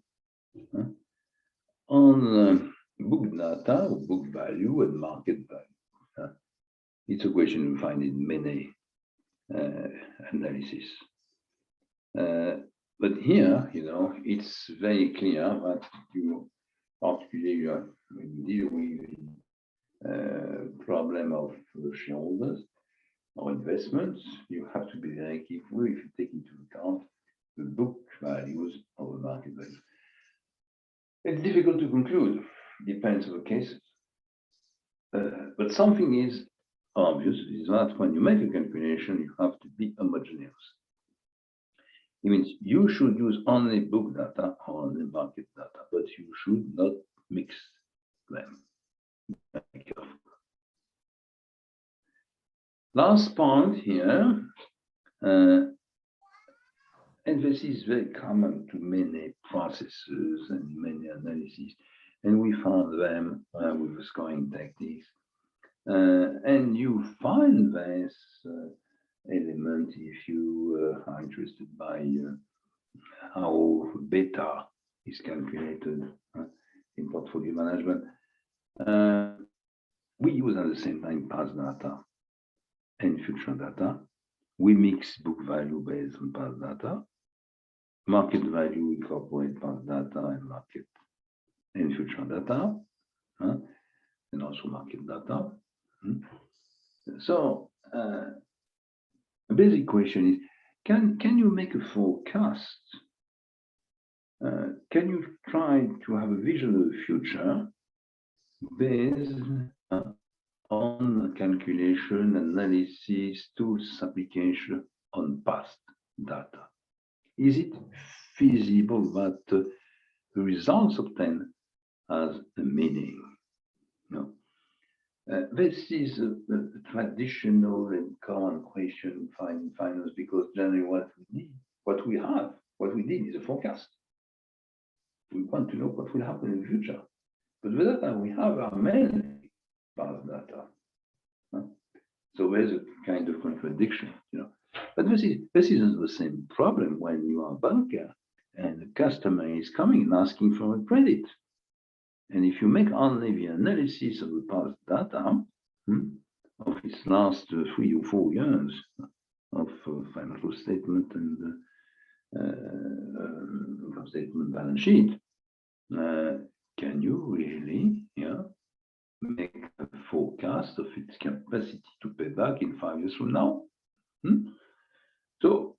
Speaker 1: on book data, or book value, and market value. It's a question you find in many analysis. But here, it's very clear that you, particularly when you deal with the problem of shareholders or investments, you have to be very careful if you take into account the book values or the market value. It's difficult to conclude, depends on the cases. But something is obvious, is that when you make a calculation, you have to be homogeneous. It means you should use only book data or only market data, but you should not mix them. Last point here, and this is very common to many processes and many analyses, and we found them with the scoring techniques. And you find this element if you are interested by how beta is calculated in portfolio management. We use at the same time past data and future data. We mix book value based on past data. Market value incorporate past data and market and future data, and also market data. So the basic question is, can you make a forecast? Can you try to have a vision of the future based on calculation, analysis, tools, application on past data? Is it feasible that the results obtained has a meaning? No. This is a traditional and common question in finance, because generally what we need is a forecast. We want to know what will happen in the future. But the data we have are mainly past data. So there's a kind of contradiction, But this isn't the same problem when you are a banker and the customer is coming and asking for a credit. And if you make only the analysis of the past data of its last 3 or 4 years of financial statement and statement balance sheet, can you really make a forecast of its capacity to pay back in 5 years from now? So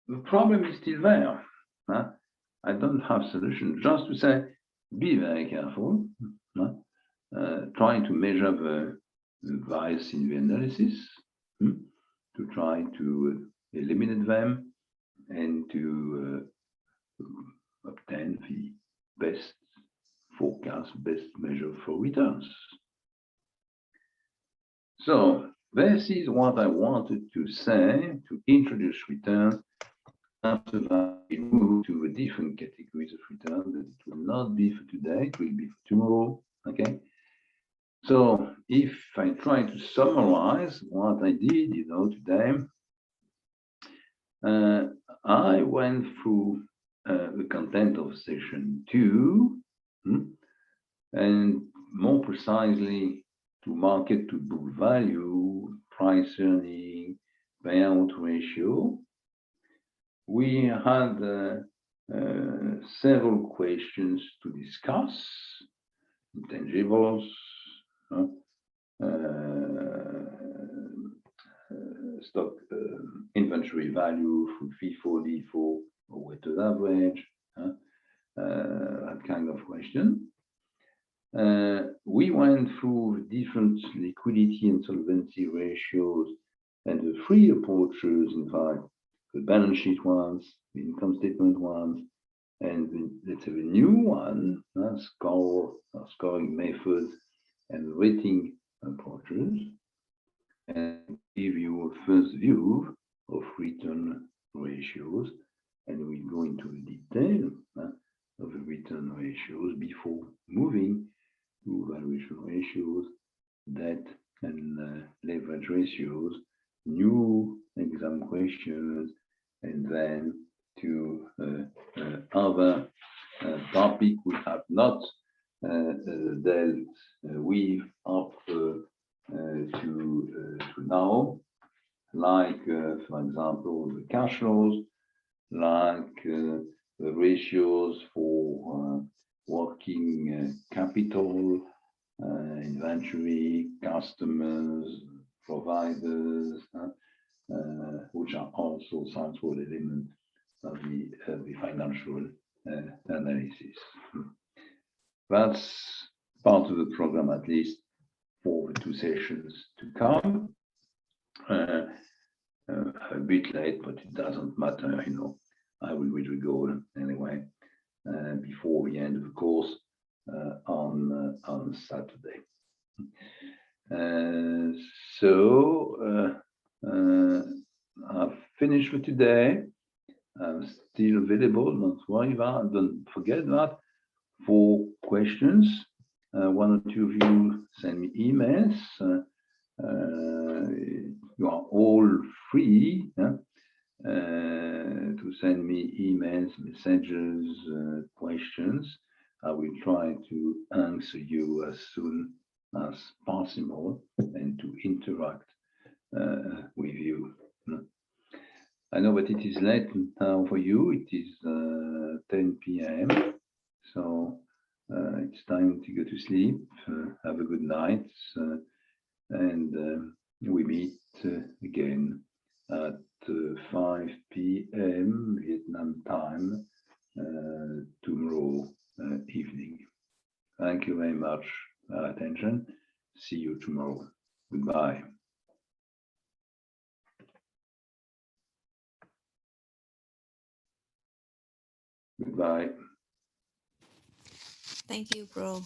Speaker 1: the problem is still there. I don't have solution, just to say, be very careful, trying to measure the bias in the analysis, to try to eliminate them and to obtain the best forecast, best measure for returns. So this is what I wanted to say to introduce returns. After that, we move to the different categories of return, but it will not be for today, it will be for tomorrow, okay? So if I try to summarize what I did, today, I went through the content of section 2, and more precisely to market to book value, price earning, payout ratio. We had several questions to discuss. intangibles, stock inventory value for FIFO, LIFO, or weighted average, that kind of question. We went through different liquidity and solvency ratios and the three approaches, in fact, the balance sheet ones, the income statement ones, and let's say the new one, scoring methods and rating approaches, and give you a first view of return ratios, and we go into the detail of the return ratios before moving to valuation ratios, debt and leverage ratios, new exam questions, and then to other topic we have not dealt with up to now, like for example the cash flows, like the ratios for working capital, inventory, customers, providers, which are also central elements of the financial analysis. That's part of the program, at least for the 2 sessions to come. A bit late, but it doesn't matter, you know. I will reach the goal anyway before the end of the course on Saturday. I've finished for today. I'm still available, don't worry about, don't forget that. For questions, 1 or 2 of you send me emails. You are all free to send me emails, messages, questions. I will try to answer you as soon as possible and to interact with you. I know that it is late now for you. It is 10 p.m. So it's time to go to sleep. Have a good night. And we meet again at 5 p.m. Vietnam time tomorrow evening. Thank you very much for your attention. See you tomorrow. Goodbye. Goodbye.
Speaker 2: Thank you, bro.